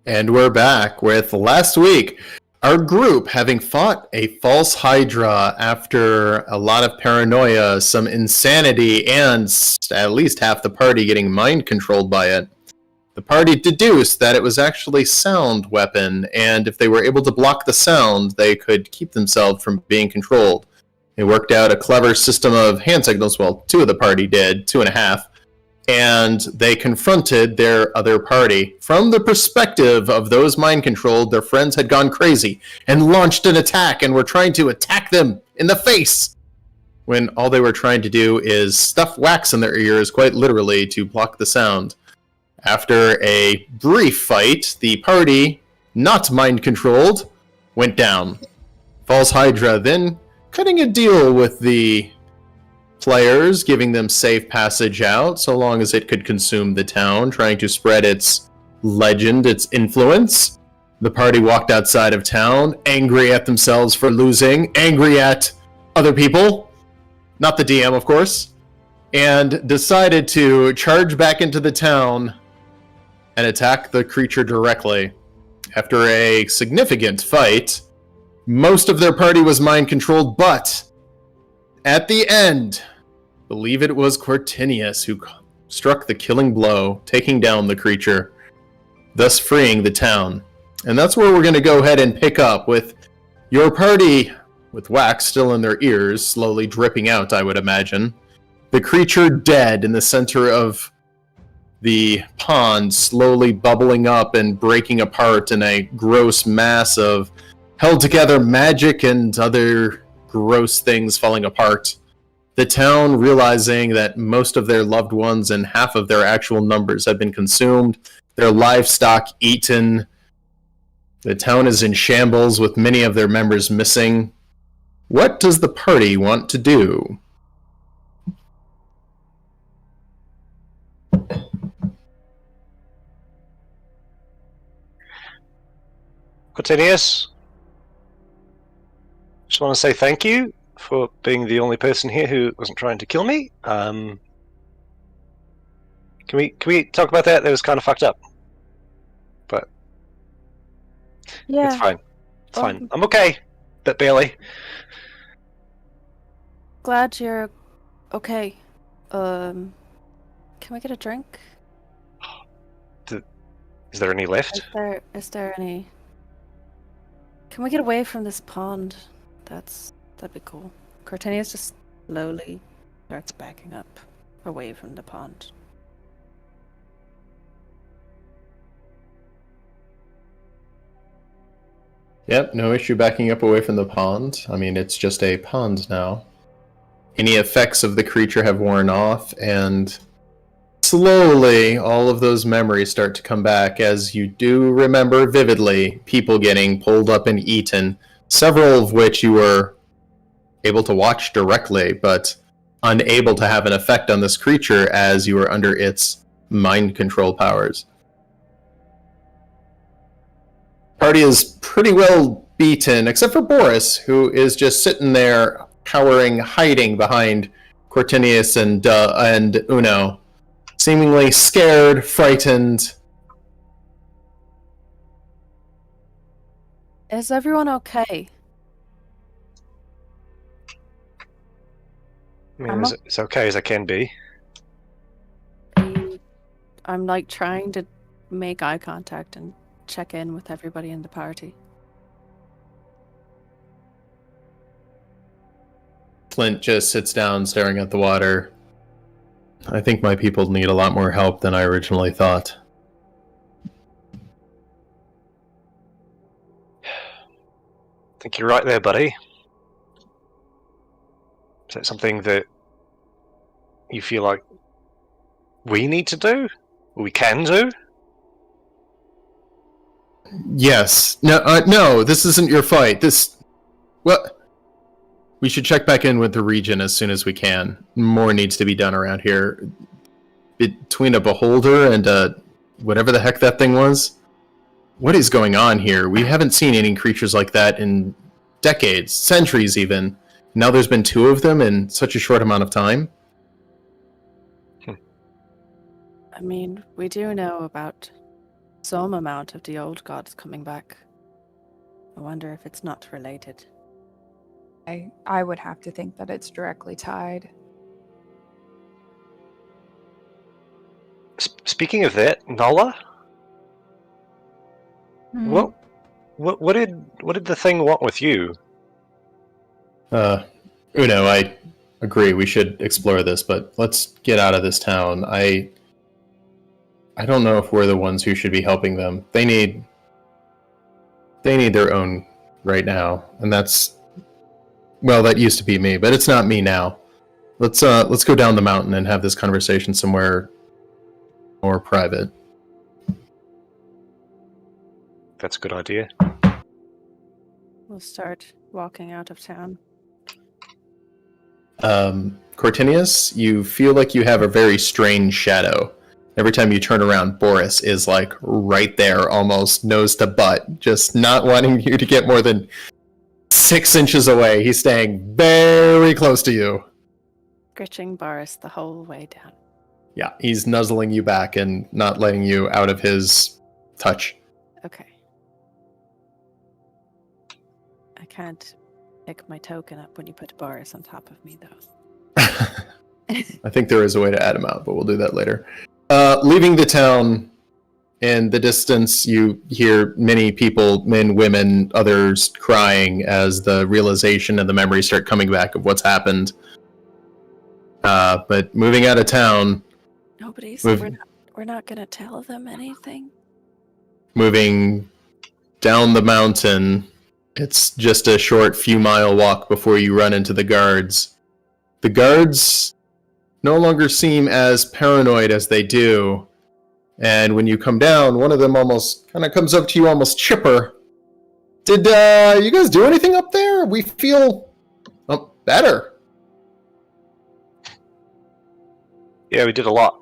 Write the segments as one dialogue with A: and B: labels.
A: And we're back with last week. Our group having fought a false Hydra after a lot of paranoia, some insanity, and at least half the party getting mind controlled by it. The party deduced that it was actually sound weapon, and if they were able to block the sound, they could keep themselves from being controlled. They worked out a clever system of hand signals. Well, two of the party did, 2.5. And they confronted their other party. From the perspective of those mind-controlled, their friends had gone crazy and launched an attack and were trying to attack them in the face, when all they were trying to do is stuff wax in their ears, quite literally, to block the sound. After a brief fight, the party, not mind-controlled, went down. False Hydra then cutting a deal with the players, giving them safe passage out so long as it could consume the town, trying to spread its legend, its influence. The party walked outside of town, angry at themselves for losing, angry at other people, not the DM, of course, and decided to charge back into the town and attack the creature directly. After a significant fight, most of their party was mind-controlled, but at the end, I believe it was Cortinius who struck the killing blow, taking down the creature, thus freeing the town. And that's where we're going to go ahead and pick up with your party, with wax still in their ears, slowly dripping out, I would imagine. The creature dead in the center of the pond, slowly bubbling up and breaking apart in a gross mass of held together magic and other gross things falling apart. The town, realizing that most of their loved ones and half of their actual numbers have been consumed, their livestock eaten. The town is in shambles with many of their members missing. What does the party want to do?
B: Cortinius, just want to say thank you for being the only person here who wasn't trying to kill me. Can we talk about that? That was kind of fucked up, but
C: yeah,
B: it's fine. It's fine. I'm okay, but barely.
C: Glad you're okay. Can we get a drink?
B: Is there any left?
C: Is there any? Can we get away from this pond? That'd be cool. Cortinius just slowly starts backing up away from the pond.
A: Yep, no issue backing up away from the pond. I mean, it's just a pond now. Any effects of the creature have worn off, and slowly all of those memories start to come back, as you do remember vividly people getting pulled up and eaten, several of which you were able to watch directly, but unable to have an effect on this creature as you were under its mind control powers. Party is pretty well beaten, except for Boris, who is just sitting there, cowering, hiding behind Cortinius and Uno, seemingly scared, frightened.
C: Is everyone okay?
B: I mean, as okay as I can be.
C: I'm like trying to make eye contact and check in with everybody in the party.
A: Flint just sits down staring at the water. I think my people need a lot more help than I originally thought.
B: I think you're right there, buddy. Is that something that you feel like we need to do? Or we can do?
A: Yes. No, this isn't your fight. What? We should check back in with the region as soon as we can. More needs to be done around here. Between a beholder and whatever the heck that thing was. What is going on here? We haven't seen any creatures like that in decades, centuries even. Now there's been 2 of them in such a short amount of time.
C: I mean, we do know about some amount of the old gods coming back. I wonder if it's not related.
D: I would have to think that it's directly tied.
B: Speaking of that, Nola,
D: Hmm.
B: what did the thing want with you?
A: Uno, I agree. We should explore this, but let's get out of this town. I don't know if we're the ones who should be helping them. They need their own right now, and that's, well, that used to be me, but it's not me now. Let's go down the mountain and have this conversation somewhere more private.
B: That's a good idea.
C: We'll start walking out of town.
A: Cortinius, you feel like you have a very strange shadow. Every time you turn around, Boris is like right there, almost nose to butt, just not wanting you to get more than 6 inches away. He's staying very close to you.
C: Scritching Boris the whole way down.
A: Yeah, he's nuzzling you back and not letting you out of his touch.
C: Okay. I can't pick my token up when you put Boris on top of me, though.
A: I think there is a way to add him out, but we'll do that later. Leaving the town, in the distance, you hear many people, men, women, others crying as the realization and the memories start coming back of what's happened. But moving out of town,
C: We're not gonna tell them anything.
A: moving down the mountain, it's just a short few-mile walk before you run into the guards. The guards no longer seem as paranoid as they do. And when you come down, one of them almost kind of comes up to you almost chipper. Did you guys do anything up there? We feel better.
B: Yeah, we did a lot.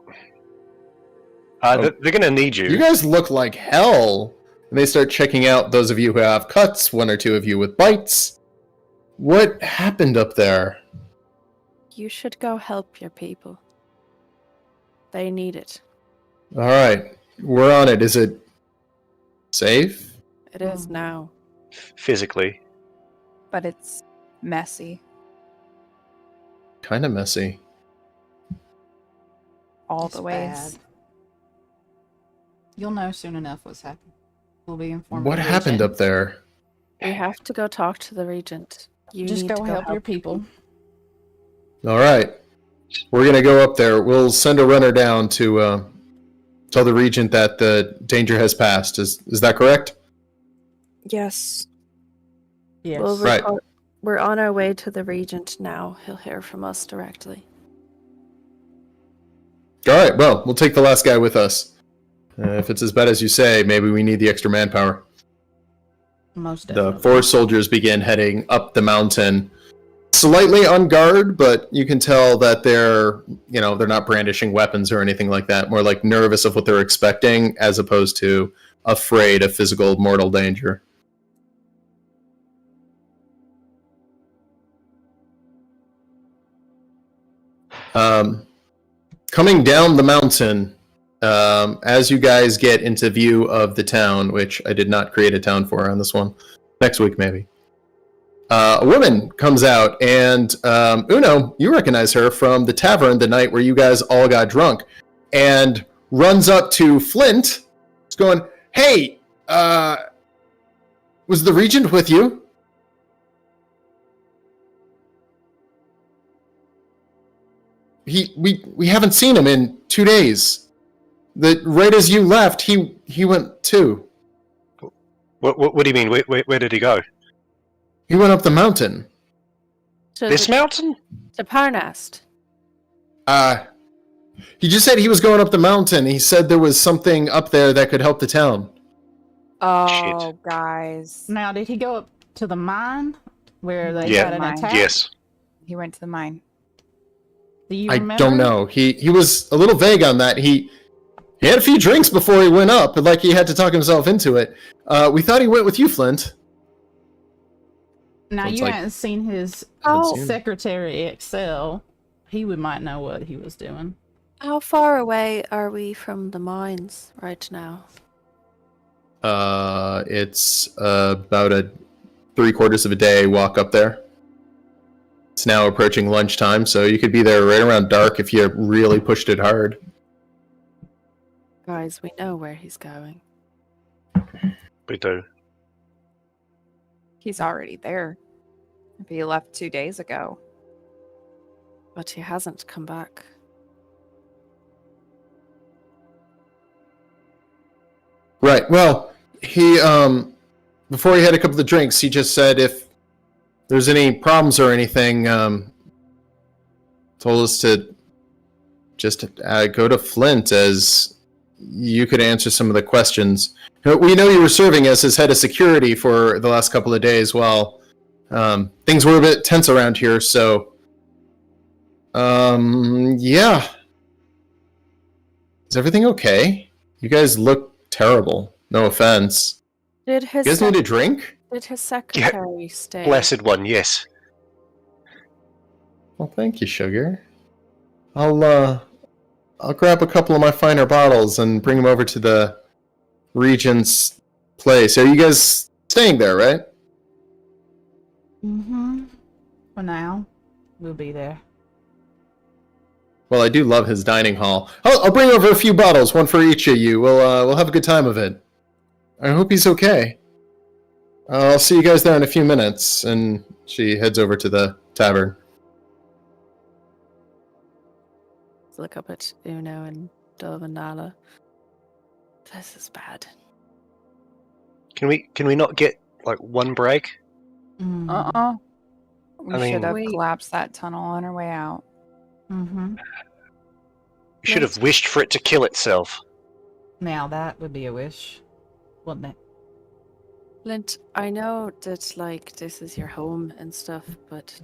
B: They're going to need you.
A: You guys look like hell. And they start checking out those of you who have cuts, one or two of you with bites. What happened up there?
C: You should go help your people. They need it.
A: All right, we're on it. Is it safe?
C: It is now.
B: Physically.
D: But it's messy.
A: Kind of messy.
D: All
E: It's
D: the ways.
E: bad. You'll know soon enough what's happened. We'll be informed.
A: What happened up there?
C: We have to go talk to the regent. You
E: Just
C: need
E: go
C: to
E: help your people.
A: All right, we're gonna go up there. We'll send a runner down to tell the regent that the danger has passed. Is that correct?
C: Yes.
E: Yes.
C: We'll
A: Right.
C: We're on our way to the regent now. He'll hear from us directly.
A: All right. Well, we'll take the last guy with us. If it's as bad as you say, maybe we need the extra manpower.
E: Most
A: The
E: definitely.
A: 4 soldiers begin heading up the mountain, slightly on guard, but you can tell that they're not brandishing weapons or anything like that. More like nervous of what they're expecting, as opposed to afraid of physical mortal danger. Coming down the mountain, as you guys get into view of the town, which I did not create a town for on this one, next week maybe. A woman comes out, and Uno, you recognize her from the tavern the night where you guys all got drunk, and runs up to Flint. He's going, "Hey, was the regent with you?" We haven't seen him in 2 days. Right as you left, he went too.
B: What do you mean? Where did he go?
A: He went up the mountain.
B: This mountain?
C: To Parnast.
A: He just said he was going up the mountain. He said there was something up there that could help the town.
D: Oh, guys.
E: Now, did he go up to the mine where they
B: Yeah.
E: got an
D: Mine.
E: attack?
B: Yes.
D: He went to the mine.
E: Do you
A: I
E: remember?
A: don't know. He was a little vague on that. He had a few drinks before he went up, like he had to talk himself into it. We thought he went with you, Flint.
E: Now,
A: So it's
E: you
A: like-
E: hadn't seen his
C: Oh.
E: secretary Excel. Might know what he was doing.
C: How far away are we from the mines right now?
A: It's about a 3/4 of a day walk up there. It's now approaching lunchtime, so you could be there right around dark if you really pushed it hard.
C: Guys, we know where he's going.
B: We do.
D: He's already there. If he left 2 days ago.
C: But he hasn't come back.
A: Right. Well, he before he had a couple of drinks, he just said if there's any problems or anything, told us to just go to Flint, as you could answer some of the questions. We know you were serving as his head of security for the last couple of days. Well, things were a bit tense around here, so yeah. Is everything okay? You guys look terrible. No offense.
C: Did
A: You
C: his
A: guys need a drink?
C: did his secretary stay?
B: Blessed one, yes.
A: Well, thank you, Sugar. I'll grab a couple of my finer bottles and bring them over to the Regent's place. Are you guys staying there, right?
E: Mm-hmm. For now, we'll be there.
A: Well, I do love his dining hall. I'll bring over a few bottles, one for each of you. We'll have a good time of it. I hope he's okay. I'll see you guys there in a few minutes. And she heads over to the tavern.
C: Look up at Uno and Dove and Nala. This is bad.
B: Can we not get like one break?
E: Mm.
D: Uh-uh. We
B: I mean-
D: should have
C: Wait.
D: collapsed that tunnel on our way out.
E: Mm-hmm.
B: You should have wished for it to kill itself.
E: Now that would be a wish, wouldn't it?
C: Flint, I know that like this is your home and stuff, but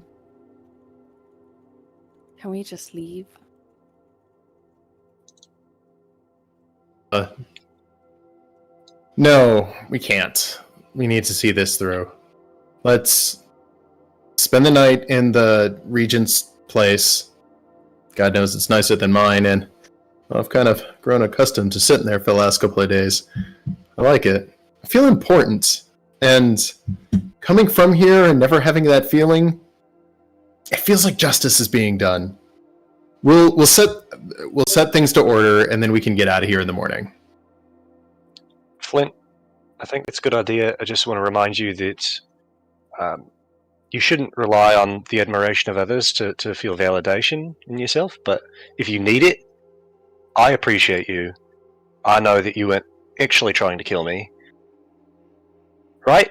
C: can we just leave?
A: No, we can't. We need to see this through. Let's spend the night in the Regent's place. God knows it's nicer than mine, and I've kind of grown accustomed to sitting there for the last couple of days. I like it. I feel important, and coming from here and never having that feeling, it feels like justice is being done. We'll set things to order, and then we can get out of here in the morning.
B: Flint, I think it's a good idea. I just want to remind you that you shouldn't rely on the admiration of others to feel validation in yourself, but if you need it, I appreciate you. I know that you weren't actually trying to kill me. Right?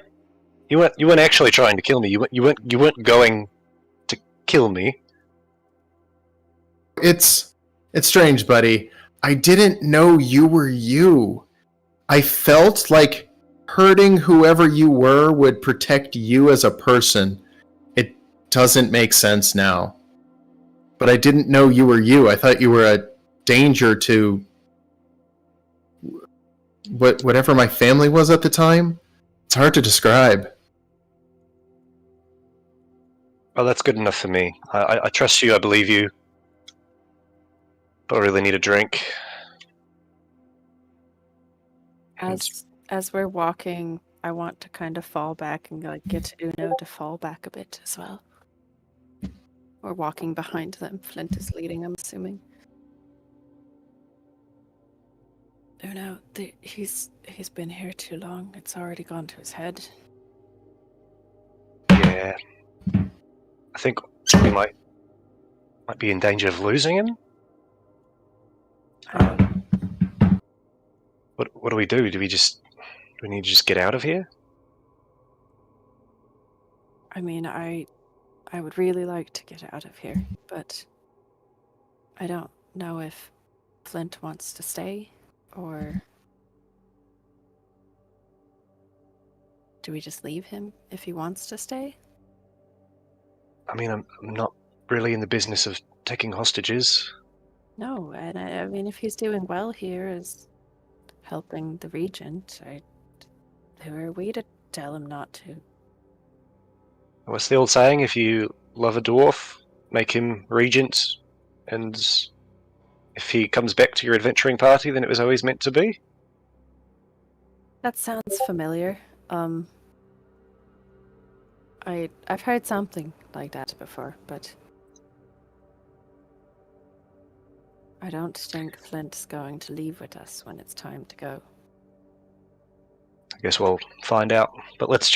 B: You weren't actually trying to kill me. You weren't going to kill me.
A: It's strange, buddy. I didn't know you were you. I felt like hurting whoever you were would protect you as a person. It doesn't make sense now. But I didn't know you were you. I thought you were a danger to whatever my family was at the time. It's hard to describe.
B: Well, that's good enough for me. I trust you. I believe you. But I really need a drink.
C: As we're walking, I want to kind of fall back and like get Uno to fall back a bit as well. We're walking behind them. Flint is leading, I'm assuming. Uno, he's been here too long. It's already gone to his head.
B: Yeah. I think we might be in danger of losing him. What do we do? Do we need to just get out of here?
C: I mean, I would really like to get out of here, but I don't know if Flint wants to stay, or do we just leave him if he wants to stay?
B: I mean, I'm not really in the business of taking hostages.
C: No, and I mean, if he's doing well here as helping the Regent, who are we to tell him not to?
B: What's the old saying? If you love a dwarf, make him regent, and if he comes back to your adventuring party, then it was always meant to be?
C: That sounds familiar. I've heard something like that before, but I don't think Flint's going to leave with us when it's time to go.
B: I guess we'll find out. But let's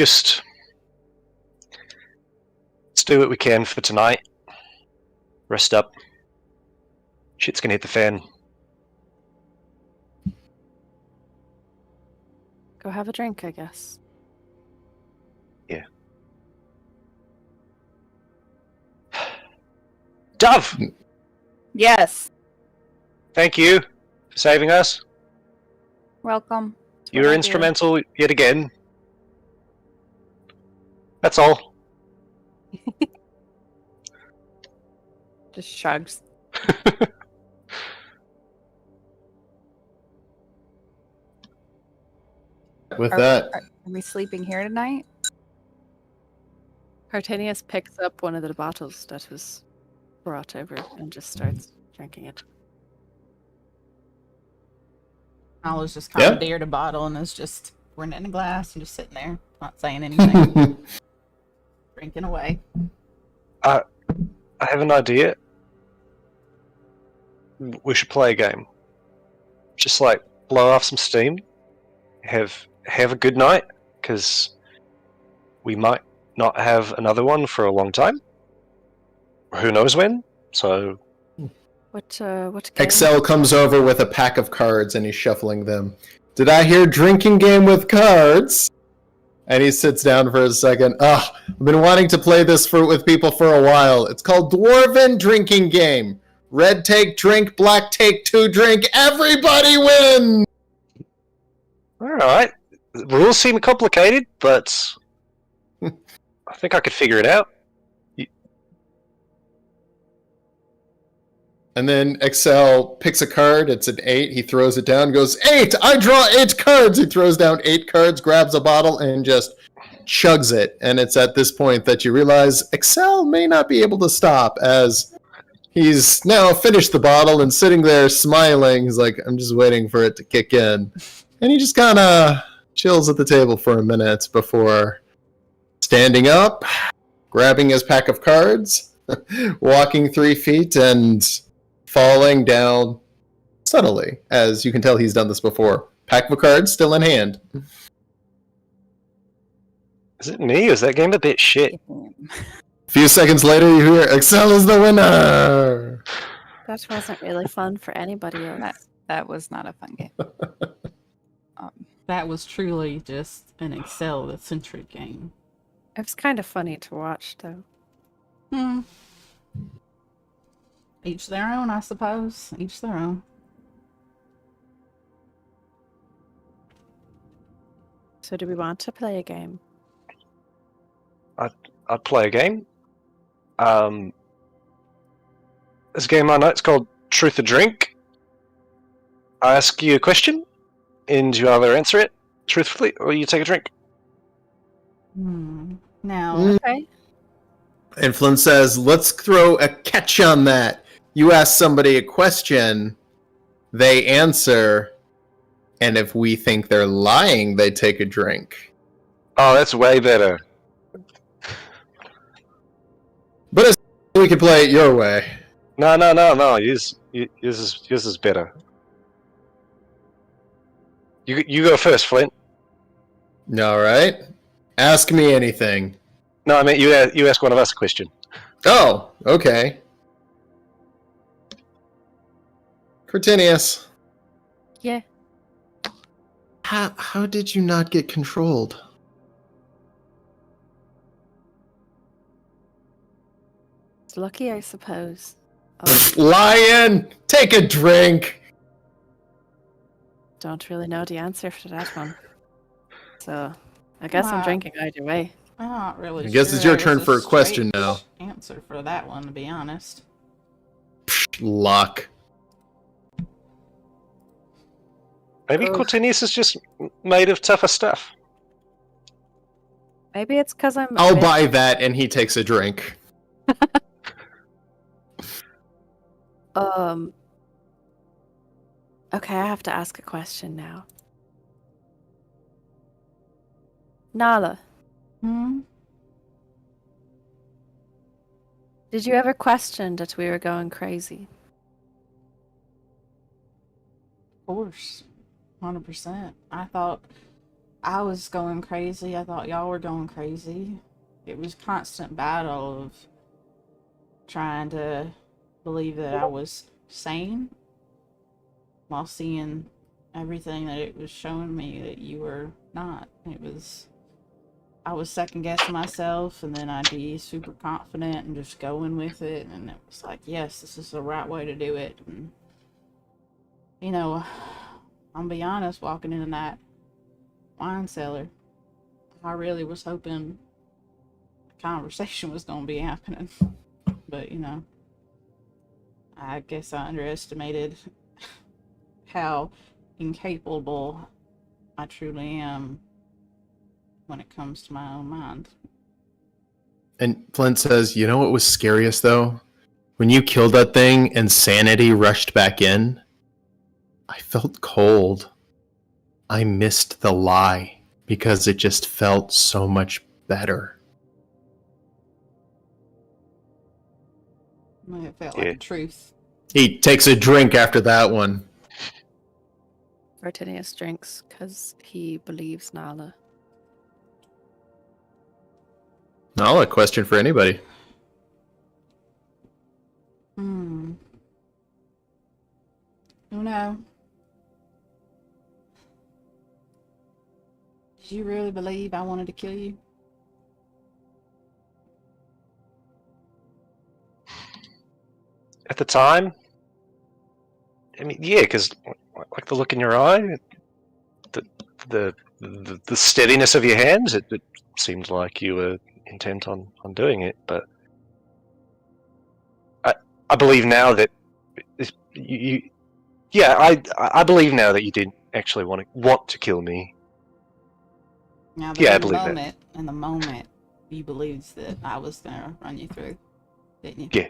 B: do what we can for tonight. Rest up. Shit's gonna hit the fan.
C: Go have a drink, I guess.
B: Yeah. Dove!
D: Yes.
B: Thank you for saving us.
D: Welcome.
C: It's
B: You
C: what
B: were
C: I do.
B: instrumental yet again. That's all.
C: Just shrugs.
A: With
D: Are,
A: that,
D: are we sleeping here tonight?
C: Cartanius picks up one of the bottles that was brought over and just starts drinking it.
E: I was just
A: Yeah.
E: commandeered a bottle and is just pouring it in a glass and just sitting there, not saying anything, drinking away.
B: I have an idea. We should play a game. Just like blow off some steam. Have a good night, because we might not have another one for a long time. Who knows when? So
C: What game?
A: Excel comes over with a pack of cards and he's shuffling them. Did I hear drinking game with cards? And he sits down for a second. Ugh, I've been wanting to play this with people for a while. It's called Dwarven Drinking Game. Red take drink, black take two drink. Everybody wins!
B: alright. The rules seem complicated, but I think I could figure it out.
A: And then Excel picks a card. It's an 8. He throws it down, goes, 8! I draw 8 cards! He throws down 8 cards, grabs a bottle, and just chugs it. And it's at this point that you realize Excel may not be able to stop, as he's now finished the bottle and sitting there smiling. He's like, I'm just waiting for it to kick in. And he just kind of chills at the table for a minute before standing up, grabbing his pack of cards, walking 3 feet, and falling down subtly. As you can tell, he's done this before. Pack of cards still in hand.
B: Is it me? Is that game a bit shit?
A: A few seconds later, you hear, Excel is the winner!
C: That wasn't really fun for anybody else.
D: That was not a fun game.
E: That was truly just an Excel-centric game.
C: It was kind of funny to watch, though.
E: Each their own, I suppose. Each their own.
C: So do we want to play a game?
B: I'd play a game. This game I know, it's called Truth or Drink. I ask you a question, and you either answer it truthfully or you take a drink.
E: Now,
C: Okay.
A: And Flynn says, let's throw a catch on that. You ask somebody a question, they answer, and if we think they're lying, they take a drink.
B: Oh, that's way better.
A: But we can play it your way.
B: No. Yours is better. You go first, Flint.
A: All right. Ask me anything.
B: No, I mean you ask one of us a question.
A: Oh, okay. Cortinius,
C: Yeah.
A: how did you not get controlled?
C: It's lucky, I suppose.
A: Lion, take a drink.
C: Don't really know the answer for that one. So, I guess I'm
E: Wow.
C: drinking either way.
E: I'm not really
A: I guess
E: sure
A: it's your
E: there
A: turn
E: was
A: for a question
E: straight
A: now.
E: Answer for that one, to be honest.
A: Luck.
B: Maybe
C: Ugh.
B: Cortinius is just made of tougher stuff.
C: Maybe it's because I'm. a
A: I'll
C: bit-
A: buy that, and he takes a drink.
C: Okay, I have to ask a question now. Nala,
E: Hmm?
C: did you ever question that we were going crazy?
E: Of course. 100%. I thought I was going crazy. I thought y'all were going crazy. It was constant battle of trying to believe that I was sane while seeing everything that it was showing me that you were not. I was second guessing myself, and then I'd be super confident and just going with it, and it was like, yes, this is the right way to do it. And you know, I'll be honest, walking into that wine cellar, I really was hoping a conversation was going to be happening. But, I guess I underestimated how incapable I truly am when it comes to my own mind.
A: And Flint says, you know what was scariest, though? When you killed that thing and sanity rushed back in, I felt cold. I missed the lie because it just felt so much better.
E: It felt like a truth.
A: He takes a drink after that one.
C: Vertinius drinks because he believes Nala.
A: Nala, a question for anybody.
E: No. Did you really believe I wanted to kill you?
B: At the time, I mean, yeah, because like the look in your eye, the steadiness of your hands, it seemed like you were intent on doing it. But I believe now that I believe now that you didn't actually want to kill me.
E: Now,
B: Yeah, I believe that.
E: In the moment, you believed that I was gonna run you through, didn't you?
B: Yeah.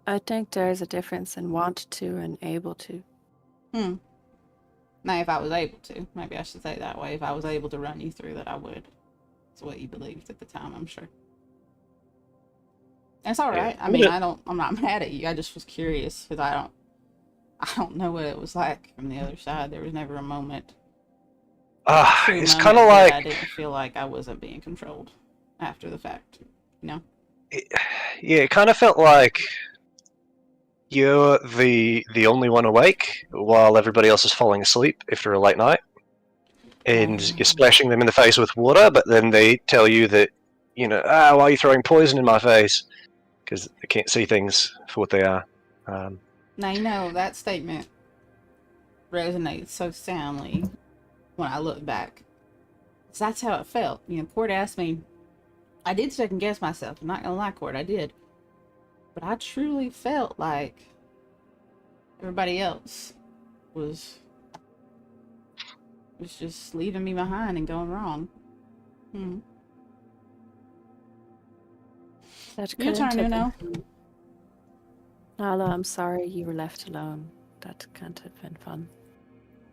C: I think there's a difference in want to and able to.
E: Now, if I was able to, maybe I should say it that way. If I was able to run you through, that I would. That's what you believed at the time, I'm sure. That's all right.
B: Yeah.
E: I mean, I'm not mad at you. I just was curious because I don't know what it was like from the other side. There was never a moment.
B: It's kind of like
E: I didn't feel like I wasn't being controlled after the fact.
B: It kind of felt like you're the only one awake while everybody else is falling asleep after a late night, and you're splashing them in the face with water. But then they tell you that why are you throwing poison in my face? Because they can't see things for what they are.
E: Now that statement resonates so soundly when I look back. So that's how it felt. Court asked me. I did second guess myself. I'm not gonna lie, Court, I did. But I truly felt like everybody else was just leaving me behind and going wrong. Your turn,
C: Nala, I'm sorry you were left alone. That can't have been fun.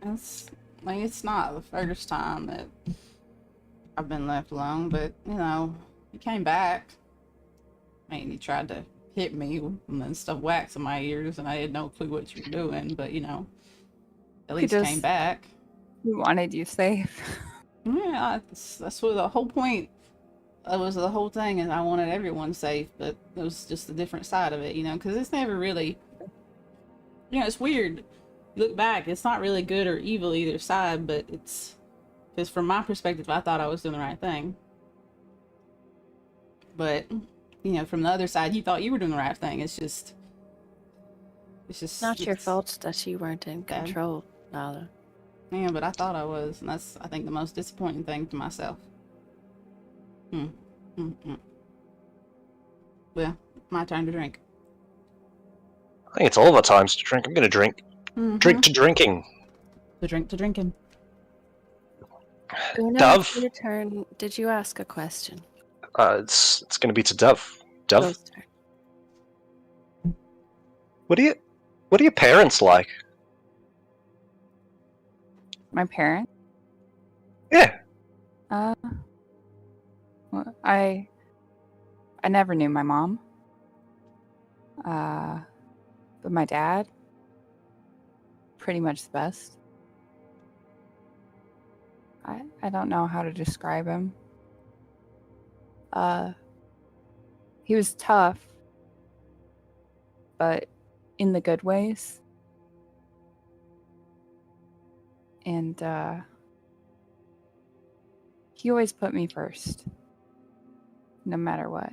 E: It's not the first time that I've been left alone, but you came back. I mean, you tried to hit me and then stuff wax in my ears, and I had no clue what you were doing, but at least came back.
D: We wanted you safe.
E: Yeah, that's what the whole point. That was the whole thing, and I wanted everyone safe, but it was just a different side of it, because it's never really, it's weird. You look back, it's not really good or evil either side, but it's, because from my perspective, I thought I was doing the right thing. But, from the other side, you thought you were doing the right thing. It's just
C: not your fault that you weren't in control, Nala.
E: Yeah, but I thought I was, and that's, I think, the most disappointing thing to myself. Well, my turn to drink.
B: I think it's all of our times to drink. I'm going to drink. Drink to drinking.
E: The drink to drinking.
C: Una,
B: Dove.
C: your turn. Did you ask a question?
B: It's going to be to Dove. Dove.
C: Dove's turn.
B: What are your parents like?
D: My parents?
B: Yeah.
D: Well, I never knew my mom. But my dad, pretty much the best. I don't know how to describe him. He was tough, but in the good ways. And he always put me first, no matter what.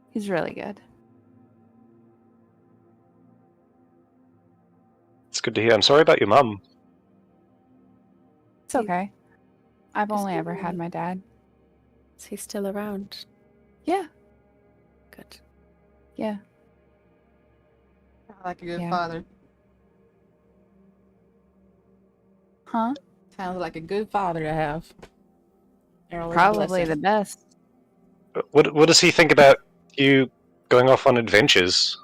D: He's really good.
B: It's good to hear. I'm sorry about your mum.
D: It's okay. I've
C: Is
D: only
C: he
D: ever had
C: really-
D: my dad.
C: Is he still around?
D: Yeah,
C: Good.
D: yeah.
E: Like a good
D: Yeah.
E: father.
D: Huh?
E: Sounds like a good father to have. They're always a
D: Probably
E: blessing.
D: the best.
B: What does he think about you going off on adventures?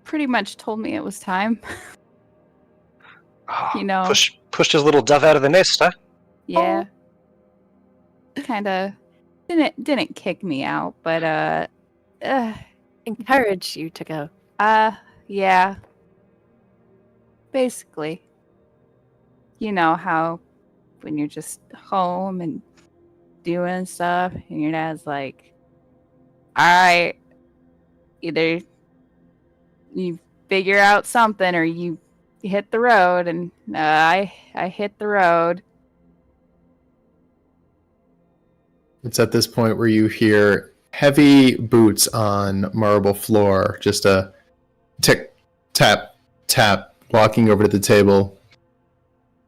D: Pretty much told me it was time. You know.
B: Pushed his little dove out of the nest, huh?
D: Yeah. Kind of didn't kick me out, but
C: Encourage you to go.
D: yeah. Basically. You know how when you're just home and doing stuff and your dad's like, all right, either you figure out something or you hit the road, and I hit the road.
A: It's at this point where you hear heavy boots on marble floor, just a tick, tap, tap, walking over to the table.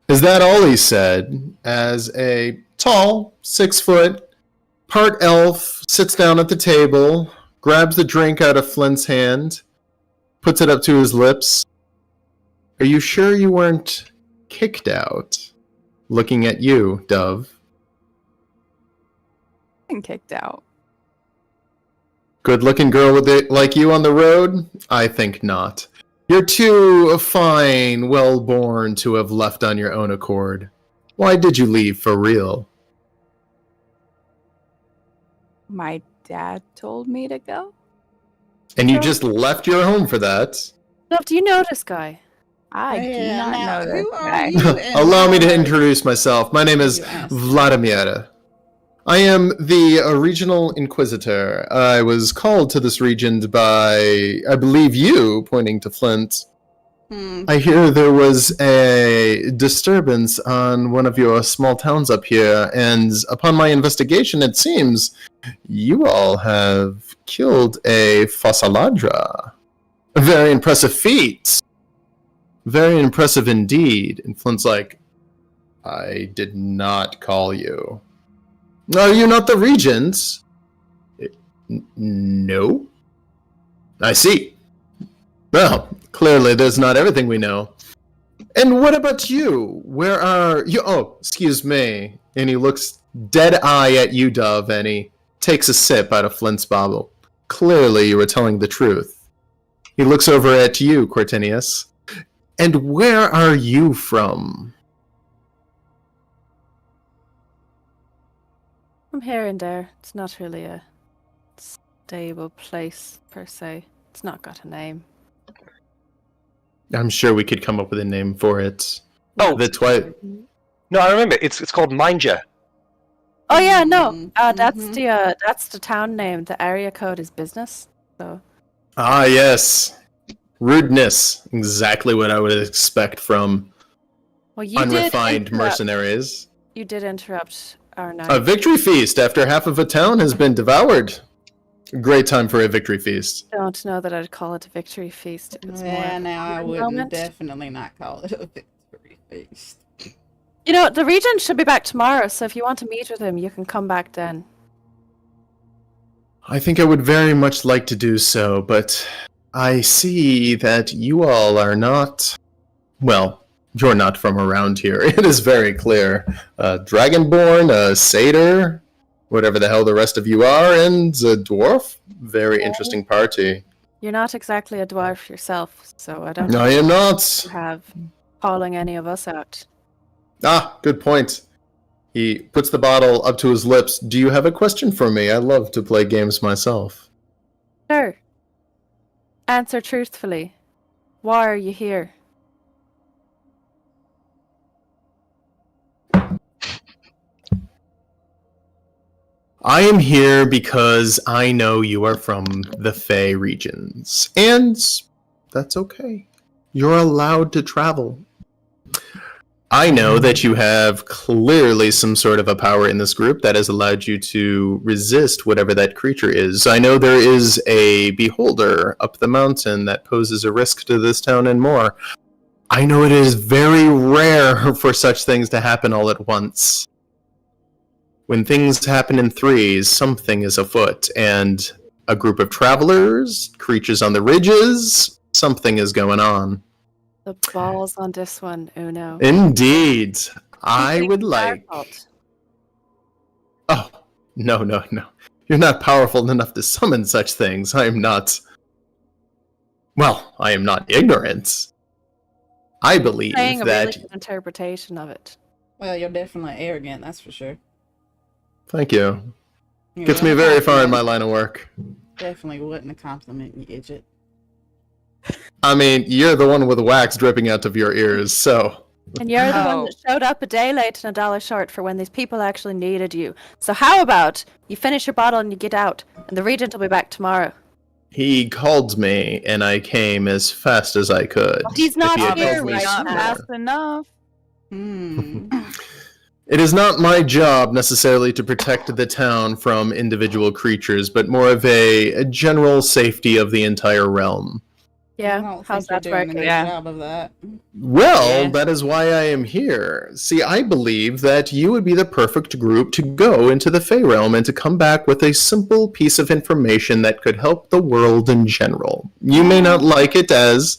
A: Is that all he said? As a tall, 6 foot, part elf sits down at the table, grabs the drink out of Flint's hand, puts it up to his lips. Are you sure you weren't kicked out? Looking at you, Dove.
D: And kicked out.
A: Good-looking girl with it like you on the road? I think not. You're too fine, well-born to have left on your own accord. Why did you leave for real?
D: My dad told me to go.
A: And you just left your home for that?
C: Love, do you know this guy?
D: I do
E: Yeah,
D: not
E: now,
D: know this
E: who are
D: guy.
E: you and
A: Allow me to
E: why-
A: introduce myself. My name is
E: You asked.
A: Vladimir. I am the regional inquisitor. I was called to this region by, I believe you, pointing to Flint. I hear there was a disturbance on one of your small towns up here, and upon my investigation, it seems you all have killed a Fossaladra. A very impressive feat. Very impressive indeed. And Flint's like, I did not call you. Are you not the regent? No. I see. Well, clearly there's not everything we know. And what about you? Where are you? Oh, excuse me. And he looks dead eye at you, Dove, and he takes a sip out of Flint's bottle. Clearly you were telling the truth. He looks over at you, Cortinius. And where are you from?
C: I'm here and there. It's not really a stable place, per se. It's not got a name.
A: I'm sure we could come up with a name for it.
B: Oh, no, I remember. It's called Minder.
C: Oh yeah, no.
E: Mhm,
C: That's the town name. The area code is business. So
A: Ah, yes. Rudeness. Exactly what I would expect from
C: well, you
A: unrefined
C: did
A: mercenaries.
C: You did interrupt our night.
A: A victory feast after half of a town has been devoured. Great time for a victory feast.
C: I don't know that I'd call it a victory feast. It's
E: Yeah,
C: more
E: now I
C: a
E: wouldn't
C: moment.
E: definitely not call it a victory feast.
C: You know, the regent should be back tomorrow, so if you want to meet with him, you can come back then.
A: I think I would very much like to do so, but I see that you all are not... Well, you're not from around here. It is very clear. Dragonborn, a satyr, whatever the hell the rest of you are, and a dwarf. Very interesting party.
C: You're not exactly a dwarf yourself, so I don't
A: I am not.
C: have calling any of us out.
A: Ah, good point. He puts the bottle up to his lips. Do you have a question for me? I love to play games myself.
C: Sure. Answer truthfully. Why are you here?
A: I am here because I know you are from the Fey regions, and that's okay. You're allowed to travel. I know that you have clearly some sort of a power in this group that has allowed you to resist whatever that creature is. I know there is a beholder up the mountain that poses a risk to this town and more. I know it is very rare for such things to happen all at once. When things happen in threes, something is afoot, and a group of travelers, creatures on the ridges, something is going on.
C: The balls on this one, Uno.
A: Indeed. I
C: You think
A: would
C: it's our
A: like...
C: fault.
A: Oh, no. You're not powerful enough to summon such things. I am not... Well, I am not ignorant. I believe
C: Saying a
A: that...
C: really good interpretation of it.
E: Well, you're definitely arrogant, that's for sure.
A: Thank you.
E: It
A: Gets me
E: wasn't a
A: very far in my
E: compliment.
A: line of work.
E: Definitely wasn't a compliment, you idiot.
A: I mean, you're the one with wax dripping out of your ears, so...
C: And you're the one
D: Oh.
C: that showed up a day late and $1 short for when these people actually needed you. So how about you finish your bottle and you get out, and the regent will be back tomorrow.
A: He called me, and I came as fast as I could.
C: Well, he's
A: If
C: not
A: he had
C: here
A: told me
C: right
D: Not
C: now.
D: fast enough.
E: Hmm.
A: It is not my job necessarily to protect the town from individual creatures, but more of a general safety of the entire realm.
E: I
C: Yeah,
E: don't
C: how's
E: think
C: that
E: you're doing a
C: working?
E: good
D: Yeah.
E: job of that.
A: Well,
D: Yeah.
A: that is why I am here. See, I believe that you would be the perfect group to go into the Fey realm and to come back with a simple piece of information that could help the world in general. You may not like it, as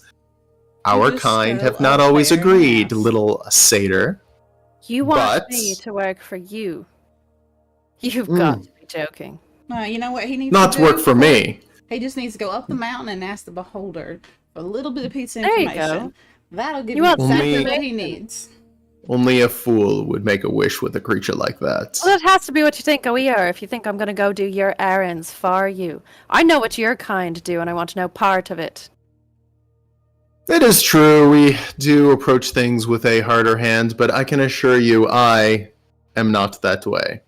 A: our
E: just
A: kind
E: so
A: have not always
E: fair and
A: agreed,
E: ask.
A: little satyr.
C: You want
A: But-
C: me to work for you. You've
A: Mm.
C: got to be joking.
E: No, you know what he needs
A: Not
E: to
A: to work
E: do?
A: for me.
E: He just needs to go up the mountain and ask the beholder for a little bit of piece of
C: There you
E: information.
C: go.
E: That'll give
C: You
E: him
C: want
E: exactly
A: some
E: what he
C: information.
E: needs.
A: Only a fool would make a wish with a creature like that.
C: Well, it has to be what you think we are if you think I'm going to go do your errands for you. I know what your kind do, and I want to know part of it.
A: It is true, we do approach things with a harder hand, but I can assure you I am not that way.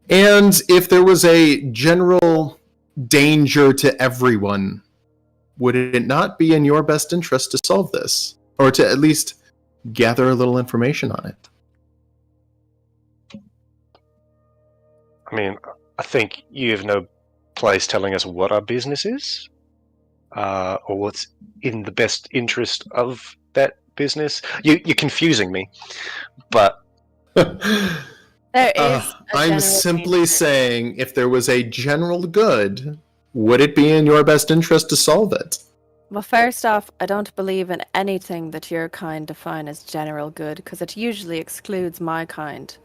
A: And if there was a general danger to everyone, would it not be in your best interest to solve this? Or to at least gather a little information on it?
B: I mean, I think you have no place telling us what our business is, or what's in the best interest of that business. You're confusing me, but
C: There is. a
A: I'm
C: general
A: simply
C: danger.
A: saying, if there was a general good, would it be in your best interest to solve it?
C: Well, first off, I don't believe in anything that your kind define as general good, because it usually excludes my kind.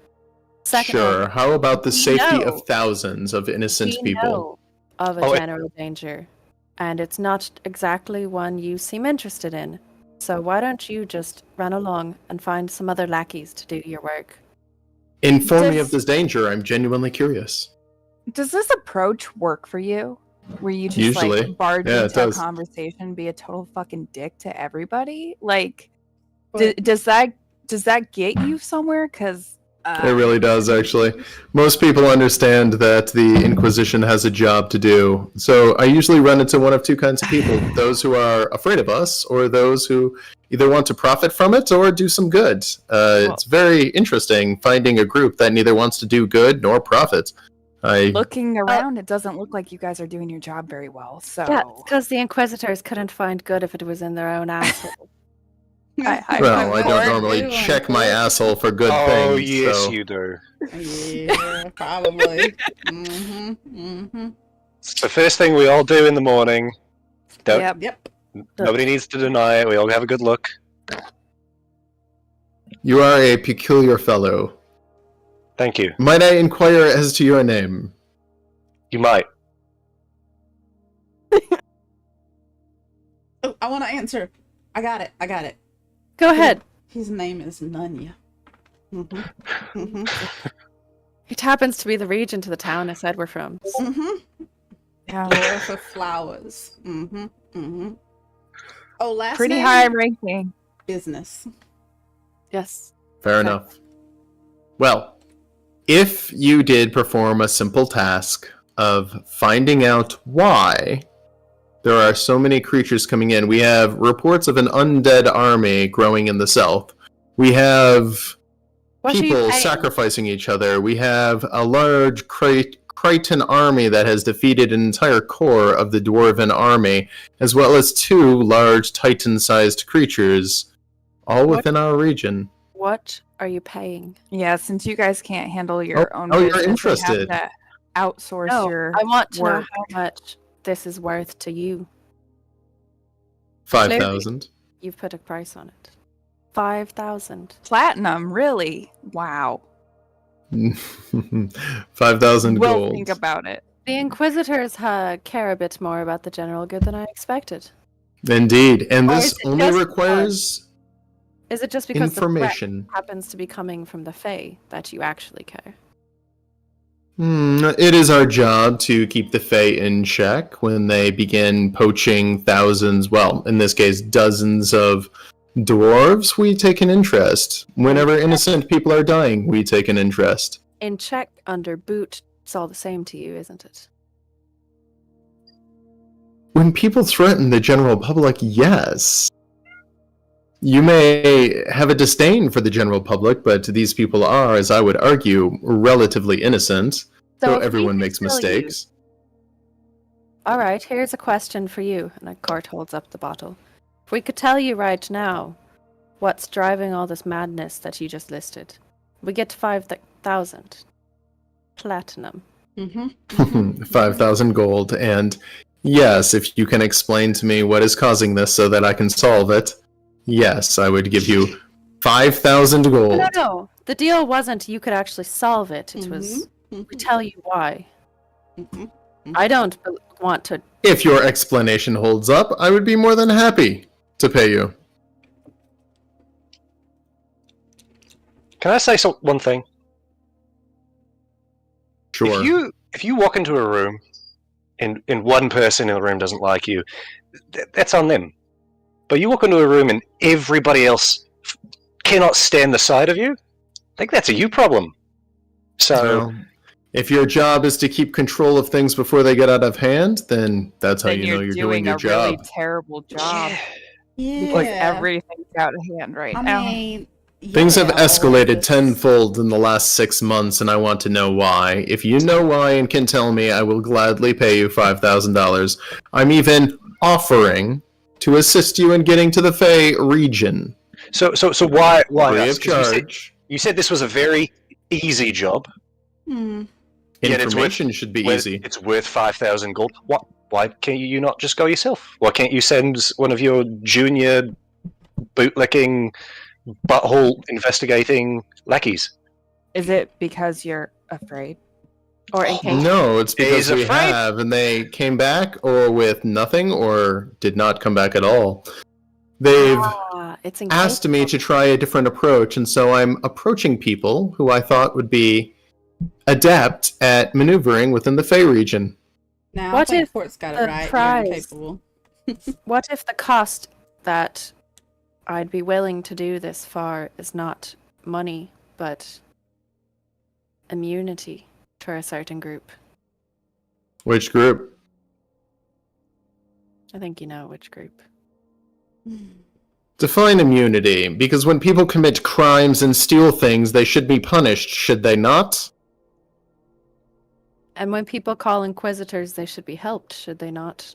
C: Second
A: Sure,
C: off,
A: how about the
C: we
A: safety
C: know-
A: of thousands of innocent
C: we
A: people?
C: know of a
B: Oh,
C: general danger, and it's not exactly one you seem interested in. So why don't you just run along and find some other lackeys to do your work?
A: Inform me of
D: Does-
A: this danger, I'm genuinely curious.
D: Does this approach work for you? Where you just
A: Usually.
D: like barge
A: Yeah, it
D: into a
A: does.
D: conversation, be a total fucking dick to everybody? Like,
E: But-
D: does that get you somewhere? Because
A: It really does, actually. Most people understand that the Inquisition has a job to do. So I usually run into one of two kinds of people. Those who are afraid of us, or those who either want to profit from it or do some good. It's very interesting finding a group that neither wants to do good nor profit.
D: looking around, it doesn't look like you guys are doing your job very well. So
C: Yeah, because the Inquisitors couldn't find good if it was in their own asshole.
A: Well, I don't normally check my asshole for good
B: oh
A: things.
B: yes,
A: so.
B: you do.
E: Yeah, probably.
B: It's the first thing we all do in the morning. Don't,
D: Yep.
E: Yep.
B: Nobody needs to deny it. We all have a good look.
A: You are a peculiar fellow.
B: Thank you.
A: Might I inquire as to your name?
B: You might.
E: Oh, I want to answer. I got it.
C: Go ahead.
E: His name is Nunya.
C: It happens to be the region to the town I said we're from.
D: Yeah.
E: Dwarf of flowers. Oh, last
D: Pretty
E: name?
D: high ranking.
E: Business.
C: Yes.
A: Fair
C: Okay.
A: enough. Well, if you did perform a simple task of finding out why there are so many creatures coming in, we have reports of an undead army growing in the south. We have
C: What are you
A: people
C: paying?
A: sacrificing each other. We have a large Crichton army that has defeated an entire core of the Dwarven army, as well as 2 large Titan-sized creatures, all
C: What?
A: within our region.
C: What are you paying?
D: Yeah, since you guys can't handle your own
A: you're
D: business,
A: interested.
D: we have to outsource
C: No,
D: your
C: I want to know
D: work.
C: how much this is worth to you.
A: 5,000.
C: You've put a price on it. 5,000.
D: Platinum, really? Wow.
A: 5,000
D: We'll
A: gold.
D: think about it.
C: The Inquisitors care a bit more about the general good than I expected.
A: Indeed. And
C: Or
A: this
C: is it
A: only
C: just
A: requires
C: Is it just because the threat
A: information.
C: happens to be coming from the Fae that you actually care?
A: It is our job to keep the Fae in check when they begin poaching thousands, well, in this case, dozens of dwarves. We take an interest. Whenever innocent people are dying, we take an interest.
C: In check, under boot, it's all the same to you, isn't it?
A: When people threaten the general public, yes. You may have a disdain for the general public, but these people are, as I would argue, relatively innocent, though
C: if we
A: everyone
C: could
A: makes
C: tell you-
A: mistakes.
C: All right, here's a question for you. And Court holds up the bottle. If we could tell you right now what's driving all this madness that you just listed, we get to 5,000 platinum.
A: 5,000 gold, and yes, if you can explain to me what is causing this so that I can solve it, yes, I would give you 5,000 gold.
C: No. The deal wasn't you could actually solve it. It was we tell you why. I don't want to.
A: If your explanation holds up, I would be more than happy to pay you.
B: Can I say one thing?
A: Sure.
B: If you walk into a room and one person in the room doesn't like you, that's on them. But you walk into a room and everybody else cannot stand the sight of you, I think that's a you problem. So,
A: Well, if your job is to keep control of things before they get out of hand, then that's how
D: Then
A: you know you're doing
D: a
A: your job.
D: really terrible job
E: Yeah.
D: because everything's out of hand right now.
E: I mean,
A: Things have
E: yeah,
A: escalated
E: this-
A: tenfold in the last 6 months, and I want to know why. If you know why and can tell me, I will gladly pay you $5,000. I'm even offering to assist you in getting to the Fey region.
B: so why
A: Free
B: us?
A: of
B: 'Cause
A: charge.
B: You said this was a very easy job.
E: Hmm.
B: Yet it's
A: Information should be easy.
B: It's worth 5,000 gold. What? Why can't you not just go yourself? Why can't you send one of your junior bootlicking, butthole investigating lackeys?
D: Is it because you're afraid?
C: Or in case
A: No, it's because
B: He's
A: we
B: afraid.
A: have, and they came back or with nothing or did not come back at all. They've
C: it's in
A: asked
C: case
A: me to try a different approach, and so I'm approaching people who I thought would be adept at maneuvering within the Fey region.
E: Now,
C: What
E: I think
C: if
E: Court's got it
C: the
E: right.
C: prize-
E: You're capable.
C: What if the cost that I'd be willing to do this for is not money, but immunity for a certain group?
A: Which group?
C: I think you know which group.
A: Define immunity, because when people commit crimes and steal things, they should be punished, should they not?
C: And when people call inquisitors, they should be helped, should they not?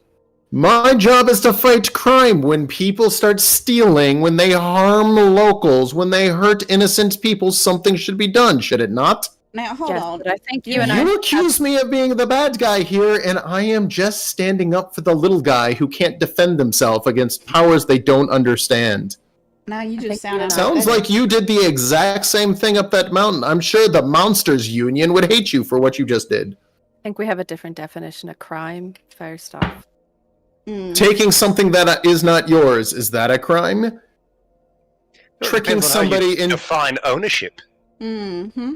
A: My job is to fight crime. When people start stealing, when they harm locals, when they hurt innocent people, something should be done, should it not?
E: Now, hold
C: Yes,
E: on.
C: but I think you and I.
A: You accuse me of being the bad guy here, and I am just standing up for the little guy who can't defend himself against powers they don't understand.
E: Now you
C: think
E: just sounded
C: you-
A: Sounds like you did the exact same thing up that mountain. I'm sure the Monsters Union would hate you for what you just did.
C: I think we have a different definition of crime, first off.
A: Taking something that is not yours, is that a crime? Tricking
B: Depends on how you
A: somebody in...
B: define ownership.
E: Mm-hmm.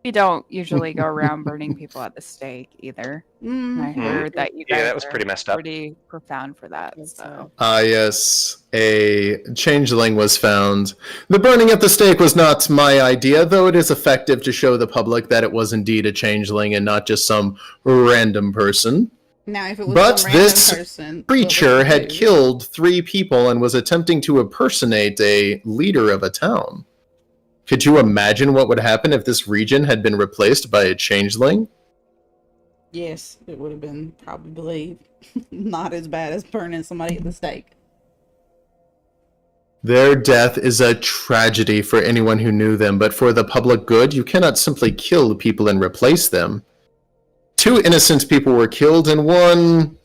D: We don't usually go around burning people at the stake either. I heard that you guys
B: Yeah, that was pretty messed up.
D: pretty profound for that. So
A: Ah, yes. A changeling was found. The burning at the stake was not my idea, though it is effective to show the public that it was indeed a changeling and not just some random person.
E: Now, if it was
A: But
E: some random
A: this
E: person,
A: creature had killed 3 people and was attempting to impersonate a leader of a town. Could you imagine what would happen if this region had been replaced by a changeling?
E: Yes, it would have been probably not as bad as burning somebody at the stake.
A: Their death is a tragedy for anyone who knew them, but for the public good, you cannot simply kill people and replace them. 2 innocent people were killed and 1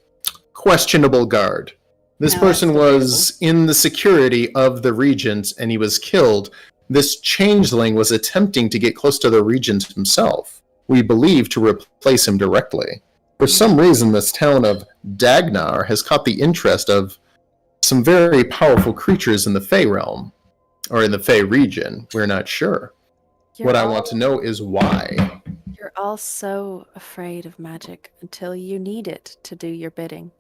A: questionable guard. This
E: Now
A: person
E: that's
A: was in the security of the regent and he was killed. This changeling was attempting to get close to the regent himself. We believe to replace him directly. For some reason, this town of Dagnar has caught the interest of some very powerful creatures in the Fey realm, or in the Fey region. We're not sure. What I want to know is why.
C: You're all so afraid of magic until you need it to do your bidding.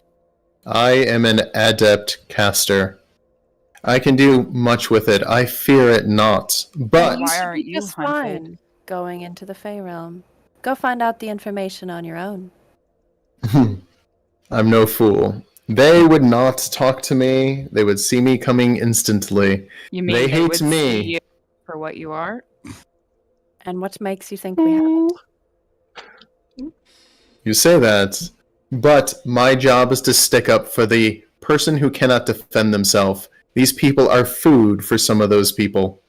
A: I am an adept caster. I can do much with it. I fear it not. But
D: why aren't you
C: just
D: hunted?
C: fine going into the Fey realm. Go find out the information on your own.
A: I'm no fool. They would not talk to me. They would see me coming instantly.
D: you mean
A: They
D: they
A: hate
D: would
A: me.
D: see you for what you are?
C: And what makes you think we haven't?
A: You say that, but my job is to stick up for the person who cannot defend themselves. These people are food for some of those people.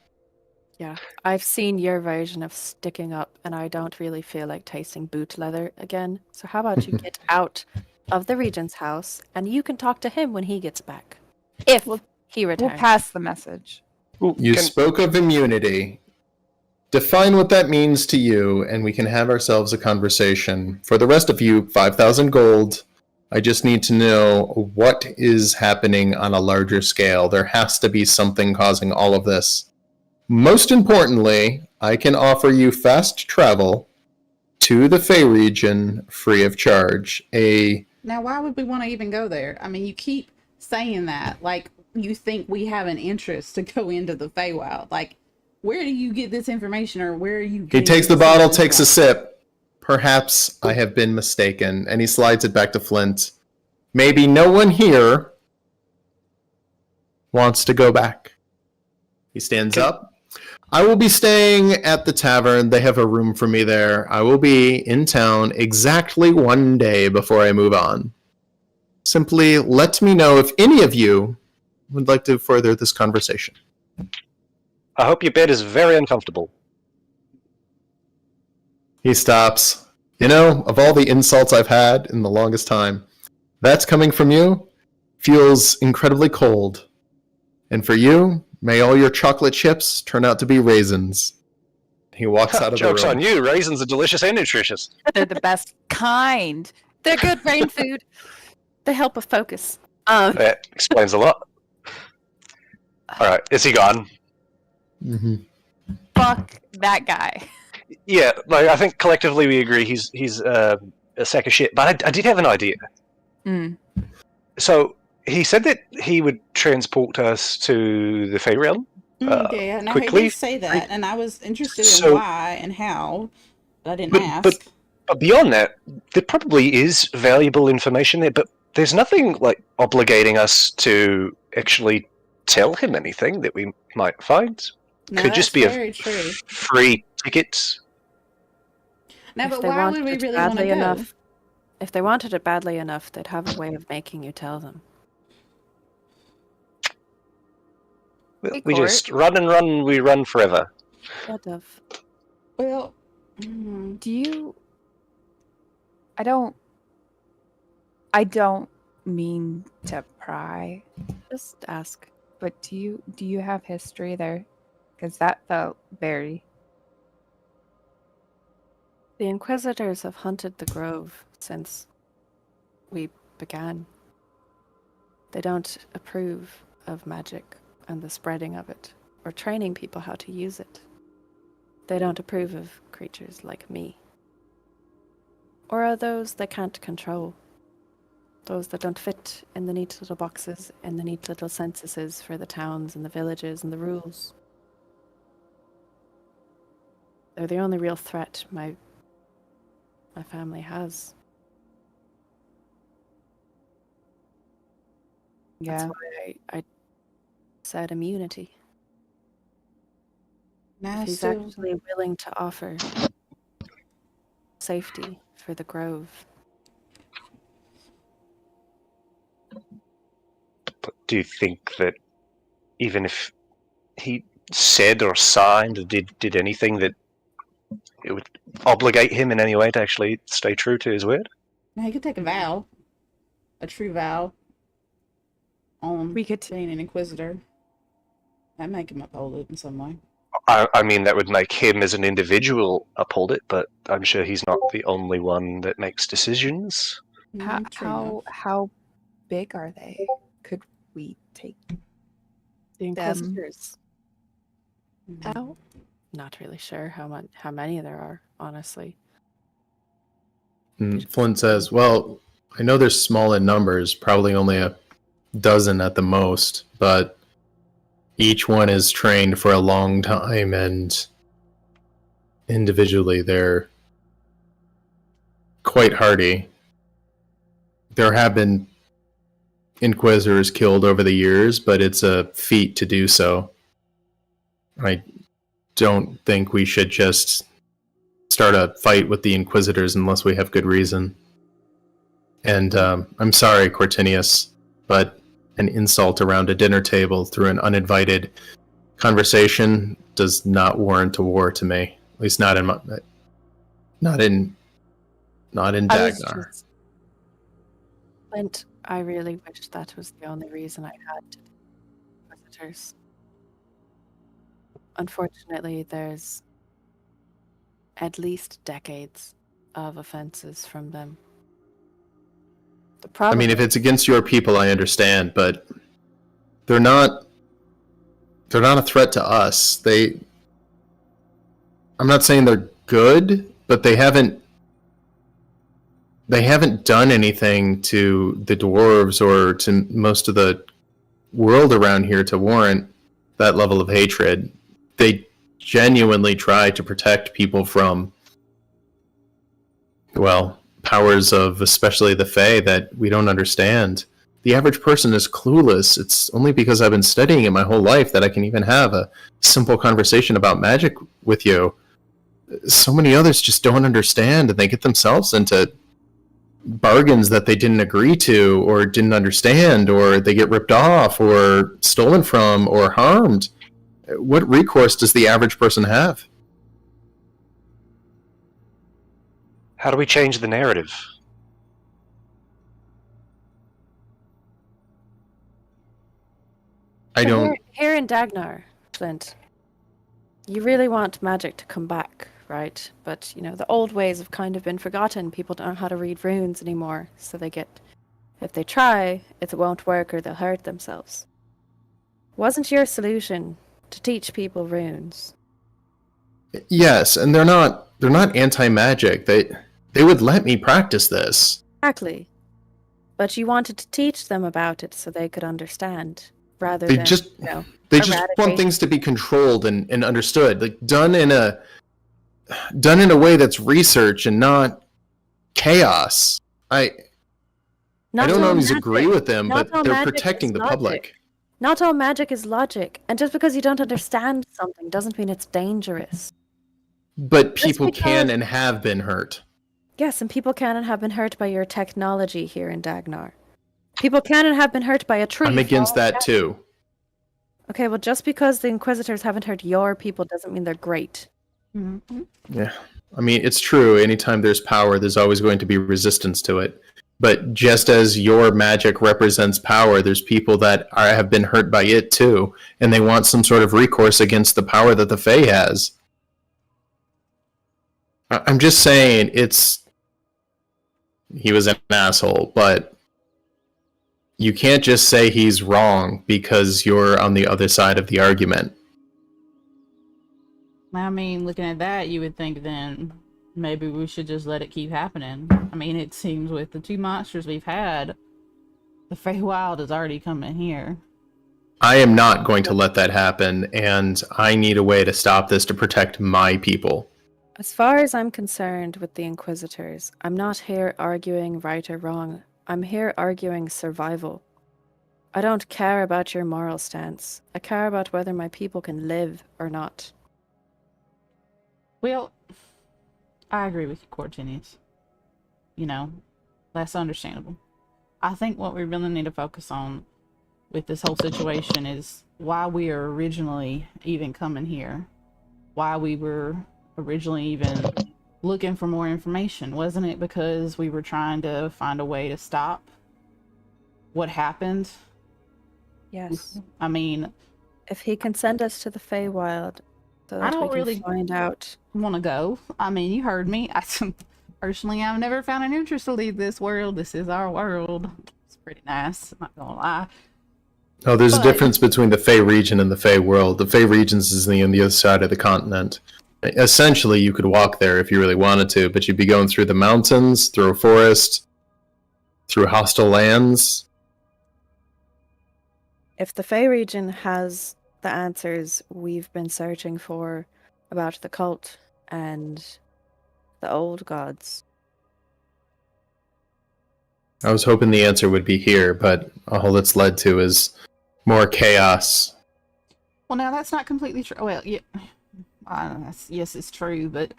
C: Yeah, I've seen your version of sticking up, and I don't really feel like tasting boot leather again. So how about you get out of the Regent's house, and you can talk to him when he gets back. If he returns.
D: We'll pass the message.
A: You spoke of immunity. Define what that means to you, and we can have ourselves a conversation. For the rest of you, 5,000 gold. I just need to know what is happening on a larger scale. There has to be something causing all of this. Most importantly, I can offer you fast travel to the Fey region free of charge.
E: Now, why would we want to even go there? I mean, you keep saying that like you think we have an interest to go into the Feywild. Like, where do you get this information, or where are you?
A: He takes the bottle, takes a sip. Perhaps I have been mistaken, and he slides it back to Flint. Maybe no one here wants to go back. He stands up. I will be staying at the tavern. They have a room for me there. I will be in town exactly 1 day before I move on. Simply let me know if any of you would like to further this conversation.
B: I hope your bed is very uncomfortable.
A: He stops. You know, of all the insults I've had in the longest time, that's coming from you feels incredibly cold. And for you, may all your chocolate chips turn out to be raisins. He walks out of the
B: Joke's
A: room.
B: on you. Raisins are delicious and nutritious.
D: They're the best kind.
C: They're good brain food. They help with focus.
B: That explains a lot. Alright, is he gone?
A: Mm-hmm.
D: Fuck that guy.
B: Yeah, like I think collectively we agree he's a sack of shit. But I did have an idea.
D: Mm.
B: So he said that he would transport us to the Fey realm.
E: Yeah, now
B: quickly.
E: he did say that, and I was interested in
B: So-
E: why and how, but I didn't ask.
B: But beyond that, there probably is valuable information there. But there's nothing like obligating us to actually tell him anything that we might find.
E: No,
B: Could just
E: that's
B: be
E: very true.
B: free tickets.
E: Now,
C: If
E: but
C: they
E: why
C: wanted
E: would we
C: it
E: really want to
C: badly
E: go?
C: enough, if they wanted it badly enough, they'd have a way of making you tell them.
B: We
D: Court.
B: just run and run. We run forever.
C: Yeah, Dove.
E: Well,
D: Do you? I don't mean to pry,
C: Just ask.
D: but do you have history there? Because that felt very.
C: The Inquisitors have hunted the Grove since we began. They don't approve of magic and the spreading of it, or training people how to use it. They don't approve of creatures like me. Or are those they can't control. Those that don't fit in the neat little boxes, in the neat little censuses for the towns and the villages and the rules. They're the only real threat my family has.
D: Yeah.
C: That's why I said immunity.
E: Now
C: If he's
E: still,
C: actually willing to offer safety for the Grove.
B: But do you think that even if he said or signed or did anything that it would obligate him in any way to actually stay true to his word?
E: now he could take a vow, a true vow, on
D: We could
E: being an inquisitor. That'd make him uphold it in some way.
B: I mean, that would make him as an individual uphold it, but I'm sure he's not the only one that makes decisions.
E: True
D: how big are they? Could we take
C: The
D: them?
C: Inquisitors.
E: enough.
C: Out? Not really sure how many there are, honestly.
A: And Flynn says, well, I know they're small in numbers, probably only a dozen at the most, but each one is trained for a long time, and individually they're quite hardy. There have been Inquisitors killed over the years, but it's a feat to do so. I don't think we should just start a fight with the Inquisitors unless we have good reason. And I'm sorry, Cortinius, but an insult around a dinner table through an uninvited conversation does not warrant a war to me. At least not in Dagnar.
C: Flint, I really wish that was the only reason I had to do Inquisitors. Unfortunately, there's at least decades of offenses from them. The
A: I
C: problem
A: mean, if it's against your people, I understand, but they're not a threat to us. I'm not saying they're good, but they haven't done anything to the dwarves or to most of the world around here to warrant that level of hatred. They genuinely try to protect people from, well, powers of especially the Fae that we don't understand. The average person is clueless. It's only because I've been studying it my whole life that I can even have a simple conversation about magic with you. So many others just don't understand, and they get themselves into bargains that they didn't agree to or didn't understand, or they get ripped off or stolen from or harmed. What recourse does the average person have?
B: How do we change the narrative?
A: I don't.
C: Here in Dagnar, Flint, you really want magic to come back, right? But, the old ways have kind of been forgotten. People don't know how to read runes anymore, so if they try, it won't work or they'll hurt themselves. Wasn't your solution to teach people runes?
A: Yes, and they're not anti-magic. They would let me practice this.
C: Exactly. But you wanted to teach them about it so they could understand, rather
A: They
C: than,
A: just want
C: eradicate.
A: things to be controlled and understood, like done in a way that's research and not chaos. I don't always agree with them, but they're protecting the public.
C: Not all magic is logic, and just because you don't understand something doesn't mean it's dangerous.
A: But people can and have been hurt.
C: Yes, and people can and have been hurt by your technology here in Dagnar. People can and have been hurt by a tree.
A: I'm against that too.
C: Okay, well, just because the Inquisitors haven't hurt your people doesn't mean they're great.
E: Mm-hmm.
A: Yeah. I mean, it's true. Anytime there's power, there's always going to be resistance to it. But just as your magic represents power, there's people that have been hurt by it too, and they want some sort of recourse against the power that the Fae has. I'm just saying, he was an asshole, but You can't just say he's wrong because you're on the other side of the argument.
E: I mean, looking at that, you would think then maybe we should just let it keep happening. I mean, it seems with the 2 monsters we've had, the Feywild is already coming here.
A: I am not going to let that happen, and I need a way to stop this to protect my people.
C: As far as I'm concerned with the Inquisitors, I'm not here arguing right or wrong. I'm here arguing survival. I don't care about your moral stance. I care about whether my people can live or not.
E: Well, I agree with you, Cortinius. You know, that's understandable. I think what we really need to focus on with this whole situation is why we are originally even coming here. Why we were originally even looking for more information. Wasn't it because we were trying to find a way to stop what happened?
C: Yes.
E: I mean,
C: If he can send us to the Feywild so
E: I
C: that
E: don't
C: we can
E: really
C: find out.
E: want to go. I mean, you heard me. Personally, I've never found an interest to leave this world. This is our world. It's pretty nice, I'm not gonna lie.
A: Oh, there's
E: But-
A: a difference between the Fey region and the Fey world. The Fey regions is on the other side of the continent. Essentially, you could walk there if you really wanted to, but you'd be going through the mountains, through a forest, through hostile lands.
C: If the Fey region has the answers we've been searching for about the cult and the old gods,
A: I was hoping the answer would be here, but all it's led to is more chaos.
E: Well, now that's not completely true. Well, yeah, yes, it's true, but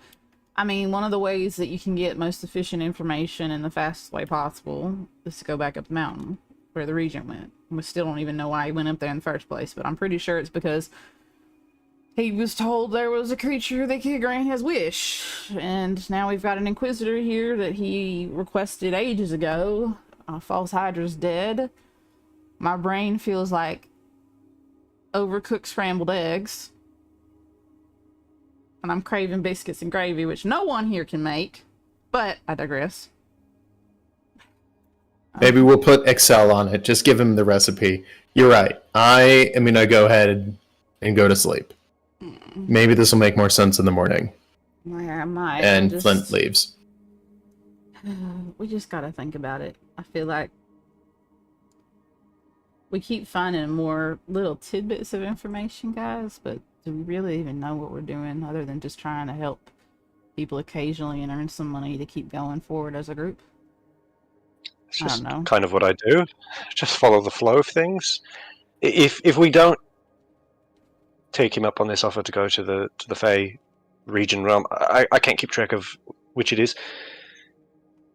E: I mean, one of the ways that you can get most efficient information in the fastest way possible is to go back up the mountain where the regent went. We still don't even know why he went up there in the first place, but I'm pretty sure it's because he was told there was a creature that could grant his wish. And now we've got an Inquisitor here that he requested ages ago. False Hydra's dead. My brain feels like overcooked scrambled eggs. And I'm craving biscuits and gravy, which no one here can make. But I digress.
A: Maybe we'll put Excel on it. Just give him the recipe. You're right. I am going to go ahead and go to sleep. Maybe this will make more sense in the morning.
E: I might.
A: And Flint leaves.
E: We just gotta think about it. I feel like we keep finding more little tidbits of information, guys, but do we really even know what we're doing other than just trying to help people occasionally and earn some money to keep going forward as a group?
B: It's
E: I
B: just
E: don't know.
B: kind of what I do. Just follow the flow of things. If we don't take him up on this offer to go to the Fey region realm, I can't keep track of which it is,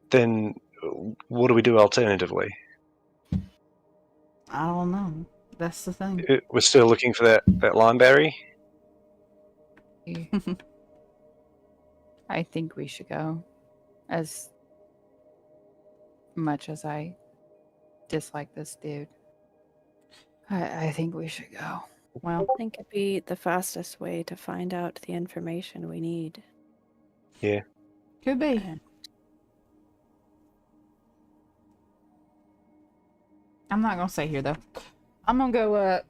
B: then what do we do alternatively?
E: I don't know. That's the thing.
B: We're still looking for that limeberry.
D: I think we should go. As much as I dislike this dude, I think we should go.
E: Well,
C: I think it'd be the fastest way to find out the information we need.
B: Yeah.
E: could be. I'm not gonna stay here though. I'm gonna go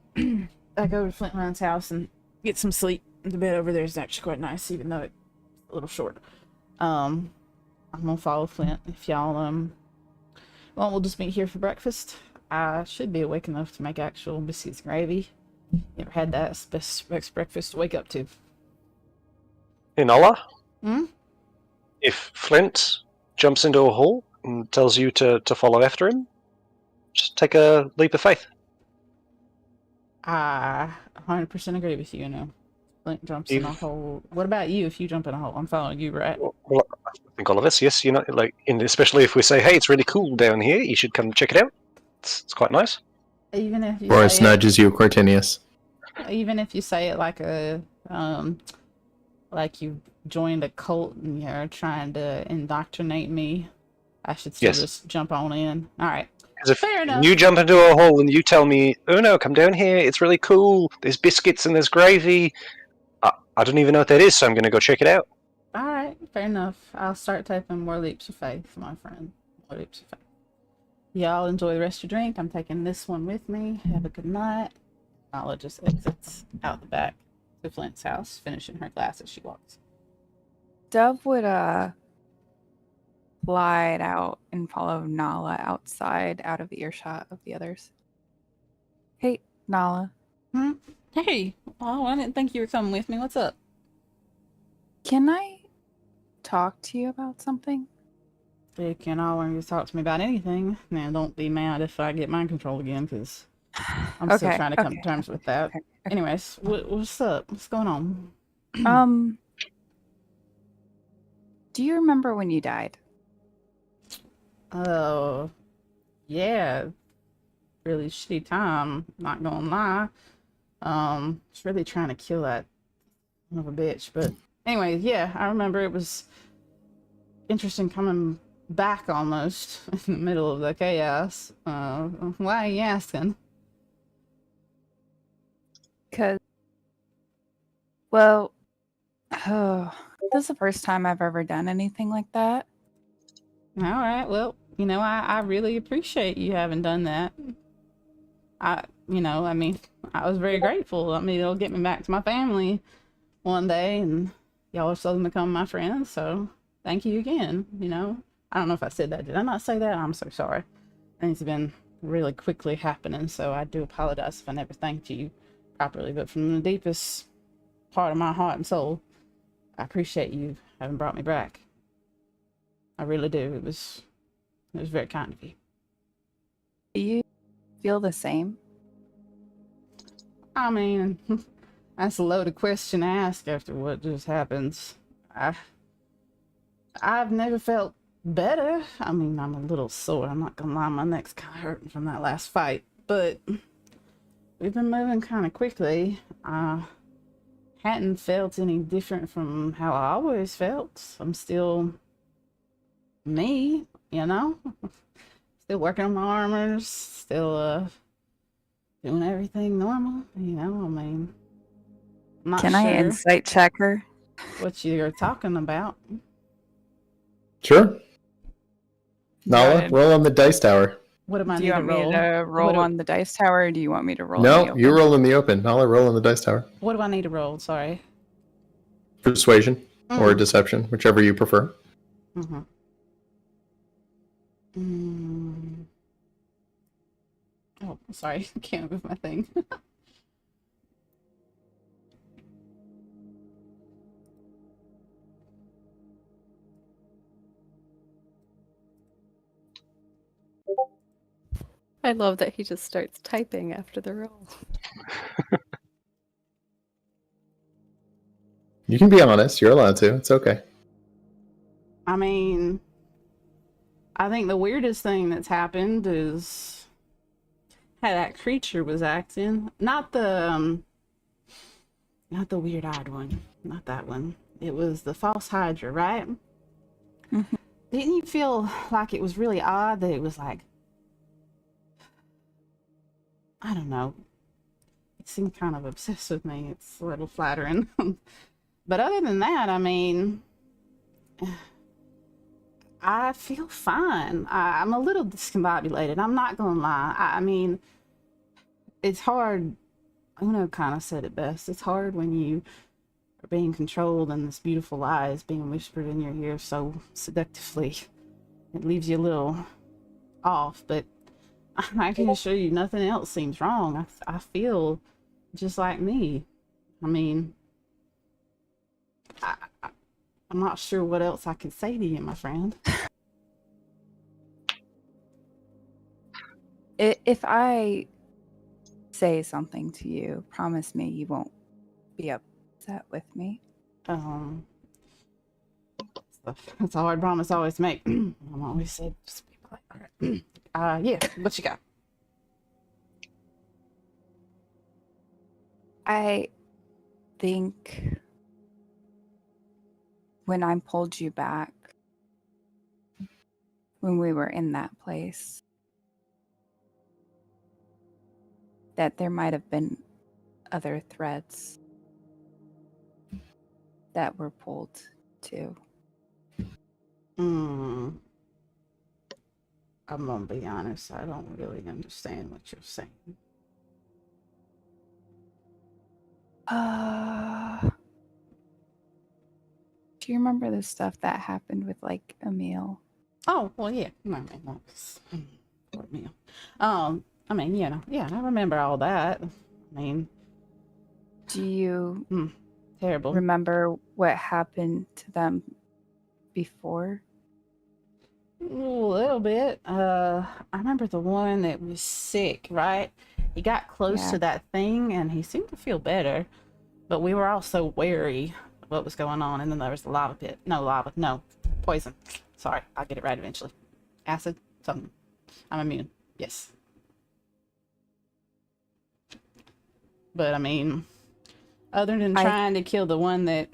E: I go to Flintline's house and get some sleep. The bed over there is actually quite nice, even though it's a little short. I'm gonna follow Flint. If y'all well, we'll just meet here for breakfast. I should be awake enough to make actual biscuits and gravy. Never had that. It's the best breakfast to wake up to.
B: Inola?
E: Hmm?
B: If Flint jumps into a hole and tells you to follow after him, just take a leap of faith.
E: I 100% agree with you, you know. Flint jumps in a hole. What about you if you jump in a hole? I'm following you, right?
B: Well, I think all of us, yes. You know, like, especially if we say, "Hey, it's really cool down here. You should come check it out. It's quite nice."
E: Even if you
A: Boris
E: say
A: nudges you, Cortinius.
E: even if you say it like a like you joined a cult and you're trying to indoctrinate me, I should still
B: Yes.
E: just jump on in. All right.
B: Because if
E: Fair enough.
B: you jump into a hole and you tell me, "Oh no, come down here. It's really cool. There's biscuits and there's gravy," I don't even know what that is, so I'm going to go check it out.
E: All right. Fair enough. I'll start typing more leaps of faith, my friend. More leaps of faith. Y'all enjoy the rest of your drink. I'm taking this one with me. Have a good night. Nala just exits out the back to Flint's house, finishing her glass as she walks.
D: Dove would glide out and follow Nala outside, out of earshot of the others. Hey, Nala.
E: Hey, oh, I didn't think you were coming with me. What's up?
D: Can I talk to you about something?
E: You can always talk to me about anything. Now, don't be mad if I get mind control again, because I'm still trying to come to terms with that.
D: Okay.
E: Anyways, what's up? What's going on?
D: Do you remember when you died?
E: Oh, yeah. Really shitty time, not gonna lie. Just really trying to kill that son of a bitch. But anyway, yeah, I remember it was interesting coming back almost in the middle of the chaos. Why are you asking?
D: Because, well, this is the first time I've ever done anything like that.
E: All right, well, I really appreciate you having done that. I was very grateful. I mean, it'll get me back to my family one day, and y'all are suddenly become my friends, so thank you again, I don't know if I said that. Did I not say that? I'm so sorry. Things have been really quickly happening, so I do apologize if I never thanked you properly, but from the deepest part of my heart and soul, I appreciate you having brought me back. I really do. It was very kind of you.
D: Do you feel the same?
E: I mean, that's a loaded question to ask after what just happened. I've never felt better. I mean, I'm a little sore. I'm not gonna lie, my neck's kind of hurting from that last fight. But we've been moving kind of quickly. I hadn't felt any different from how I always felt. I'm still me, Still working on my armors. Still doing everything normal. I mean, I'm not
D: Can
E: sure
D: I insight check her?
E: what you're talking about.
A: Sure. Nala,
D: Good.
A: roll on the dice tower.
E: What am I
D: Do
E: need
D: you
E: to
D: want me
E: roll?
D: to roll on the dice tower, or do you want me to roll in the
A: No,
D: open?
A: you roll in the open. Nala, roll on the dice tower.
E: What do I need to roll? Sorry.
A: Persuasion or deception, whichever you prefer.
E: Mm-hmm. Oh, sorry. I can't move my thing.
C: I love that he just starts typing after the roll.
A: You can be honest. You're allowed to. It's okay.
E: I mean, I think the weirdest thing that's happened is how that creature was acting. Not the weird-eyed one. Not that one. It was the false Hydra, right?
D: Mhm.
E: Didn't you feel like it was really odd that it was like, I don't know. It seemed kind of obsessed with me. It's a little flattering. But other than that, I mean, I feel fine. I'm a little discombobulated. I'm not gonna lie. I mean, it's hard. Uno kind of said it best. It's hard when you are being controlled and this beautiful lie is being whispered in your ear so seductively. It leaves you a little off, but I can assure you nothing else seems wrong. I feel just like me. I mean, I'm not sure what else I could say to you, my friend.
D: If I say something to you, promise me you won't be upset with me.
E: It's a hard promise I always make. I'm always said, just be quiet. All right. Yeah, what you got?
D: I think when I pulled you back, when we were in that place, that there might have been other threads that were pulled too.
E: I'm gonna be honest, I don't really understand what you're saying.
D: Do you remember the stuff that happened with like Emil?
E: Oh, well, yeah. I mean, that's what meal. I mean, yeah, I remember all that. I mean,
D: Do you
E: terrible.
D: remember what happened to them before?
E: A little bit. I remember the one that was sick, right? He got close to that thing and he seemed to feel better, but we were all so wary of what was going on. And then there was the lava pit. No, poison. Sorry, I'll get it right eventually. Acid, something. I'm immune. Yes. But I mean, other than trying to kill the one that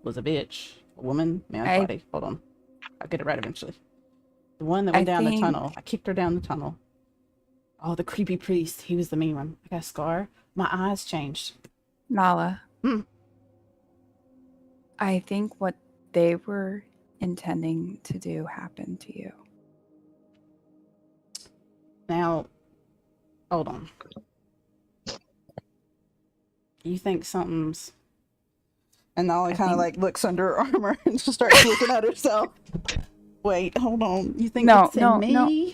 E: was a bitch, a woman, man's body. Hold on, I'll get it right eventually. The one that went down the tunnel. I kicked her down the tunnel. Oh, the creepy priest. He was the mean one. I got a scar. My eyes changed.
D: Nala. I think what they were intending to do happened to you.
E: Now, hold on. You think something's... And Nala kind of like looks under her armor and just starts looking at herself. Wait, hold on. You think it's in me? No.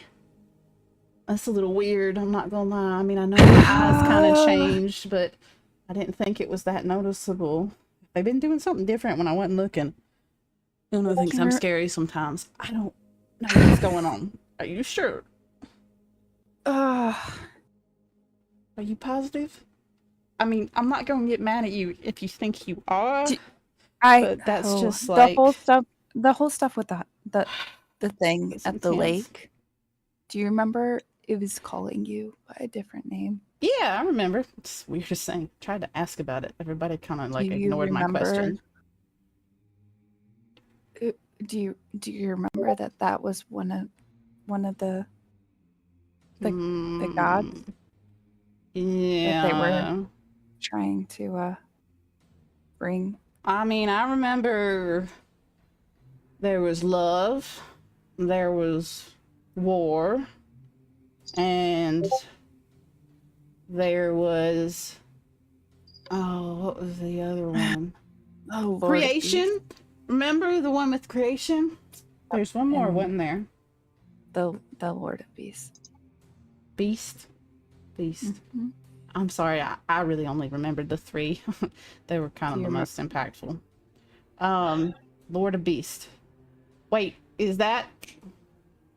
E: That's a little weird. I'm not gonna lie. I mean, I know my eyes kind of changed, but I didn't think it was that noticeable. They've been doing something different when I wasn't looking. Uno thinks I'm scary sometimes. I don't know what's going on. Are you sure? Are you positive? I mean, I'm not gonna get mad at you if you think you are. But that's just like
D: the whole stuff with the thing at the lake. Do you remember it was calling you by a different name?
E: Yeah, I remember. It's the weirdest thing. Tried to ask about it. Everybody kind of like ignored my question.
D: Do you remember that was one of the gods?
E: Yeah.
D: That they were trying to bring.
E: I mean, I remember there was love, there was war, and there was what was the other one?
D: Oh, Lord,
E: creation. Remember the one with creation? There's one more, wasn't there?
D: The Lord of Beasts.
E: Beast.
D: Mm-hmm.
E: I'm sorry, I really only remembered the three. They were kind of the most impactful. Lord of Beast. Wait, is that...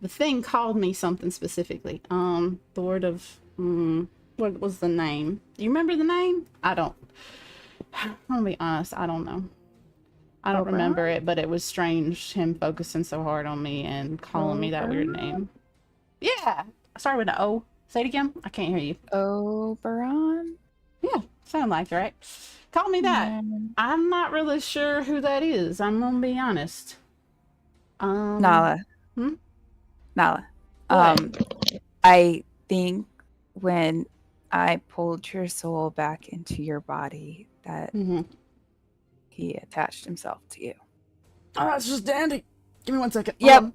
E: The thing called me something specifically. Lord of... what was the name? Do you remember the name? I'm gonna be honest, I don't know. I don't remember it, but it was strange, him focusing so hard on me and calling me that weird name. Yeah! I started with an O. Say it again. I can't hear you.
D: Oberon?
E: Yeah, sound like it, right? Call me that. I'm not really sure who that is. I'm gonna be honest.
D: Nala. Nala.
E: What?
D: I think when I pulled your soul back into your body that he attached himself to you.
E: Oh, that's just dandy. Give me 1 second.
D: Yep.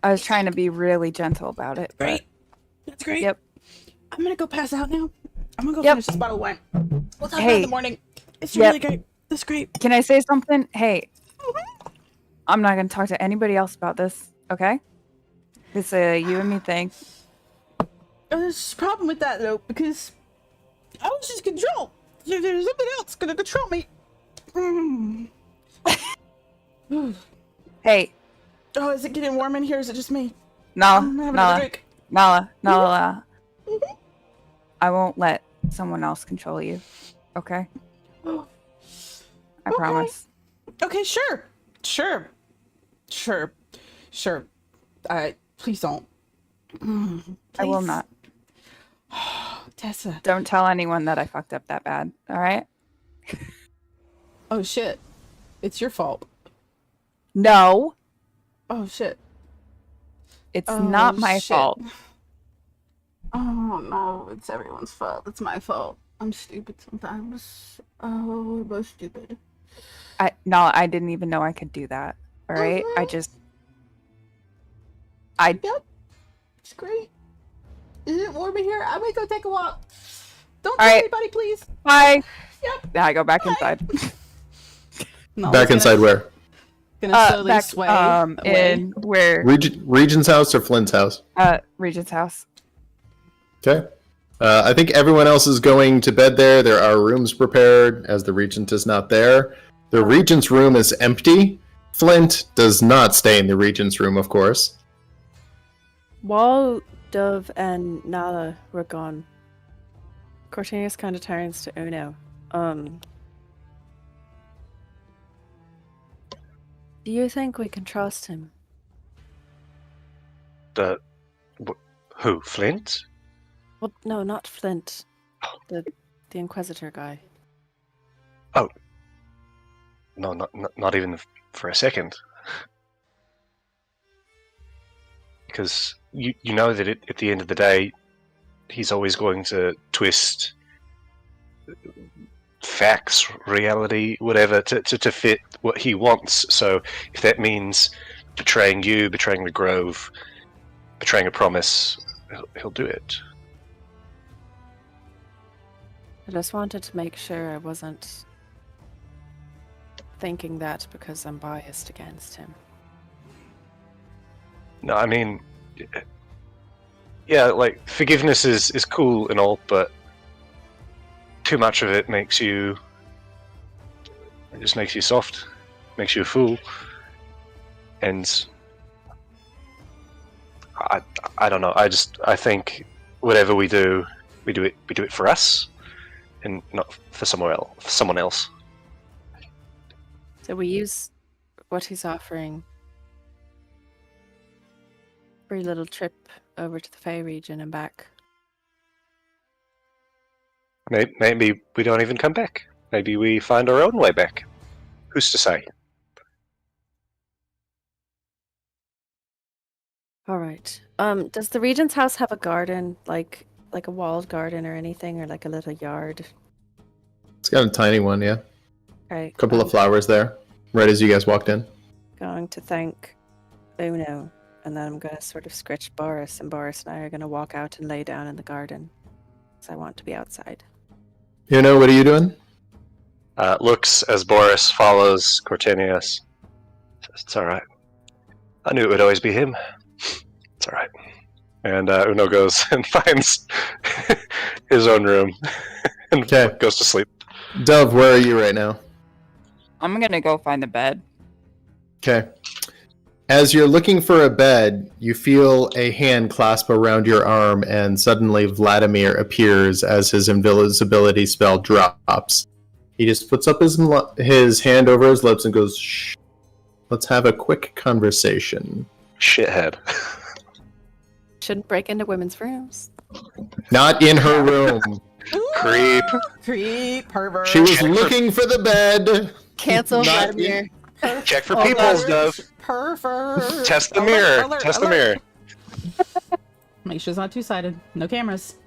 D: I was trying to be really gentle about it.
E: Great. That's great.
D: Yep.
E: I'm gonna go pass out now. I'm gonna go finish this bottle of wine. We'll talk about it in the morning. It's really great. That's great.
D: Can I say something? Hey, I'm not gonna talk to anybody else about this, okay? It's a you and me thing.
E: There's a problem with that though, because I was just controlled. There's somebody else gonna control me.
D: Hey.
E: Oh, is it getting warm in here? Is it just me?
D: Nala. I won't let someone else control you. Okay? I promise.
E: Okay, sure. Please don't. Please.
D: I will not.
E: Tessa.
D: Don't tell anyone that I fucked up that bad, alright?
E: Oh shit. It's your fault.
D: No.
E: Oh shit.
D: It's not my fault.
E: Oh no, it's everyone's fault. It's my fault. I'm stupid sometimes. Oh, we're both stupid.
D: I didn't even know I could do that. Alright? I just
E: Yep. It's great. Is it warm in here? I'm gonna go take a walk. Don't
D: All
E: tell
D: right.
E: anybody, please.
D: Bye.
E: Yep.
D: Now I go back
E: Bye.
D: inside.
A: Back inside where?
E: Gonna slowly
D: Back
E: sway away.
D: in where
A: Regent's house or Flint's house?
D: Regent's house.
A: Okay. I think everyone else is going to bed there. There are rooms prepared as the Regent is not there. The Regent's room is empty. Flint does not stay in the Regent's room, of course.
C: While Dove and Nala were gone, Cortinius kind of turns to Uno. Do you think we can trust him?
B: Who? Flint?
C: Well, no, not Flint. The Inquisitor guy.
B: Oh. No, not even for a second. Because you know that at the end of the day, he's always going to twist facts, reality, whatever, to fit what he wants. So if that means betraying you, betraying the Grove, betraying a promise, he'll do it.
C: I just wanted to make sure I wasn't thinking that because I'm biased against him.
B: No, I mean, yeah, like, forgiveness is cool and all, but too much of it just makes you soft, makes you a fool. And I don't know, I think whatever we do it for us and not for someone else.
C: So we use what he's offering for a little trip over to the Fey region and back.
B: Maybe we don't even come back. Maybe we find our own way back. Who's to say?
C: All right. Does the Regent's house have a garden, like a walled garden or anything, or like a little yard?
A: It's got a tiny one, yeah.
C: Right.
A: A couple of flowers there, right as you guys walked in.
C: Going to thank Uno, and then I'm going to sort of scritch Boris, and Boris and I are going to walk out and lay down in the garden, because I want to be outside.
A: Uno, what are you doing?
B: Looks as Boris follows Cortinius. Says, "It's all right. I knew it would always be him. It's all right." And Uno goes and finds his own room and goes to sleep.
A: Dove, where are you right now?
D: I'm gonna go find the bed.
A: Okay. As you're looking for a bed, you feel a hand clasp around your arm, and suddenly Vladimir appears as his invisibility spell drops. He just puts up his hand over his lips and goes, "Shh. Let's have a quick conversation."
B: Shithead.
C: Shouldn't break into women's rooms.
A: Not in her room.
B: Creep.
E: Creep, pervert.
A: She was looking for the bed.
C: Cancel
A: Not
C: Vladimir.
B: Check for people's stuff.
E: Pervert.
B: Test the mirror. Test the mirror.
E: Make sure it's not two-sided. No cameras.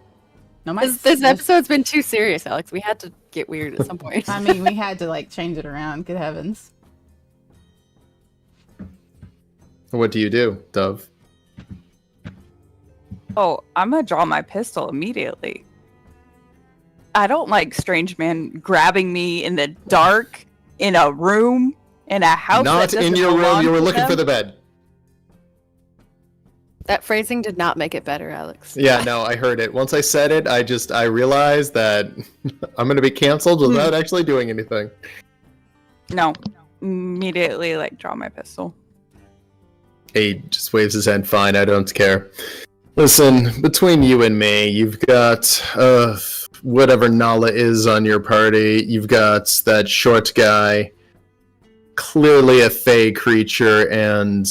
E: No mics.
C: This episode's been too serious, Alex. We had to get weird at some point.
E: I mean, we had to change it around. Good heavens.
A: What do you do, Dove?
D: Oh, I'm gonna draw my pistol immediately. I don't like strange man grabbing me in the dark in a room in a house.
A: Not
D: that
A: in
D: doesn't
A: your room.
D: belong
A: You were
D: to
A: looking
D: them.
A: for the bed.
C: That phrasing did not make it better, Alex.
A: Yeah, no, I heard it. Once I said it, I realized that I'm going to be canceled without actually doing anything.
D: No, immediately draw my pistol.
A: He just waves his hand. Fine, I don't care. Listen, between you and me, you've got whatever Nala is on your party. You've got that short guy, clearly a fey creature, and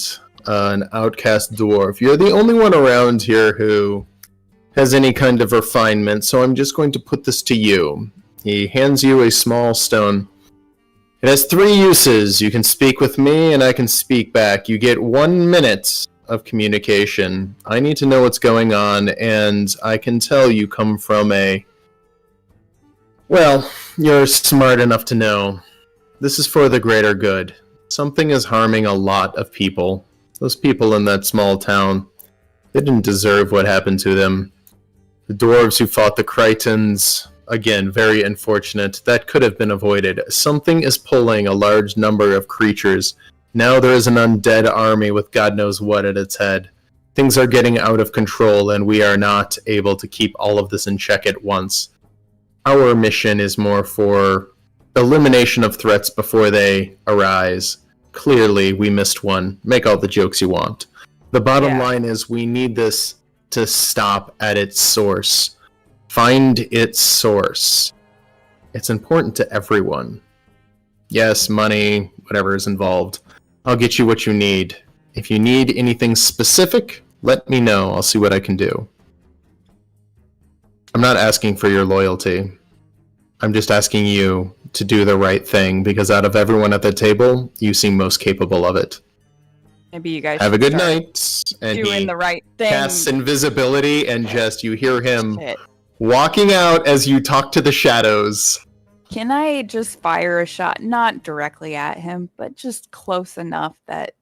A: an outcast dwarf. You're the only one around here who has any kind of refinement, so I'm just going to put this to you. He hands you a small stone. It has 3 uses. You can speak with me, and I can speak back. You get 1 minute of communication. I need to know what's going on, and I can tell you come from well, you're smart enough to know. This is for the greater good. Something is harming a lot of people. Those people in that small town, they didn't deserve what happened to them. The dwarves who fought the Crichtons, again, very unfortunate. That could have been avoided. Something is pulling a large number of creatures. Now there is an undead army with God knows what at its head. Things are getting out of control, and we are not able to keep all of this in check at once. Our mission is more for elimination of threats before they arise. Clearly, we missed one. Make all the jokes you want. The bottom line is we need this to stop at its source. Find its source. It's important to everyone. Yes, money, whatever is involved. I'll get you what you need. If you need anything specific, let me know. I'll see what I can do. I'm not asking for your loyalty. I'm just asking you to do the right thing, because out of everyone at the table, you seem most capable of it.
D: Maybe you guys
A: have a
D: should
A: good
D: start
A: night. And
D: doing
A: he
D: the right thing.
A: casts invisibility, and just you hear him
D: Shit.
A: walking out as you talk to the shadows.
D: Can I just fire a shot, not directly at him, but just close enough that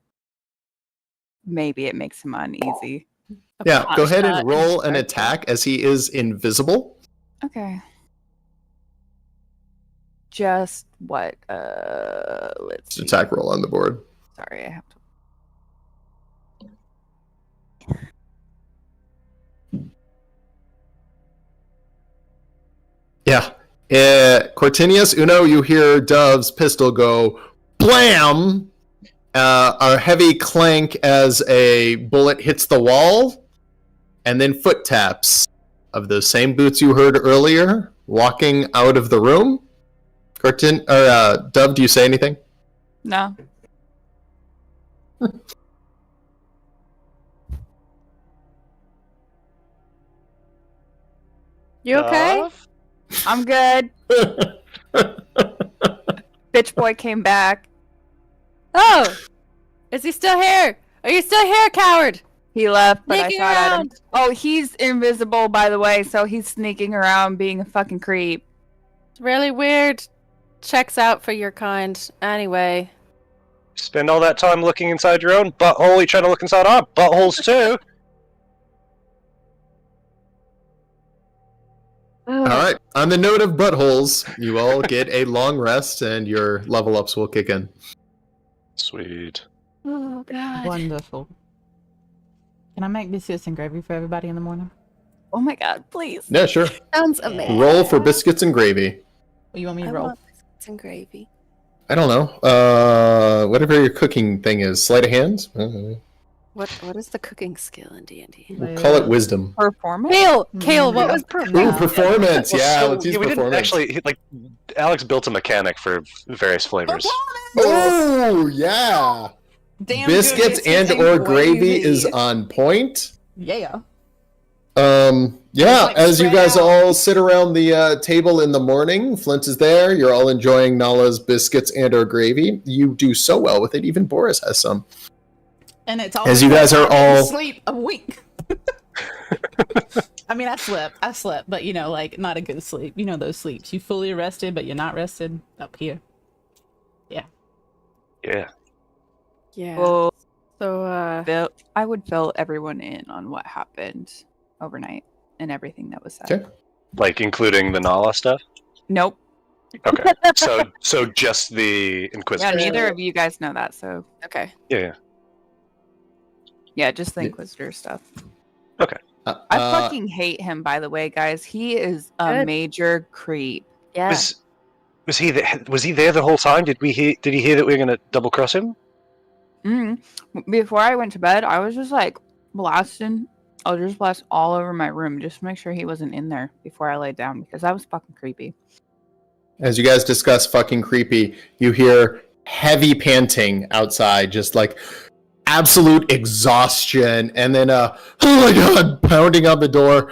D: maybe it makes him uneasy?
A: Yeah, go ahead
C: shot
A: and roll an
C: and
A: attack as he is invisible.
D: Okay. Just what? Let's see.
A: Attack roll on the board.
D: Sorry, I have to.
A: Yeah. Cortinius, Uno, you hear Dove's pistol go blam! A heavy clank as a bullet hits the wall, and then foot taps of those same boots you heard earlier walking out of the room. Dove, do you say anything?
D: No.
C: You okay?
B: Dove?
D: I'm good. Bitch boy came back.
C: Oh! Is he still here? Are you still here, coward?
D: He left, but
C: Sneaking
D: I shot at him.
C: around.
D: Oh, he's invisible, by the way, so he's sneaking around being a fucking creep.
C: It's really weird. Checks out for your kind. Anyway.
B: Spend all that time looking inside your own butthole, you trying to look inside our buttholes too?
A: All right. On the note of buttholes, you all get a long rest, and your level ups will kick in.
B: Sweet.
C: Oh, God.
E: Wonderful. Can I make biscuits and gravy for everybody in the morning?
D: Oh my god, please.
A: Yeah, sure.
C: Sounds amazing.
A: Roll for biscuits and gravy.
E: What do you want me to
C: I
E: roll?
C: want biscuits and gravy.
A: I don't know. Whatever your cooking thing is. Sleight of hand?
C: What is the cooking skill in D&D?
A: We'll call it wisdom.
D: Performance?
C: Kale, what was
A: Ooh,
C: performance?
A: performance.
B: Well,
A: Yeah,
B: so,
A: let's use
B: we didn't
A: performance.
B: actually, Alex built a mechanic for various flavors.
A: Oh, yeah.
E: Damn
A: Biscuits
E: good
A: and or gravy is on point.
E: Yeah.
A: Yeah,
E: like
A: as you
E: spread
A: guys
E: out.
A: all sit around the table in the morning, Flint is there. You're all enjoying Nala's biscuits and or gravy. You do so well with it. Even Boris has some.
E: And it's all
A: As you guys are all-
E: sleep a week. I mean, I slept, but like not a good sleep. You know those sleeps. You fully rested, but you're not rested up here.
B: Yeah.
C: Yeah.
D: Well,
C: So,
D: I would fill everyone in on what happened overnight and everything that was said.
A: Okay.
B: Like including the Nala stuff?
D: Nope.
B: Okay. So just the
D: Yeah,
B: Inquisitor.
D: neither of you guys know that, so
C: okay.
B: Yeah.
D: yeah, just the
A: Yeah.
D: Inquisitor stuff.
B: Okay.
D: I fucking hate him, by the way, guys. He is a
C: Good.
D: major creep.
C: Yeah.
B: Was he there the whole time? Did he hear that we were gonna double cross him?
D: Before I went to bed, I was just like blasting. I'll just blast all over my room just to make sure he wasn't in there before I laid down because that was fucking creepy.
A: As you guys discuss fucking creepy, you hear heavy panting outside, just like absolute exhaustion, and then oh my god, pounding on the door.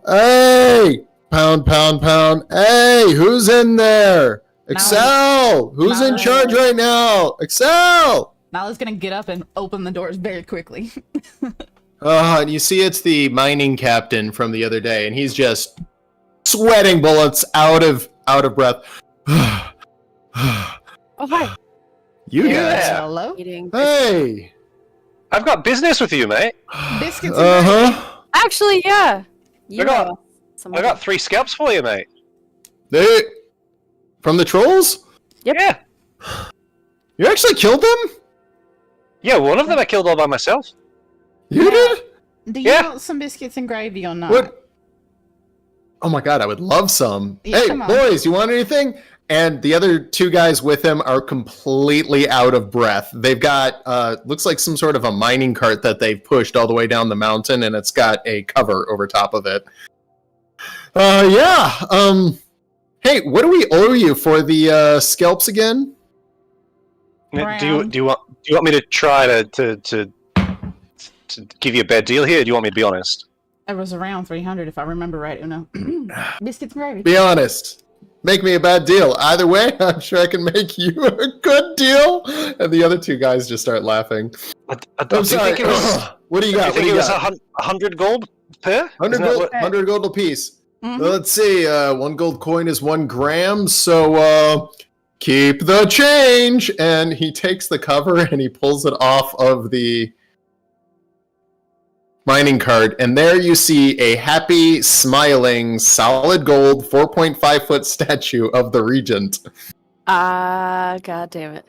A: Hey! Pound, pound, pound. Hey, who's in there? Excel! Who's in charge right now? Excel!
E: Nala's gonna get up and open the doors very quickly.
A: And you see it's the mining captain from the other day, and he's just sweating bullets, out of breath.
C: Oh, hi.
A: You
B: Yeah.
A: guys.
E: Hello?
C: Eating
A: Hey.
B: I've got business with you, mate.
E: Biscuits and
A: Uh-huh.
C: Actually, yeah. You
B: got-
C: know, some
B: I got 3 scalps for you, mate.
A: They from the trolls?
C: Yep.
B: Yeah.
A: You actually killed them?
B: Yeah, one of them I killed all by myself.
A: You
E: Yeah.
A: did?
E: Do you
B: Yeah.
E: want some biscuits and gravy or not?
A: What? Oh my god, I would love some.
E: Yeah,
A: Hey,
E: come on.
A: boys, you want anything? And the other 2 guys with him are completely out of breath. They've got, looks like some sort of a mining cart that they've pushed all the way down the mountain, and it's got a cover over top of it. Yeah. Hey, what do we owe you for the scalps again?
B: Do you want me to try to give you a bad deal here? Or do you want me to be honest?
E: It was around 300 if I remember right. Uno. Biscuits and gravy.
A: Be honest. Make me a bad deal. Either way, I'm sure I can make you a good deal. And the other 2 guys just start laughing. I'm sorry.
B: Think it was,
A: What do you got?
B: do you
A: What do
B: think
A: you
B: it was
A: got?
B: 100 gold per?
A: 100
B: Isn't that
A: gold,
B: what-
A: 100 gold apiece.
E: Mhm.
A: Let's see. 1 gold coin is 1 gram. So keep the change. And he takes the cover and he pulls it off of the mining cart. And there you see a happy, smiling, solid gold 4.5 foot statue of the regent.
C: God damn it.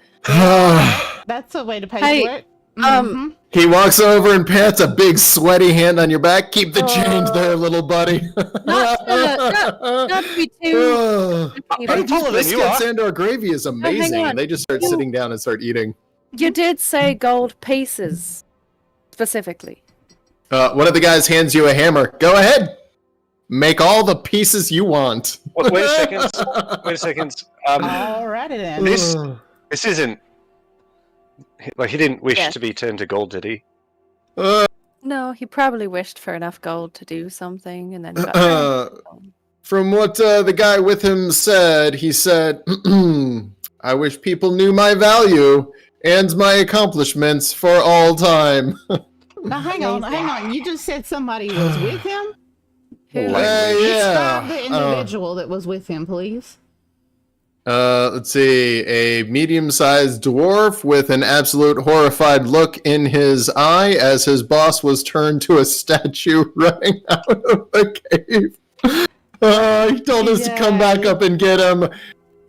E: That's a way to pay
C: Hey,
E: for it.
C: um,
A: He walks over and pats a big sweaty hand on your back. Keep the change there, little buddy.
C: Not to be too.
B: I'm taller than you
A: Biscuits
B: are.
A: and or gravy is amazing.
C: on.
A: And they just start
C: You-
A: sitting down and start eating.
C: You did say gold pieces, specifically.
A: One of the guys hands you a hammer. Go ahead. Make all the pieces you want.
B: Wait a second. Wait a second.
E: Alrighty then.
B: This isn't like he didn't wish
C: Yes.
B: to be turned to gold, did he?
C: No, he probably wished for enough gold to do something, and then got
A: From what the guy with him said, he said, I wish people knew my value and my accomplishments for all time.
E: Now hang on. You just said somebody was with him?
C: Who?
E: Describe the
A: Yeah.
E: individual that was with him, please.
A: Let's see. A medium-sized dwarf with an absolute horrified look in his eye as his boss was turned to a statue running out of the cave. He told us to come back up and get him.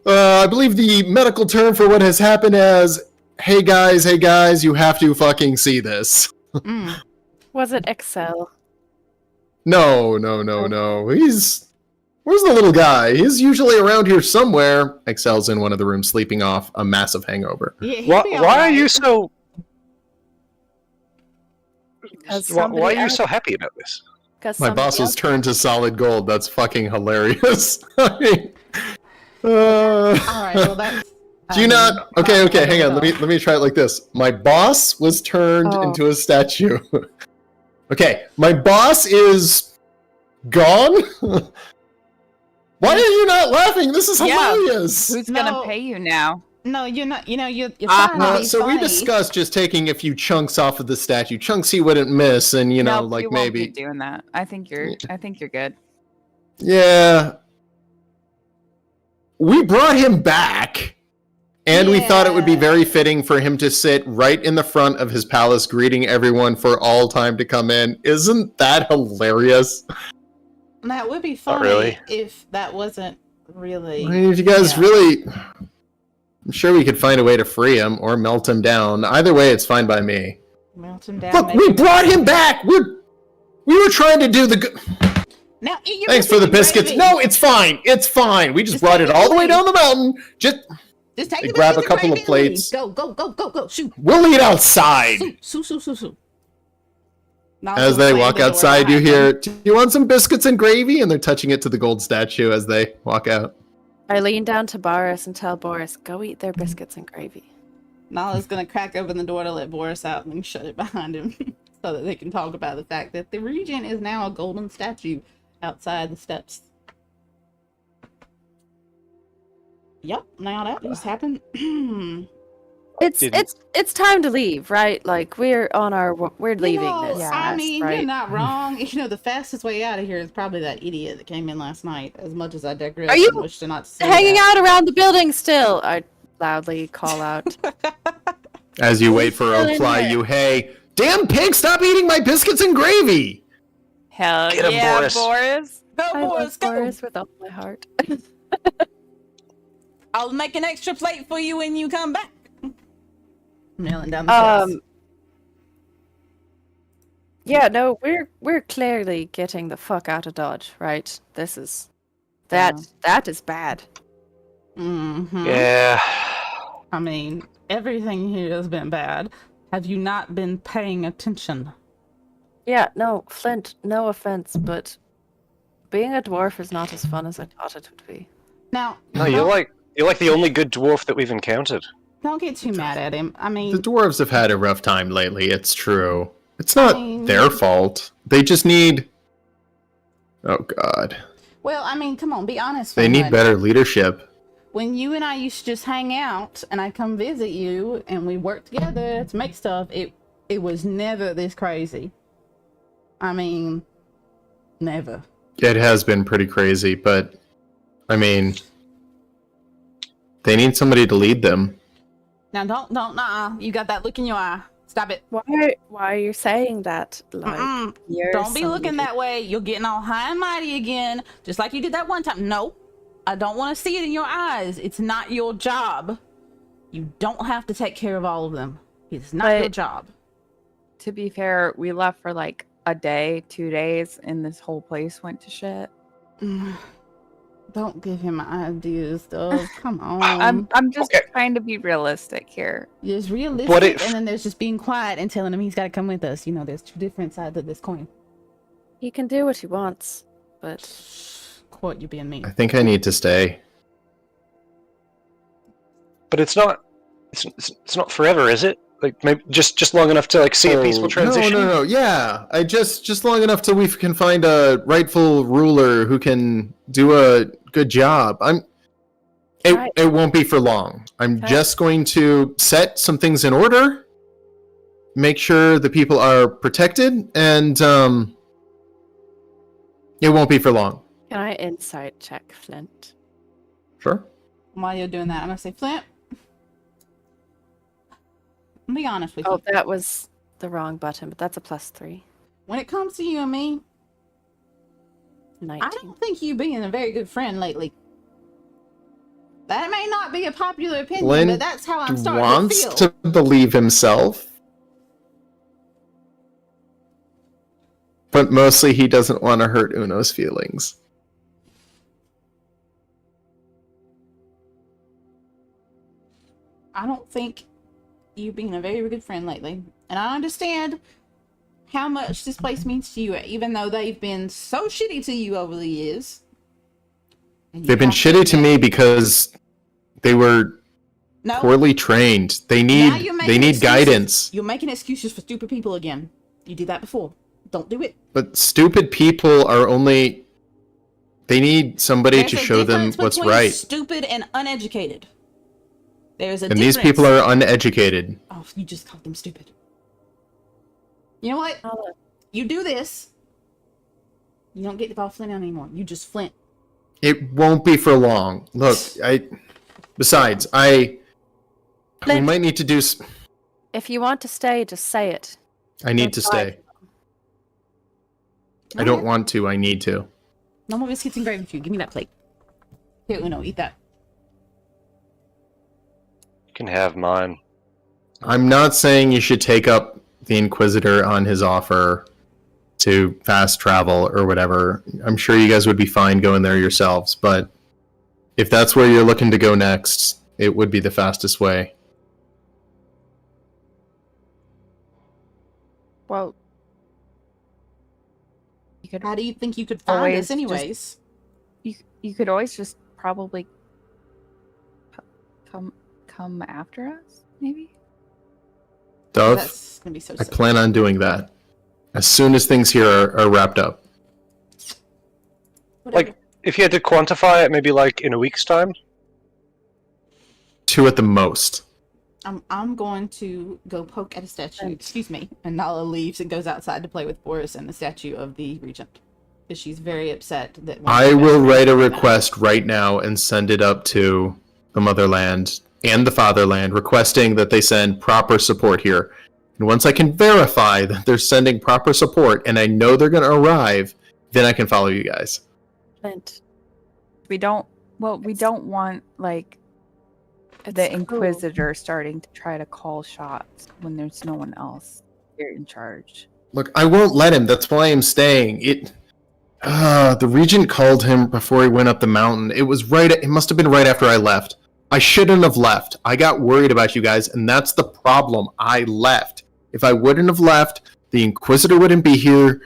A: I believe the medical term for what has happened is, hey guys, you have to fucking see this.
C: Was it Excel?
A: No. Where's the little guy? He's usually around here somewhere. Excel's in one of the rooms sleeping off a massive hangover.
E: Yeah, he'd
B: Why,
E: be
B: why are
E: alright.
B: you so?
C: Somebody
B: Why are you
C: else-
B: so happy about this?
C: Because
A: My boss was turned to solid gold. That's fucking hilarious. I mean,
E: Alright, well that's...
A: do you not? Okay, hang on. Let me try it like this. My boss was turned
C: Oh.
A: into a statue. Okay, my boss is gone. Why are you not laughing? This is
D: Yeah.
A: hilarious.
D: Who's
E: No.
D: gonna pay you now?
E: No, you're not, you're trying to be
A: So we
E: funny.
A: discussed just taking a few chunks off of the statue, chunks he wouldn't miss, and you know,
D: No,
A: like
D: you won't
A: maybe,
D: be doing that. I think you're good.
A: yeah. We brought him back, and we thought it would be
E: Yeah.
A: very fitting for him to sit right in the front of his palace, greeting everyone for all time to come in. Isn't that hilarious?
E: That would be funny
B: really.
E: if that wasn't really...
A: I mean, if you guys
E: Yeah.
A: really, I'm sure we could find a way to free him or melt him down. Either way, it's fine by me.
E: Melt him down.
A: Look,
E: make
A: we
E: him-
A: brought him back. We were trying to do the good.
E: Now, eat your
A: Thanks for the biscuits.
E: biscuits and
A: No,
E: gravy.
A: it's fine. It's fine. We just
E: Just
A: brought
E: take
A: it
E: it
A: all the way
E: away.
A: down the mountain. Just
E: Just take the
A: grab a
E: biscuits and
A: couple of
E: gravy and leave.
A: plates.
E: Go. Shoot.
A: we'll eat outside.
E: Shoot. Now
A: As
E: we'll
A: they
E: slam
A: walk
E: the door
A: outside, you
E: behind
A: hear,
E: them.
A: "Do you want some biscuits and gravy?" And they're touching it to the gold statue as they walk out.
C: I lean down to Boris and tell Boris, go eat their biscuits and gravy.
E: Nala's gonna crack open the door to let Boris out and shut it behind him so that they can talk about the fact that the regent is now a golden statue outside the steps. Yep, now that just happened.
C: It's time to leave, right? Like we're leaving this.
E: I
C: mess,
E: mean,
C: right?
E: you're not wrong. The fastest way out of here is probably that idiot that came in last night. As much as I digress,
C: Are you
E: and wish to not say
C: hanging
E: that.
C: out around the building still. loudly call out.
A: As you wait for
C: still in
A: Oakfly,
C: here.
A: you hey, damn pig, stop eating my biscuits and gravy!
D: Hell
B: Get him,
D: yeah,
B: Boris.
D: Boris.
E: Go,
C: I
E: Boris,
C: love
E: go!
C: Boris with all my heart.
E: I'll make an extra plate for you when you come back. Kneeling down the stairs.
C: Yeah, no, we're clearly getting the fuck out of Dodge, right? This is that is bad.
E: Mm-hmm.
B: Yeah.
E: I mean, everything here has been bad. Have you not been paying attention?
C: Yeah, no, Flint, no offense, but being a dwarf is not as fun as I thought it would be.
E: Now,
B: No, you're like the only good dwarf that we've encountered.
E: don't get too mad at him. I mean,
A: The dwarves have had a rough time lately, it's true. It's not
E: mean-
A: their fault. They just need... Oh god.
E: well, I mean, come on, be honest.
A: They
E: with
A: need
E: me.
A: better leadership.
E: When you and I used to just hang out, and I'd come visit you, and we worked together to make stuff, it was never this crazy. I mean, never.
A: It has been pretty crazy, but... I mean... They need somebody to lead them.
E: Now, don't, you got that look in your eye. Stop it.
C: Why are you saying that? Like,
E: Mm-mm.
C: you're
E: Don't be looking
C: somebody-
E: that way. You're getting all high and mighty again, just like you did that one time. No, I don't want to see it in your eyes. It's not your job. You don't have to take care of all of them. It's not your
D: But-
E: job.
D: To be fair, we left for like a day, 2 days, and this whole place went to shit.
E: Don't give him ideas, though. Come on.
D: I'm just
B: Okay.
D: trying to be realistic here.
E: There's realistic,
B: What if-
E: and then there's just being quiet and telling him he's got to come with us. You know, there's two different sides of this coin.
C: He can do what he wants, but
E: Court, you're being mean.
A: I think I need to stay.
B: But it's not not forever, is it? Like maybe just long enough to like see a peaceful transition.
A: No. Yeah, I just long enough till we can find a rightful ruler who can do a good job.
C: Right.
A: It won't be for long. I'm
C: Okay.
A: just going to set some things in order, make sure the people are protected, and it won't be for long.
C: can I insight check Flint?
A: Sure.
E: While you're doing that, I'm going to say, Flint, I'll be honest with
C: Oh,
E: you.
C: that was the wrong button, but that's a +3.
E: When it comes to you and me,
C: 19.
E: I don't think you being a very good friend lately. That may not be a popular opinion,
A: Flint
E: but that's how I'm starting
A: wants
E: to feel.
A: to believe himself, but mostly he doesn't want to hurt Uno's feelings.
E: I don't think you being a very good friend lately. And I understand how much this place means to you, even though they've been so shitty to you over the years. And you
A: They've been
E: have
A: shitty to me
E: admit-
A: because they were
E: No,
A: poorly trained. They
E: now
A: need
E: you're
A: they
E: making
A: need
E: excuses.
A: guidance.
E: You're making excuses for stupid people again. You did that before. Don't do it.
A: But stupid people are only they need somebody
E: There's
A: to
E: a
A: show them
E: difference
A: what's
E: between
A: right.
E: Stupid and uneducated. There's a
A: And
E: difference.
A: these people are uneducated.
E: Oh, you just called them stupid. You know what?
C: I'll-
E: You do this. You don't get to call Flint out anymore. You just Flint.
A: It won't be for long. Look, besides, we
C: Flint.
A: might need to do
C: If you want to stay, just say it.
A: I need to
C: That's fine.
A: stay. I don't want to. I need to.
E: No more biscuits and gravy for you. Give me that plate. Here, Uno, eat that.
B: You can have mine.
A: I'm not saying you should take up the Inquisitor on his offer to fast travel or whatever. I'm sure you guys would be fine going there yourselves, but if that's where you're looking to go next, it would be the fastest way.
D: Well, you could
E: How do you think you could find
D: Always
E: us
D: just-
E: anyways?
D: you could always just probably come after us, maybe.
A: Dove,
E: That's gonna be so
A: I
E: sad.
A: plan on doing that as soon as things here are wrapped up.
E: Whatever.
B: Like, if you had to quantify it, maybe like in a week's time.
A: 2 at the most.
E: I'm going to go poke at a statue. Excuse me. And Nala leaves and goes outside to play with Boris and the statue of the regent, because she's very upset that.
A: I will write a request right now and send it up to the motherland and the fatherland, requesting that they send proper support here. And once I can verify that they're sending proper support and I know they're going to arrive, then I can follow you guys.
C: Flint,
D: We don't want like
C: it's
D: the
C: cool.
D: Inquisitor starting to try to call shots when there's no one else here in charge.
A: Look, I won't let him. That's why I'm staying. The Regent called him before he went up the mountain. It must have been right after I left. I shouldn't have left. I got worried about you guys, and that's the problem. I left. If I wouldn't have left, the Inquisitor wouldn't be here.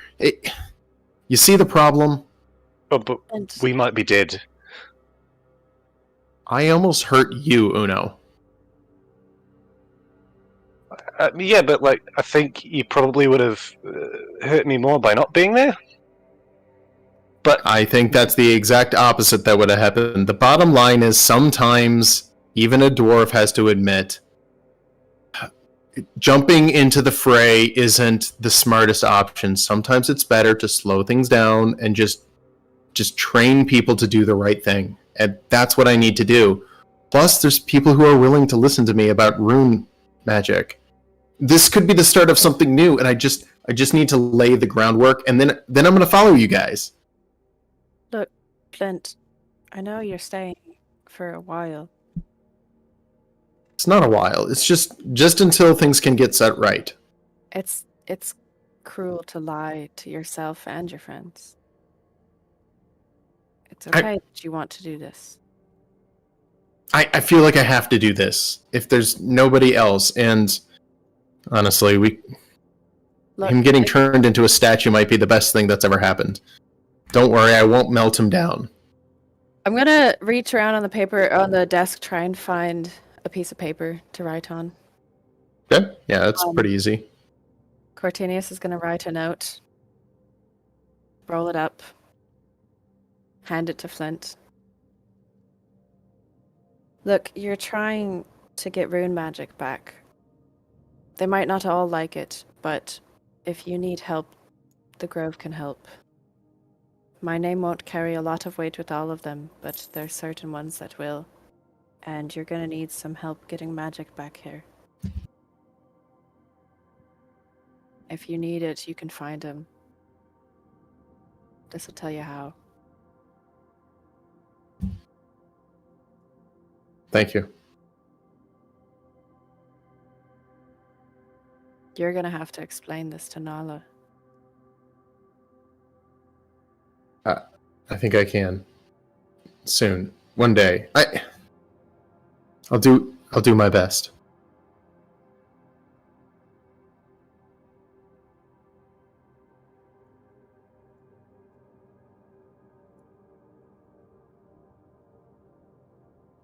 A: You see the problem?
B: But
C: And
B: we might be dead.
A: I almost hurt you, Uno.
B: Yeah, but like, I think you probably would have hurt me more by not being there. But
A: I think that's the exact opposite that would have happened. The bottom line is sometimes even a dwarf has to admit jumping into the fray isn't the smartest option. Sometimes it's better to slow things down and just train people to do the right thing. And that's what I need to do. Plus, there's people who are willing to listen to me about rune magic. This could be the start of something new, and I just need to lay the groundwork, and then I'm going to follow you guys.
C: look, Flint, I know you're staying for a while.
A: It's not a while. It's just until things can get set right.
C: It's cruel to lie to yourself and your friends. It's okay that you want to do this.
A: I feel like I have to do this if there's nobody else, and honestly,
C: Look,
A: him getting turned into a statue might be the best thing that's ever happened. Don't worry, I won't melt him down.
C: I'm gonna reach around on the desk, try and find a piece of paper to write on.
A: Okay? Yeah, that's pretty easy.
C: Cortinius is gonna write a note, roll it up, hand it to Flint. Look, you're trying to get rune magic back. They might not all like it, but if you need help, the Grove can help. My name won't carry a lot of weight with all of them, but there's certain ones that will. And you're gonna need some help getting magic back here. If you need it, you can find him. This will tell you how.
A: Thank you.
C: You're gonna have to explain this to Nala.
A: I think I can. Soon. One day. I'll do my best.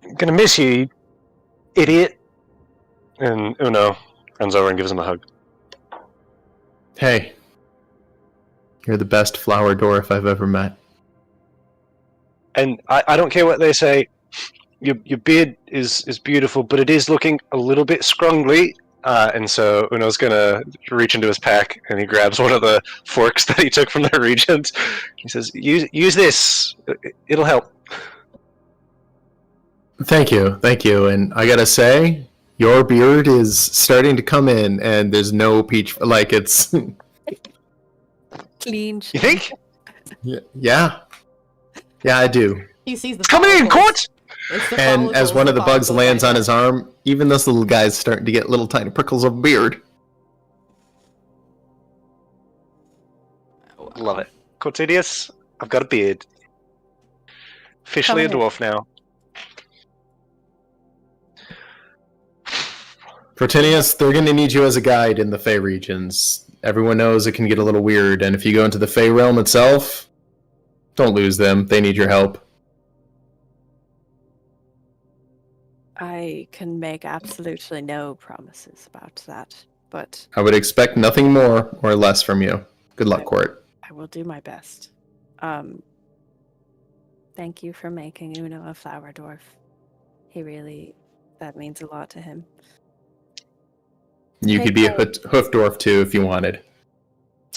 B: I'm gonna miss you, idiot. And Uno runs over and gives him a hug.
A: Hey. You're the best flower dwarf I've ever met.
B: And I don't care what they say. Your beard is beautiful, but it is looking a little bit scrungly. And so Uno's gonna reach into his pack and he grabs one of the forks that he took from the Regent. He says, "Use this. It'll help."
A: Thank you. And I gotta say, your beard is starting to come in, and there's no peach. Like it's.
C: Clean.
B: You think?
A: Yeah, I do.
E: He sees the
B: Coming in,
E: follicles.
B: court.
E: It's the
A: And as
E: follicles,
A: one of the bugs
E: follicles
A: lands
E: right
A: on
E: there.
A: his arm, even this little guy's starting to get little tiny prickles of beard.
B: Love it. Cortinius, I've got a beard. Officially a
C: Come here.
B: dwarf now.
A: Protinius, they're going to need you as a guide in the Fey regions. Everyone knows it can get a little weird, and if you go into the Fey realm itself, don't lose them. They need your help.
C: I can make absolutely no promises about that, but
A: I would expect nothing more or less from you. Good luck, Court.
C: I will do my best. Thank you for making Uno a flower dwarf. That means a lot to him.
A: You
C: Hey,
A: could be a
C: Court.
A: hoof dwarf too if you wanted.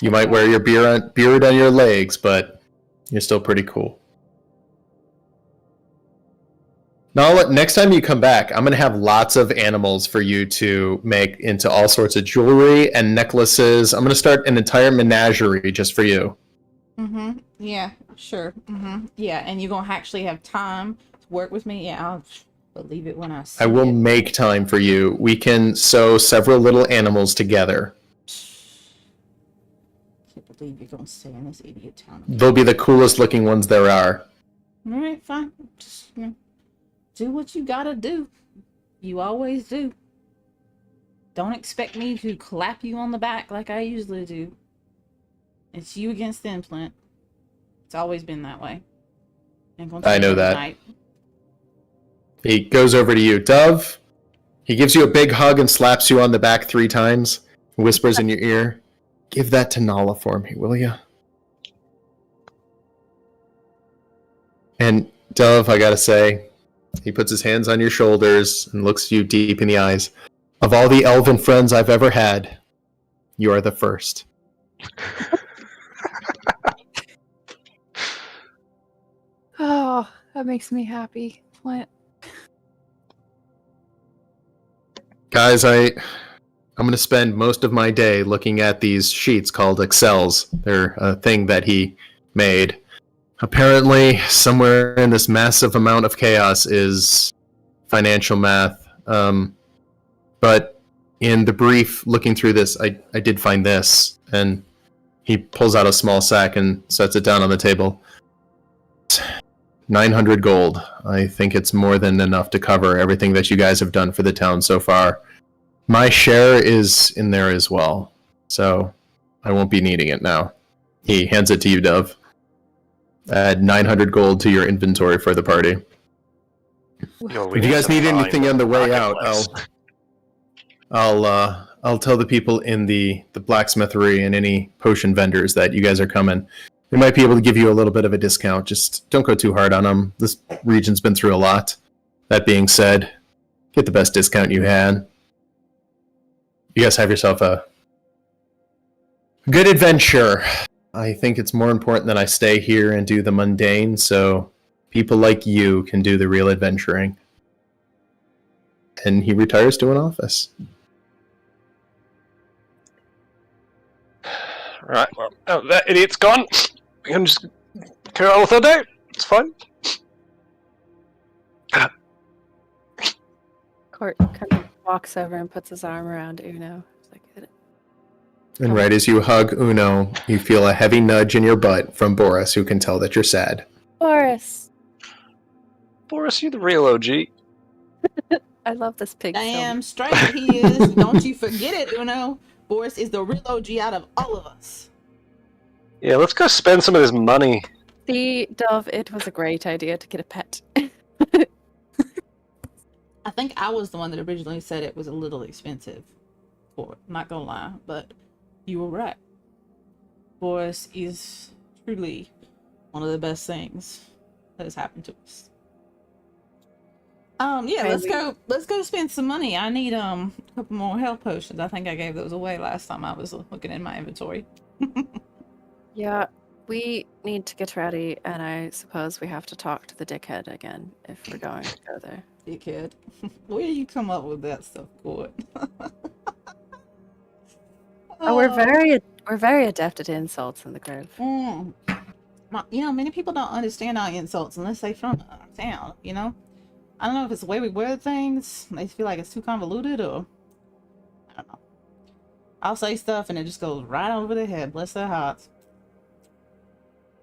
A: You might wear your beard on your legs, but you're still pretty cool. Now, next time you come back, I'm going to have lots of animals for you to make into all sorts of jewelry and necklaces. I'm going to start an entire menagerie just for you.
E: Mm-hmm. Yeah, sure. Mm-hmm. Yeah, and you're going to actually have time to work with me? Yeah, I'll believe it when I see
A: I will
E: it.
A: make time for you. We can sew several little animals together.
E: Can't believe you're going to stay in this idiot town.
A: They'll be the coolest looking ones there are.
E: All right, fine. Just, do what you gotta do. You always do. Don't expect me to clap you on the back like I usually do. It's you against them, Flint. It's always been that way.
A: I know that. He goes over to you. Dove, he gives you a big hug and slaps you on the back 3 times. Whispers in your ear, give that to Nala for me, will you? And Dove, I gotta say, he puts his hands on your shoulders and looks you deep in the eyes. Of all the elven friends I've ever had, you are the first.
D: Oh, that makes me happy, Flint.
A: Guys, I'm going to spend most of my day looking at these sheets called Excels. They're a thing that he made. Apparently, somewhere in this massive amount of chaos is financial math. But in the brief looking through this, I did find this. And he pulls out a small sack and sets it down on the table. 900 gold. I think it's more than enough to cover everything that you guys have done for the town so far. My share is in there as well, so I won't be needing it now. He hands it to you, Dove. Add 900 gold to your inventory for the party. If you guys need anything on the way out, I'll tell the people in the blacksmithery and any potion vendors that you guys are coming. They might be able to give you a little bit of a discount. Just don't go too hard on them. This region's been through a lot. That being said, get the best discount you had. You guys have yourself a good adventure. I think it's more important that I stay here and do the mundane so people like you can do the real adventuring. And he retires to an office.
B: Right, well, that idiot's gone. We can just carry on with our day. It's fine.
C: Court kind of walks over and puts his arm around Uno. It's like,
A: And right as you hug Uno, you feel a heavy nudge in your butt from Boris, who can tell that you're sad.
C: Boris!
B: Boris, you the real OG.
C: I love this pig.
E: Damn straight he is. Don't you forget it, Uno. Boris is the real OG out of all of us.
B: Yeah, let's go spend some of this money.
C: See, Dove, it was a great idea to get a pet.
E: I think I was the one that originally said it was a little expensive for it. Not gonna lie, but you were right. Boris is truly one of the best things that has happened to us. Yeah, let's go spend some money. I need a couple more health potions. I think I gave those away last time I was looking in my inventory.
C: Yeah, we need to get ready, and I suppose we have to talk to the dickhead again if we're going to go there.
E: Dickhead. Where do you come up with that stuff, Court?
C: Oh, we're very adept at insults in the group.
E: Many people don't understand our insults unless they're from our town, you know? I don't know if it's the way we word things. They feel like it's too convoluted, or I don't know. I'll say stuff and it just goes right over their head. Bless their hearts.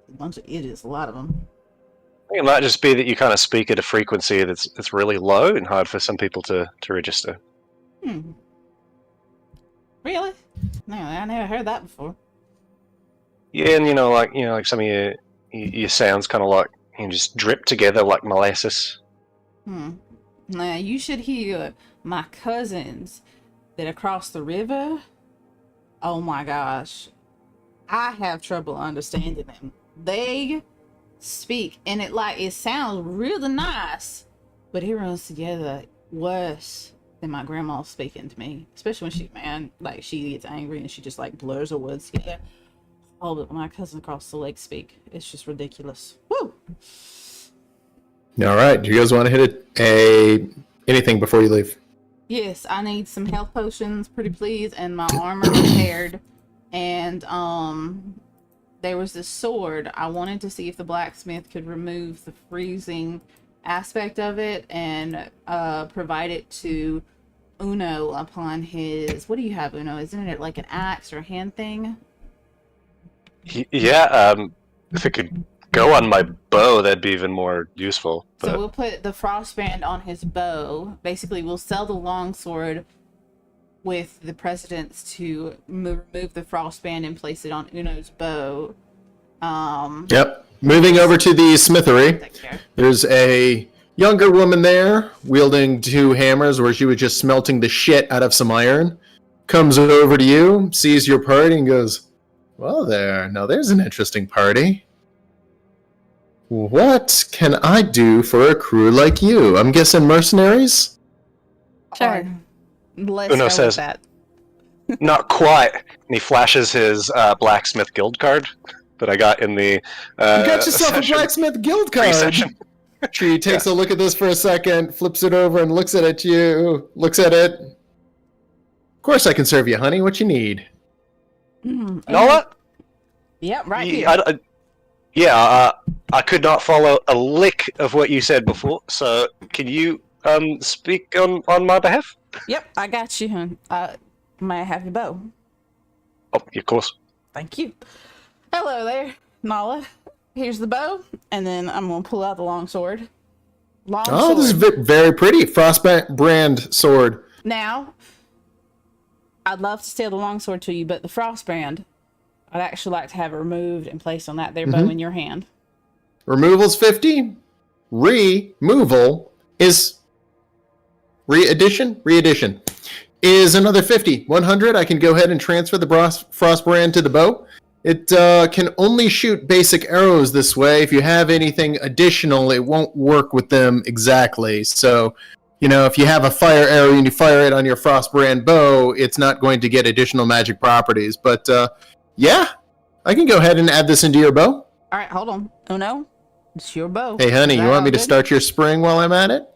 E: A bunch of idiots, a lot of them.
B: I think it might just be that you kind of speak at a frequency that's really low and hard for some people to register.
E: Really? No, I never heard that before.
B: Yeah, and like some of your sounds kind of like just drip together like molasses.
E: Now you should hear my cousins that are across the river. Oh my gosh, I have trouble understanding them. They speak and it sounds really nice, but it runs together worse than my grandma speaking to me, especially when she's mad. Like, she gets angry and she just like blurs her words together. Oh, but my cousin across the lake speak, it's just ridiculous. Woo!
A: All right. Do you guys want to hit anything before you leave?
E: Yes, I need some health potions, pretty please, and my armor repaired. And there was this sword. I wanted to see if the blacksmith could remove the freezing aspect of it and provide it to Uno upon his. What do you have, Uno? Isn't it like an axe or a hand thing?
B: Yeah. If it could go on my bow, that'd be even more useful. But...
E: So we'll put the frostband on his bow. Basically, we'll sell the longsword with the precedence to remove the frostband and place it on Uno's bow.
A: Yep. Moving over to the smithery. There's a younger woman there wielding 2 hammers where she was just smelting the shit out of some iron. Comes over to you, sees your party, and goes, "Well there, now there's an interesting party. What can I do for a crew like you? I'm guessing mercenaries?"
C: Sure.
E: Let's
B: Uno
E: go
B: says,
E: with that.
B: "Not quite." And he flashes his blacksmith guild card that I got in the.
A: You got yourself a
B: session.
A: blacksmith guild card.
B: Pre-session.
A: She takes a look at this for a second, flips it over, and looks at it. Of course I can serve you, honey. What you need?
B: Nola?
E: Yep, right
B: Yeah,
E: here.
B: I could not follow a lick of what you said before, so can you speak on my behalf?
E: Yep, I got you, hon. May I have your bow?
B: Oh, of course.
E: Thank you. Hello there, Nala. Here's the bow, and then I'm going to pull out the longsword.
A: Oh, this is very pretty. Frostbrand sword.
E: Now, I'd love to steal the longsword to you, but the frostbrand, I'd actually like to have it removed and placed on that there bow in your hand.
A: Removal's 50. Removal is... Readdition is another 50. 100, I can go ahead and transfer the Frostbrand to the bow. It can only shoot basic arrows this way. If you have anything additional, it won't work with them exactly. So, if you have a fire arrow and you fire it on your Frostbrand bow, it's not going to get additional magic properties. But, yeah, I can go ahead and add this into your bow.
E: All right, hold on. Uno, it's your bow.
A: Hey, honey,
E: Is
A: you
E: that
A: want me to
E: all good?
A: start your spring while I'm at it?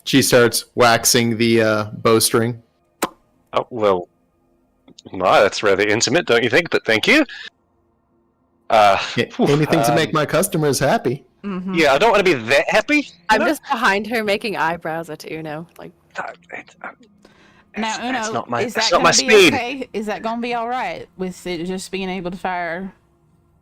A: She starts waxing the bowstring.
B: Oh, well, that's rather intimate, don't you think? But thank you.
A: Anything to make my customers happy.
E: Mm-hmm.
B: Yeah, I don't want to be that happy.
C: I'm just behind her making eyebrows at Uno. Like,
E: Now, Uno,
B: that's not my,
E: is
B: that's
E: that
B: not my
E: going to be
B: speed.
E: okay? Is that going to be all right with it just being able to fire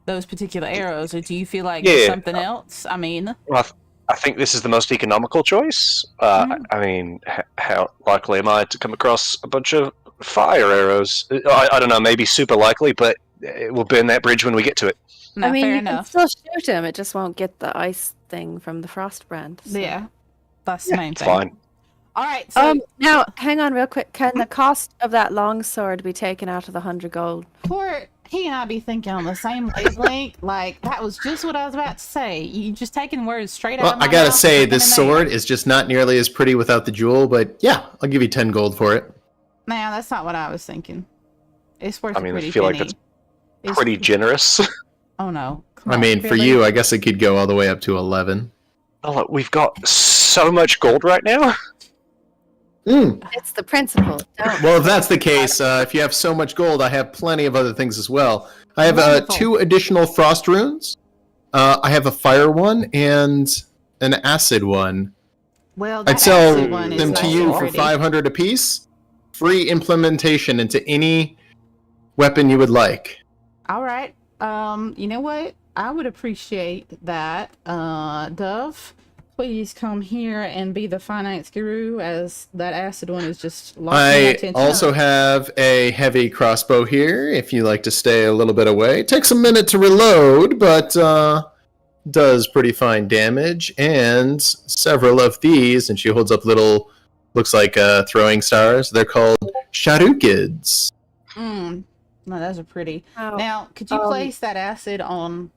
E: those particular arrows, or do you feel like there's something else? I mean,
B: Well, I think this is the most economical choice. I mean, how likely am I to come across a bunch of fire arrows? I don't know, maybe super likely, but we'll burn that bridge when we get to it.
E: no,
C: I mean,
E: fair
C: you
E: enough.
C: can still shoot him. It just won't get the ice thing from the Frostbrand. So.
E: Yeah, that's the main
B: It's
E: thing.
B: fine.
E: All right, so
C: Now, hang on real quick. Can the cost of that longsword be taken out of the 100 gold?
E: poor he and I be thinking on the same wavelength. Like, that was just what I was about to say. You just taking words straight out
A: Well,
E: of my
A: I gotta
E: mouth,
A: say,
E: sticking
A: this
E: in there.
A: sword is just not nearly as pretty without the jewel, but yeah, I'll give you 10 gold for it.
E: Nah, that's not what I was thinking. It's worth
B: I mean,
E: a
B: I
E: pretty
B: feel like
E: penny.
B: that's pretty generous.
E: Oh, no. Come
A: I
E: on,
A: mean, for
E: really?
A: you, I guess it could go all the way up to 11.
B: Oh, look, we've got so much gold right now.
C: It's the principle. Don't.
A: Well, if that's the case, if you have so much gold, I have plenty of other things as well. I have
E: Wonderful.
A: 2 additional frost runes. I have a fire one and an acid one.
E: Well, that
A: I'd sell
E: acid one is
A: them to
E: nice
A: you
E: and
A: for
E: pretty.
A: 500 apiece. Free implementation into any weapon you would like.
E: All right. You know what? I would appreciate that. Dove, please come here and be the finance guru, as that acid one is just lost my
A: I
E: attention.
A: also have a heavy crossbow here, if you like to stay a little bit away. Takes a minute to reload, but does pretty fine damage. And several of these, and she holds up little, looks like throwing stars. They're called Sharukids.
E: No, those are pretty.
C: Oh.
E: Now, could you place that acid on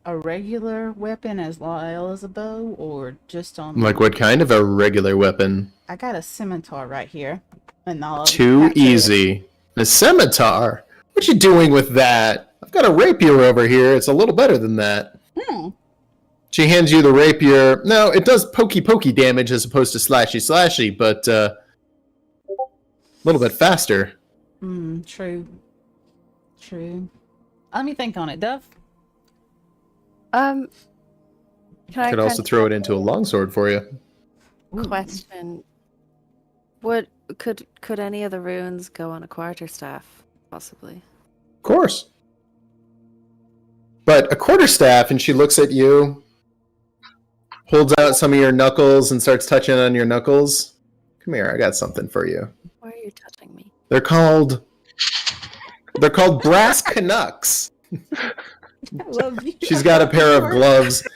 E: a regular weapon as well as a bow, or just on?
A: Like what kind of a regular weapon?
E: I got a scimitar right here, and I'll
A: Too
E: capture it.
A: easy. A scimitar? What you doing with that? I've got a rapier over here. It's a little better than that. She hands you the rapier. No, it does pokey damage as opposed to slashy, but a little bit faster.
E: True. Let me think on it, Dove.
C: Can I
A: Could also throw it into a longsword for you.
C: question? What could any of the runes go on a quarterstaff? Possibly.
A: Of course. But a quarterstaff, and she looks at you, holds out some of your knuckles and starts touching on your knuckles. Come here, I got something for you.
C: Why are you touching me?
A: They're called brass Canucks.
E: I love you.
A: She's got a pair of gloves.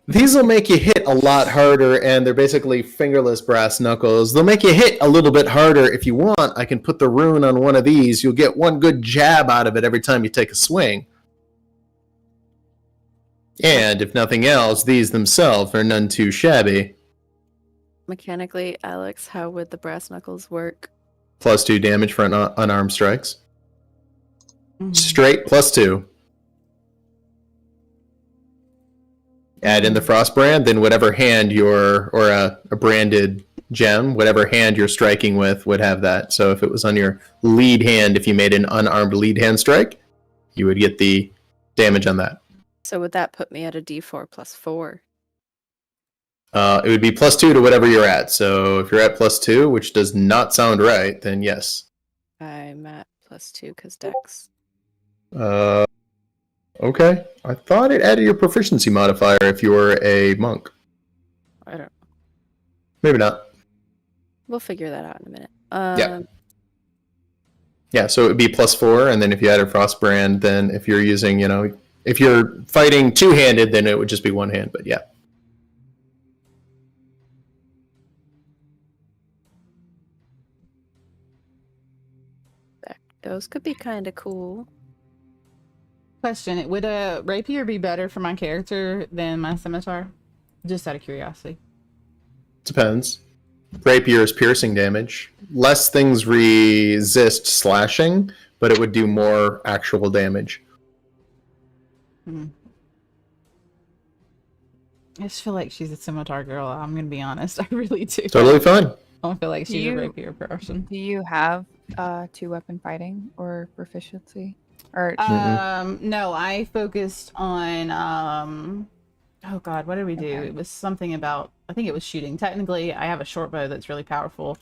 A: These will make you hit a lot harder, and they're basically fingerless brass knuckles. They'll make you hit a little bit harder. If you want, I can put the rune on one of these. You'll get one good jab out of it every time you take a swing. And if nothing else, these themselves are none too shabby.
C: Mechanically, Alex, how would the brass knuckles work?
A: +2 damage for unarmed strikes.
E: Mhm.
A: Straight +2. Add in the frost brand, then whatever hand or a branded gem, whatever hand you're striking with would have that. So if it was on your lead hand, if you made an unarmed lead hand strike, you would get the damage on that.
C: So would that put me at a D4 +4?
A: It would be +2 to whatever you're at. So if you're at +2, which does not sound right, then yes.
C: I'm at +2 because Dex.
A: Okay. I thought it added your proficiency modifier if you were a monk.
C: I don't.
A: Maybe not.
C: We'll figure that out in a minute.
A: Yeah. Yeah, so it would be +4, and then if you added Frostbrand, then if you're using, if you're fighting two-handed, then it would just be one hand, but yeah.
C: Those could be kind of cool.
E: Question: would a rapier be better for my character than my scimitar? Just out of curiosity.
A: Depends. Rapier is piercing damage. Less things resist slashing, but it would do more actual damage.
E: I just feel like she's a scimitar girl. I'm gonna be honest. I really do.
A: Totally fine.
E: I don't feel like she's a rapier person.
D: Do you have 2-weapon fighting or proficiency? Or
E: no, I focused on oh god, what did we do?
D: Okay.
E: It was something about, I think it was shooting. Technically, I have a short bow that's really powerful.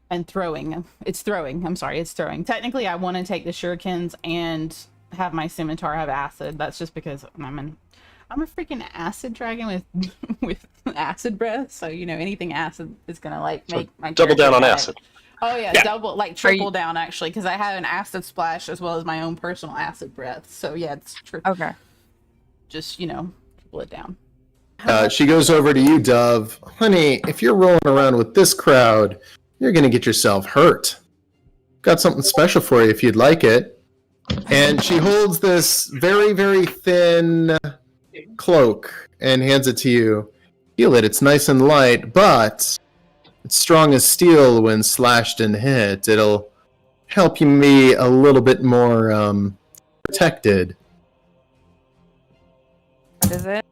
E: And throwing. It's throwing. I'm sorry, it's throwing. Technically, I want to take the shurikens and have my scimitar have acid. That's just because I'm a freaking acid dragon with acid breath. So anything acid is gonna make my
B: Double down on
E: character
B: acid.
E: Oh yeah, double, like triple down actually, because I have an acid splash as well as my own personal acid breath. So yeah, it's
D: okay.
E: Just triple it down.
A: She goes over to you, Dove. Honey, if you're rolling around with this crowd, you're going to get yourself hurt. Got something special for you if you'd like it. And she holds this very, very thin cloak and hands it to you. Feel it, it's nice and light, but it's strong as steel when slashed and hit. It'll help you be a little bit more protected.
D: What is it?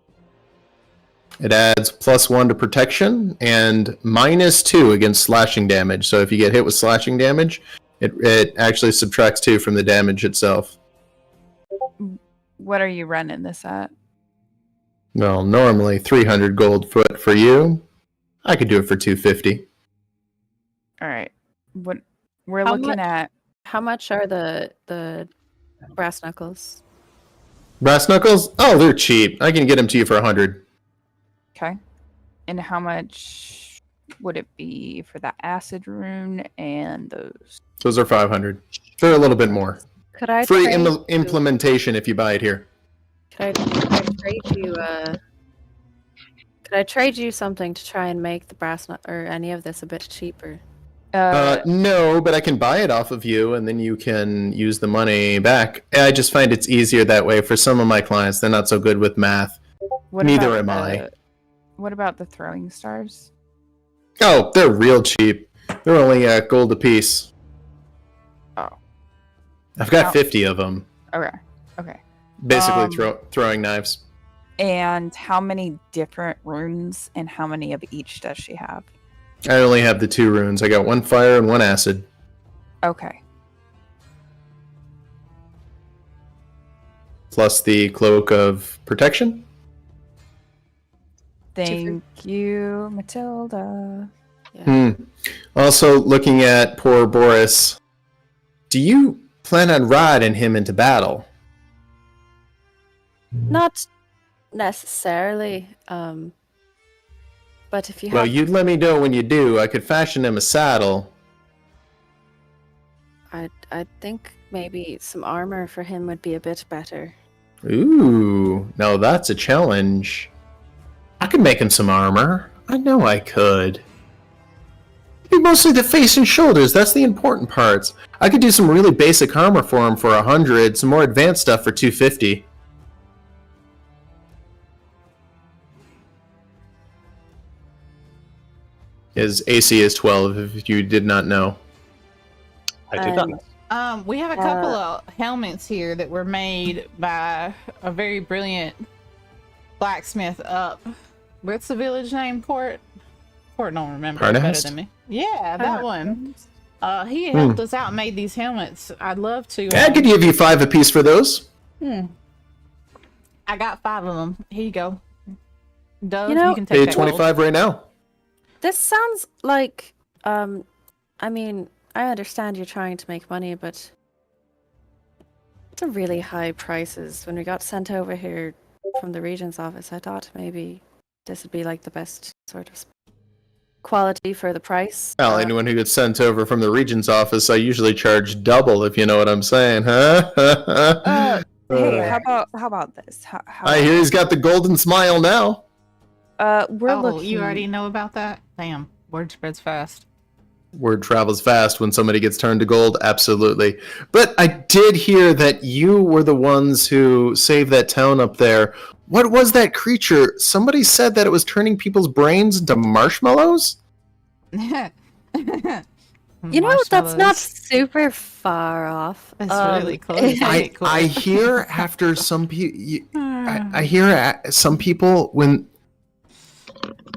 A: It adds +1 to protection and -2 against slashing damage. So if you get hit with slashing damage, it actually subtracts 2 from the damage itself.
D: What are you running this at?
A: Well, normally 300 gold foot for you. I could do it for 250.
D: All right. What we're
C: How
D: looking
C: much-
D: at?
C: How much are the brass knuckles?
A: Brass knuckles? Oh, they're cheap. I can get them to you for 100.
D: Okay. And how much would it be for the acid rune and those?
A: Those are 500. They're a little bit more.
C: Could I
A: Free
C: trade you-
A: implementation if you buy it here.
C: Could I trade you? Could I trade you something to try and make the brass or any of this a bit cheaper?
A: No, but I can buy it off of you, and then you can use the money back. I just find it's easier that way. For some of my clients, they're not so good with math. Neither am I.
D: What about the throwing stars?
A: Oh, they're real cheap. They're only gold a piece.
D: Oh.
A: I've got
D: How-
A: 50 of them.
D: Okay. Okay.
A: Basically, throwing knives.
D: And how many different runes and how many of each does she have?
A: I only have the 2 runes. I got 1 fire and 1 acid.
D: Okay.
A: Plus the cloak of protection.
D: Thank you, Matilda.
C: Yeah.
A: Also, looking at poor Boris, do you plan on riding him into battle?
C: Not necessarily. But if you
A: Well,
C: have,
A: you'd let me know when you do. I could fashion him a saddle.
C: I think maybe some armor for him would be a bit better.
A: Ooh, now that's a challenge. I could make him some armor. I know I could. It'd be mostly the face and shoulders. That's the important parts. I could do some really basic armor for him for 100, some more advanced stuff for 250. His AC is 12, if you did not know.
B: I did not know.
E: We have a couple of helmets here that were made by a very brilliant blacksmith up. What's the village name? Port don't remember it better
A: Parnast?
E: than me. Yeah, that one. He helped us out and made these helmets. I'd love to.
A: I could give you 5 apiece for those.
E: I got 5 of them. Here you go. Dove,
C: You know-
E: you can take
A: Pay
E: that gold.
A: 25 right now.
C: This sounds like, I mean, I understand you're trying to make money, but it's a really high prices. When we got sent over here from the Regent's office, I thought maybe this would be like the best sort of quality for the price.
A: Well, anyone who gets sent over from the Regent's office, I usually charge double, if you know what I'm saying, huh?
D: Hey, how about this? How
A: I hear he's got the golden smile now.
D: we're looking.
E: You already know about that? Damn, word spreads fast.
A: Word travels fast when somebody gets turned to gold, absolutely. But I did hear that you were the ones who saved that town up there. What was that creature? Somebody said that it was turning people's brains into marshmallows?
C: You know, that's not super far off.
E: That's really close.
A: I hear after some people, I hear some people when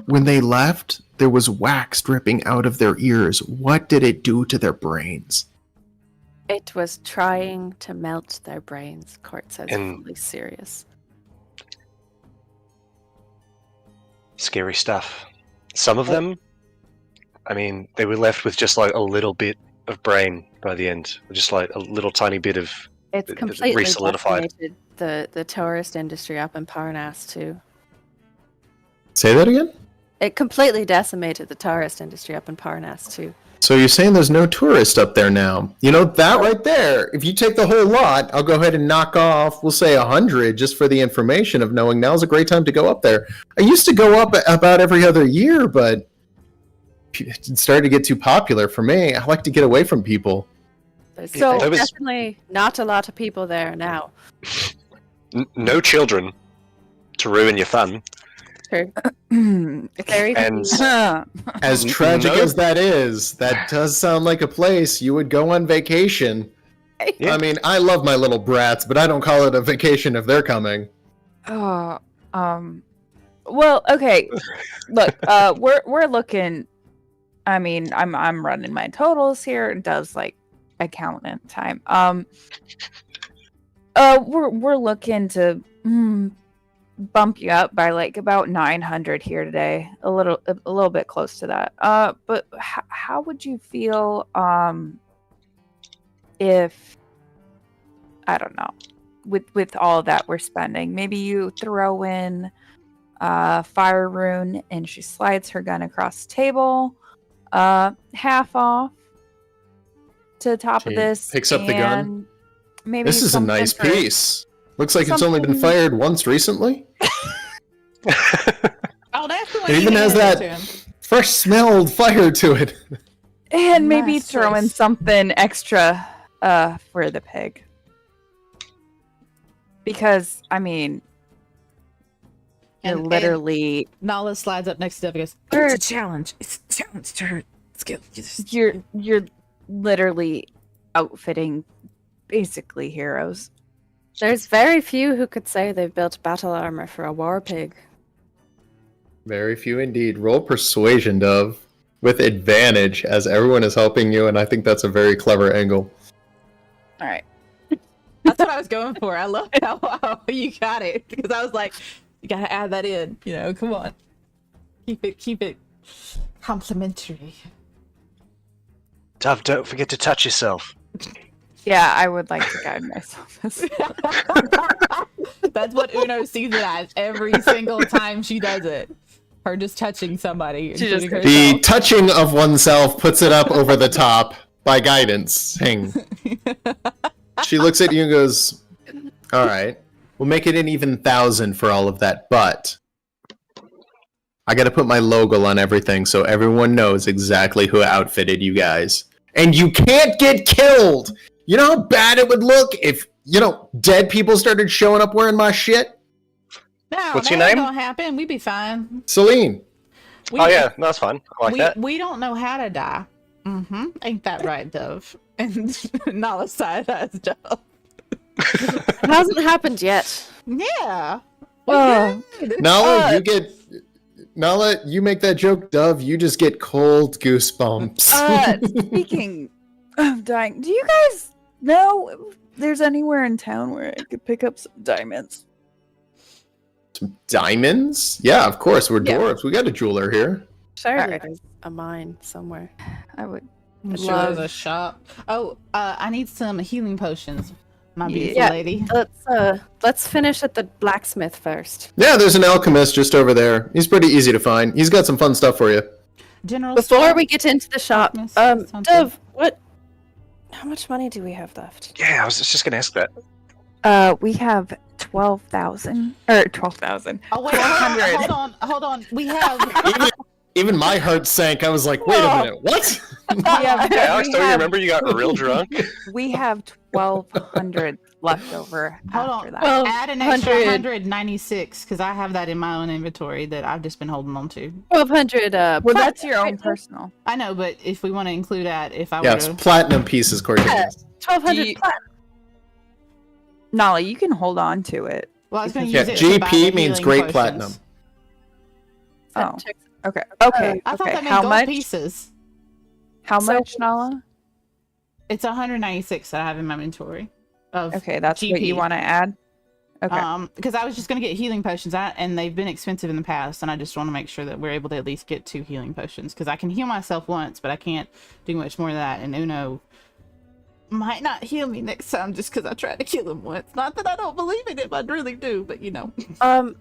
A: they left, there was wax dripping out of their ears. What did it do to their brains?
C: It was trying to melt their brains, Court says,
B: And-
C: fully serious.
B: Scary stuff. Some of them, I mean, they were left with just like a little bit of brain by the end, just like a little tiny bit of.
C: It's
B: It- it
C: completely
B: re-solidified.
C: decimated the tourist industry up in Parnas too.
A: Say that again?
C: It completely decimated the tourist industry up in Parnas too.
A: So you're saying there's no tourist up there now? You know, that right there, if you take the whole lot, I'll go ahead and knock off, we'll say 100 just for the information of knowing now's a great time to go up there. I used to go up about every other year, but it started to get too popular for me. I like to get away from people.
C: There's
B: So-
C: there's
B: That was-
C: definitely not a lot of people there now.
B: No children to ruin your fun.
C: Very
B: And
A: As
B: N-
A: tragic
B: no.
A: as that is, that does sound like a place you would go on vacation.
B: Yeah.
A: I mean, I love my little brats, but I don't call it a vacation if they're coming.
D: well, okay. Look, we're looking. I mean, I'm running my totals here. It does like accountant time. We're looking to bump you up by like about 900 here today. A little bit close to that. But how would you feel if, I don't know, with all that we're spending, maybe you throw in fire rune and she slides her gun across the table, half off to the top of
A: She
D: this,
A: picks up the gun.
D: and maybe
A: This is a
D: something
A: nice
D: for-
A: piece. Looks like it's only been
D: something-
A: fired once recently.
E: Oh, that's the one.
A: It even
E: you
A: has
E: handed
A: that-
E: to him.
A: Fresh smelled fire to it.
D: And maybe
E: Nice
D: throw in
E: choice.
D: something extra for the pig. Because, I mean, you're
E: And-
D: literally
E: Nala slides up next to Dev and goes,
D: Or-
E: "It's a challenge. It's a challenge to her skill."
D: you're literally outfitting basically heroes.
C: There's very few who could say they've built battle armor for a war pig.
A: Very few indeed. Roll persuasion, Dove, with advantage, as everyone is helping you, and I think that's a very clever angle.
D: All right.
E: That's what I was going for. I love how you got it because I was like, you gotta add that in. You know, come on, keep it complimentary.
B: Dove, don't forget to touch yourself.
D: Yeah, I would like to guide myself.
E: That's what Uno sees it as every single time she does it. Her just touching somebody.
D: She just-
E: including
A: The
E: herself.
A: touching of oneself puts it up over the top by guidance. Hang. She looks at you and goes, all right, we'll make it an even 1,000 for all of that, but I gotta put my logo on everything so everyone knows exactly who outfitted you guys. And you can't get killed! You know how bad it would look if, dead people started showing up wearing my shit?
E: No,
B: What's
E: that
B: your
E: ain't
B: name?
E: gonna happen. We'd be fine.
A: Celine.
E: We,
B: Oh yeah, that's fun. I like that.
E: we don't know how to die. Mm-hmm. Ain't that right, Dove? And Nala side eyes Dove.
C: It hasn't happened yet.
E: Yeah.
D: Oh.
A: Nala, Nala, you make that joke, Dove, you just get cold goosebumps.
D: Speaking of dying, do you guys know if there's anywhere in town where I could pick up some diamonds?
A: Some diamonds? Yeah, of course, we're
D: Yeah.
A: dwarves. We got a jeweler here.
C: Surely
D: Alright.
C: there's a mine somewhere.
D: I would.
E: I'm sure
D: Love-
E: there's a shop. Oh, I need some healing potions, my beautiful
C: Yeah.
E: lady.
C: Let's finish at the blacksmith first.
A: Yeah, there's an alchemist just over there. He's pretty easy to find. He's got some fun stuff for you.
E: General
C: Before
E: store?
C: we get into the shop,
E: Miss something.
C: Dove, how much money do we have left?
B: Yeah, I was just gonna ask that.
D: We have 12,000 or 12,000.
E: Oh wait, hold on. We have
A: Even my heart sank. I was like, wait a minute, what?
D: Yeah,
B: Hey, Alex,
D: we
B: don't you
D: have-
B: remember you got real drunk?
D: We have 1,200 left over
E: hold
D: after
E: on.
D: that.
C: Well,
E: Add an extra
C: 100.
E: 196 because I have that in my own inventory that I've just been holding on to.
C: 1,200.
D: Well, that's your own personal.
E: I know, but if we want to include that, if I
A: Yeah,
E: were
A: it's
E: to,
A: platinum pieces, Cortez.
C: 1,200
D: Do you-
C: platinum.
D: Nala, you can hold on to it.
E: well, I was going to
A: Yeah,
E: use it to buy
A: GP
E: the
A: means
E: healing
A: great
E: potions.
A: platinum.
D: Oh. Okay. Okay.
E: I thought
D: okay.
E: that meant
D: How
E: gold
D: much?
E: pieces.
D: How
C: So-
D: much, Nala?
E: It's 196 that I have in my inventory. Of
D: Okay, that's what
E: GP.
D: you want to add. Okay.
E: Because I was just going to get healing potions, and they've been expensive in the past, and I just want to make sure that we're able to at least get 2 healing potions. Because I can heal myself once, but I can't do much more than that. And Uno might not heal me next time just because I tried to kill him once. Not that I don't believe in him, I really do, but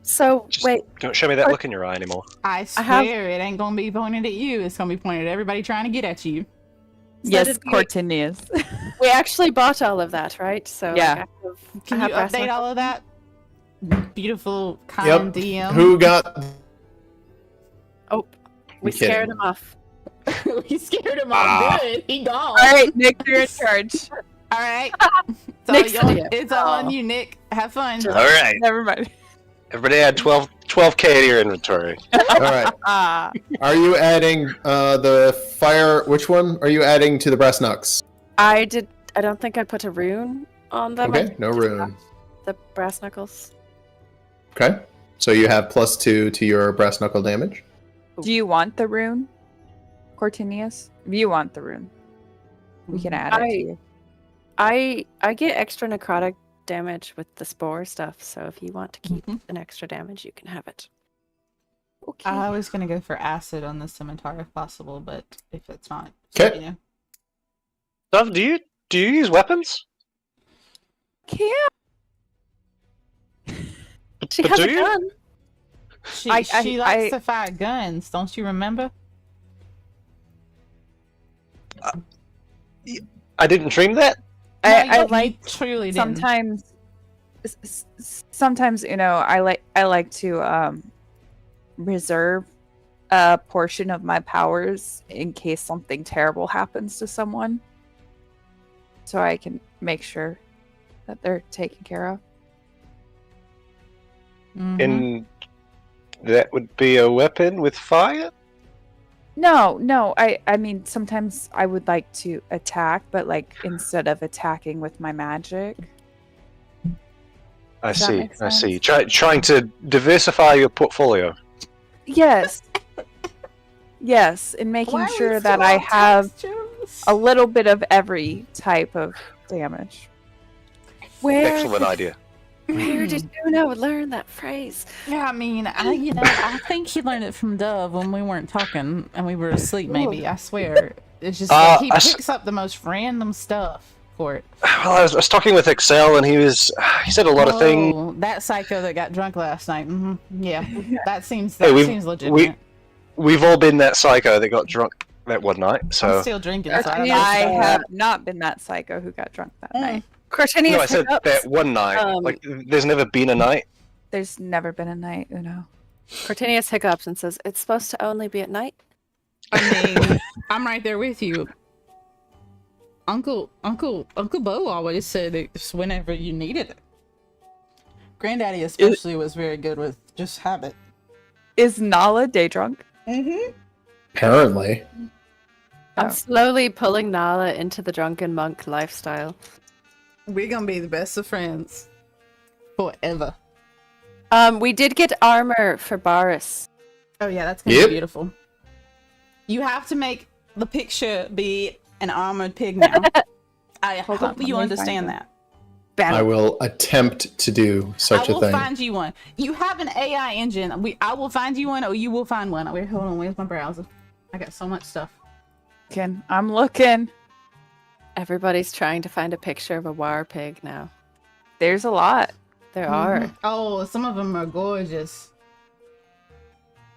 C: So
B: Just
C: wait,
B: Don't show me that look in your eye anymore.
E: I swear it ain't going to be pointed at you. It's going to be pointed at everybody trying to get at you.
D: yes,
C: did we-
D: Cortinius.
C: we actually bought all of that, right? So
D: Yeah.
E: Can
C: I
E: you
C: have brass
E: update all
C: knuckles.
E: of that? Beautiful, kind
A: Yep.
E: DM.
A: Who got...
C: Oh, we
A: I'm kidding.
C: scared him off.
E: We scared him off good. He gone.
D: All right, Nick, you're in charge.
E: All right.
C: Nick's
E: So
C: idiot.
E: it's all on you, Nick. Have fun.
B: All right,
D: Never mind.
B: everybody add 12K to your inventory.
A: All right.
D: Ah,
A: Are you adding the fire... Which one are you adding to the brass knucks?
C: I don't think I put a rune on them.
A: Okay, no rune.
C: The brass knuckles.
A: Okay. So you have +2 to your brass knuckle damage.
D: do you want the rune, Cortinius? If you want the rune, we can add it to you.
C: I get extra necrotic damage with the spore stuff, so if you want to keep
E: Mhm.
C: an extra damage, you can have it.
D: Okay.
E: I was gonna go for acid on the scimitar if possible, but if it's not,
A: Okay.
E: you know.
B: Dove, do you use weapons?
D: Can't.
C: She
B: But
C: has
B: do
C: a
B: you?
C: gun.
E: She
D: I-
E: likes to fire guns, don't you remember?
B: I didn't dream that.
D: I
E: you
D: like
E: truly didn't.
D: sometimes I like to reserve a portion of my powers in case something terrible happens to someone, so I can make sure that they're taken care of.
E: Mhm.
B: And that would be a weapon with fire?
D: No, I mean sometimes I would like to attack, but like instead of attacking with my magic,
B: I
D: Does that
B: see.
D: make
B: I see.
D: sense?
B: Trying to diversify your portfolio.
D: Yes. Yes, and making
E: Why are we
D: sure
E: still
D: that I
E: on
D: have
E: textures?
D: a little bit of every type of damage.
B: Excellent idea.
C: Where did Uno learn that phrase?
E: Yeah, I mean, I think he learned it from Dove when we weren't talking and we were asleep. Maybe I swear, it's just like he picks up the most random stuff for it.
B: Well, I was talking with Excel, and he said a lot of things.
E: Oh, that psycho that got drunk last night. Yeah, that seems
B: Hey,
E: seems legitimate.
B: We've all been that psycho that got drunk that one night.
E: I'm
B: So
E: still drinking, so I don't know.
D: I have not been that psycho who got drunk that night.
C: Cortinius
B: no, I said
C: hiccups.
B: that one night. Like, there's never been a night.
D: There's never been a night, Uno.
C: Cortinius hiccups and says, "It's supposed to only be at night."
E: I mean, I'm right there with you. Uncle Bo always said it's whenever you needed it. Granddaddy especially was very good with just habit.
D: Is Nala day drunk?
A: Apparently.
C: I'm
D: Oh.
C: slowly pulling Nala into the drunken monk lifestyle.
E: We're gonna be the best of friends forever.
C: We did get armor for Baris.
E: Oh yeah, that's gonna
A: Yep.
E: be beautiful. You have to make the picture be an armored pig now. I
D: Hold
E: hope
D: on, let
E: you
D: me
E: understand
D: find
E: that.
A: I will attempt to do such
E: I
A: a
E: will
A: thing.
E: find you one. You have an AI engine. I will find you one, or you will find one. Wait, hold on. Where's my browser? I got so much stuff.
D: I'm looking.
C: Everybody's trying to find a picture of a war pig now.
D: There's a lot.
C: There are.
E: Mhm. Oh, some of them are gorgeous.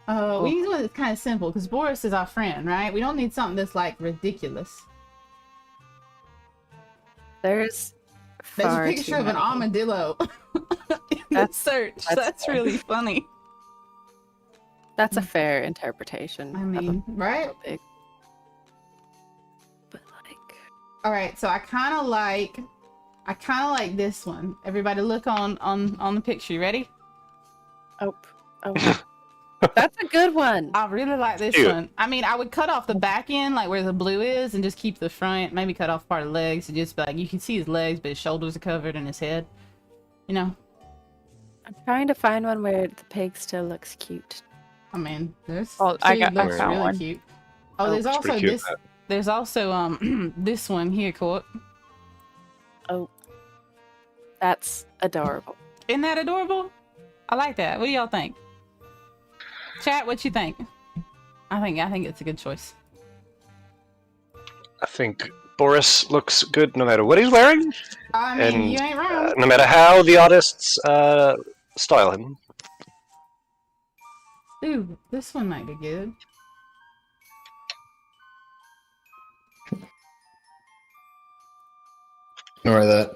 E: We need one that's kind of simple because Boris is our friend, right? We don't need something that's like ridiculous.
C: There's
E: There's a
C: far
E: picture
C: too
E: of an
C: many.
E: armadillo in the
C: That's-
E: search.
C: that's
E: That's really funny.
C: That's a fair interpretation.
E: I
C: of
E: mean,
C: a
E: right?
C: pig. But like,
E: All right, so I kind of like this one. Everybody, look on the picture. You ready?
C: oh, that's a good one.
E: I really like this
B: Cute.
E: one. I mean, I would cut off the back end, like where the blue is, and just keep the front. Maybe cut off part of the legs and just be like, you can see his legs, but his shoulders are covered and his head. You know?
C: I'm trying to find one where the pig still looks cute.
E: I mean, there's.
D: Oh,
E: she
D: I
E: looks
D: found
E: really
D: one.
E: cute. Oh,
C: Oh,
E: there's
B: it's
E: also
B: pretty cute,
E: this.
B: that.
E: There's also this one here, Court.
C: Oh, that's adorable.
E: Isn't that adorable? I like that. What do y'all think? Chat, what you think? I think it's a good choice.
B: I think Boris looks good no matter what he's wearing,
E: I mean,
B: and
E: you ain't wrong.
B: no matter how the artists style him.
E: Ooh, this one might be good.
A: Ignore that.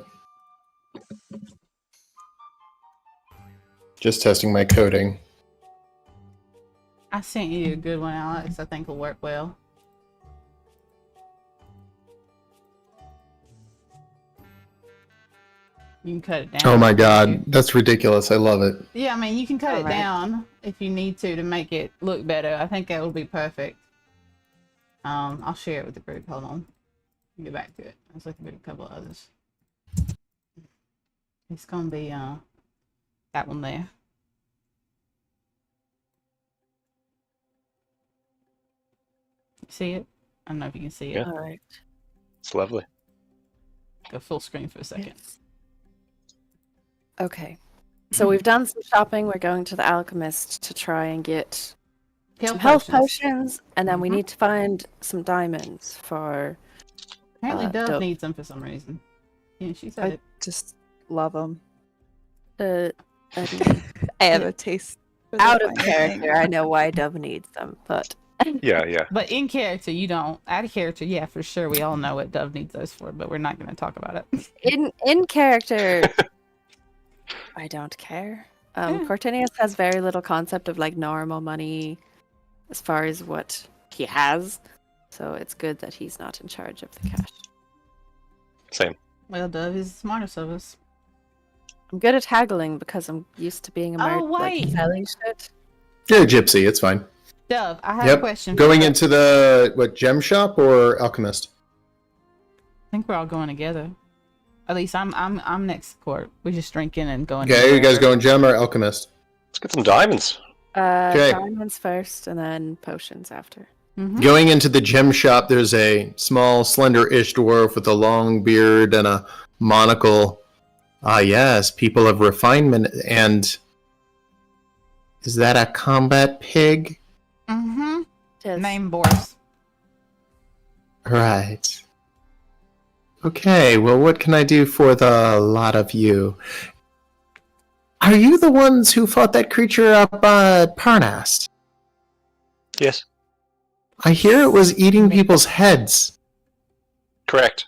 A: Just testing my coding.
E: I sent you a good one, Alex. I think will work well. You can cut it down.
A: Oh my
E: if you
A: god,
E: need to.
A: that's ridiculous. I love it.
E: Yeah, I mean, you can cut it
C: Alright.
E: down if you need to make it look better. I think that will be perfect. I'll share it with the group. Hold on. Let me get back to it. I was looking at a couple of others. It's gonna be that one there. See it? I don't know if you can see it.
B: Yeah.
C: All right.
B: It's lovely.
E: Go full screen for a second.
C: Okay. So we've done some shopping. We're going to the alchemist to try and get some health potions, and then we
E: Mhm.
C: need to find some diamonds for.
E: Apparently, Dove
C: Dove.
E: needs them for some reason. Yeah, she said
D: I
E: it.
D: just love them.
C: I
D: I have a taste. for the
C: out of
D: fine
C: character,
D: thing.
C: I know why Dove needs them, but
B: Yeah.
E: But in character, you don't. Out of character, yeah, for sure. We all know what Dove needs those for, but we're not going to talk about it.
C: in character, I don't care.
E: Yeah.
C: Cortinius has very little concept of like normal money, as far as what he has. So it's good that he's not in charge of the cash.
B: Same.
E: Well, Dove is the smartest of us.
C: I'm good at haggling because I'm used to being a
E: Oh,
C: like
E: wait.
C: selling shit.
A: You're a gypsy, it's fine.
E: Dove, I have
A: Yep.
E: a question. for
A: Going
E: you.
A: into the, gem shop or alchemist?
E: I think we're all going together. At least I'm next court. We're just drinking and going.
A: Okay, you guys going gem or alchemist?
B: Let's get some diamonds.
A: Okay.
C: Diamonds first, and then potions after.
E: Mm-hmm.
A: Going into the gem shop, there's a small, slender-ish dwarf with a long beard and a monocle. Ah, yes, people of refinement. And is that a combat pig?
E: Mm-hmm.
C: Yes.
E: Name Boris.
A: Right. Okay, well, what can I do for the lot of you? Are you the ones who fought that creature up Parnast?
B: Yes,
A: I hear it was eating people's heads.
B: correct.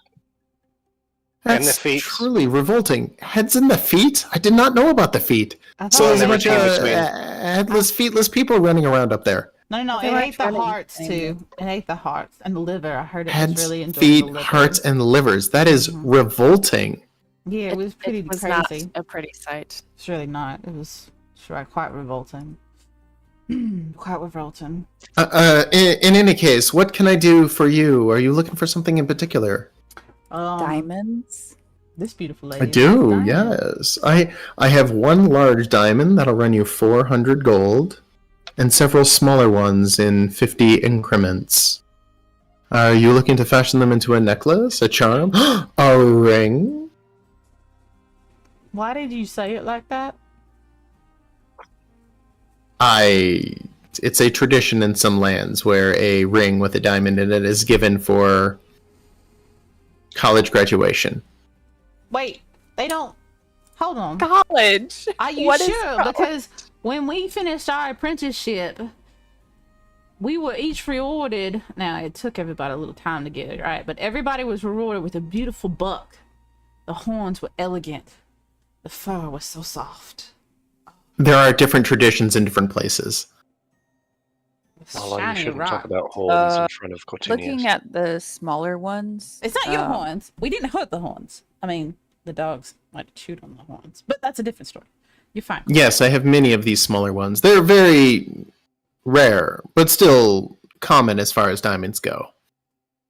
B: And the
A: That's
B: feet.
A: truly revolting. Heads and the feet? I did not know about the feet.
E: I
A: So
E: thought
A: there's a
B: they were
A: bunch of
B: team between.
A: headless, feetless people running around up there.
E: No,
C: They
E: it
C: weren't
E: ate the
C: trying to eat
E: hearts
C: things.
E: too. It ate the hearts and the liver. I heard it was
A: Heads,
E: really enjoying
A: feet,
E: the liver.
A: hearts, and livers. That is
E: Mhm.
A: revolting.
E: Yeah, it was pretty
C: It was
E: crazy.
C: not a pretty sight.
E: It's really not. It was quite revolting. Quite revolting.
A: In any case, what can I do for you? Are you looking for something in particular?
D: Diamonds.
E: This beautiful lady.
A: I do, yes. I have one large diamond that'll run you 400 gold, and several smaller ones in 50 increments. Are you looking to fashion them into a necklace, a charm, a ring?
E: Why did you say it like that?
A: It's a tradition in some lands where a ring with a diamond in it is given for college graduation.
E: Wait, they don't. Hold on.
D: College.
E: Are you
D: What is
E: sure?
D: college?
E: Because when we finished our apprenticeship, we were each rewarded. Now, it took everybody a little time to get it right, but everybody was rewarded with a beautiful buck. The horns were elegant. The fur was so soft.
A: There are different traditions in different places.
E: The
B: Although you
E: shiny
B: shouldn't
E: rock.
B: talk about horns in front of Cortinius.
D: Looking at the smaller ones.
E: It's not your
D: um,
E: horns. We didn't hurt the horns. I mean, the dogs might have chewed on the horns, but that's a different story. You're fine.
A: Yes, I have many of these smaller ones. They're very rare, but still common as far as diamonds go.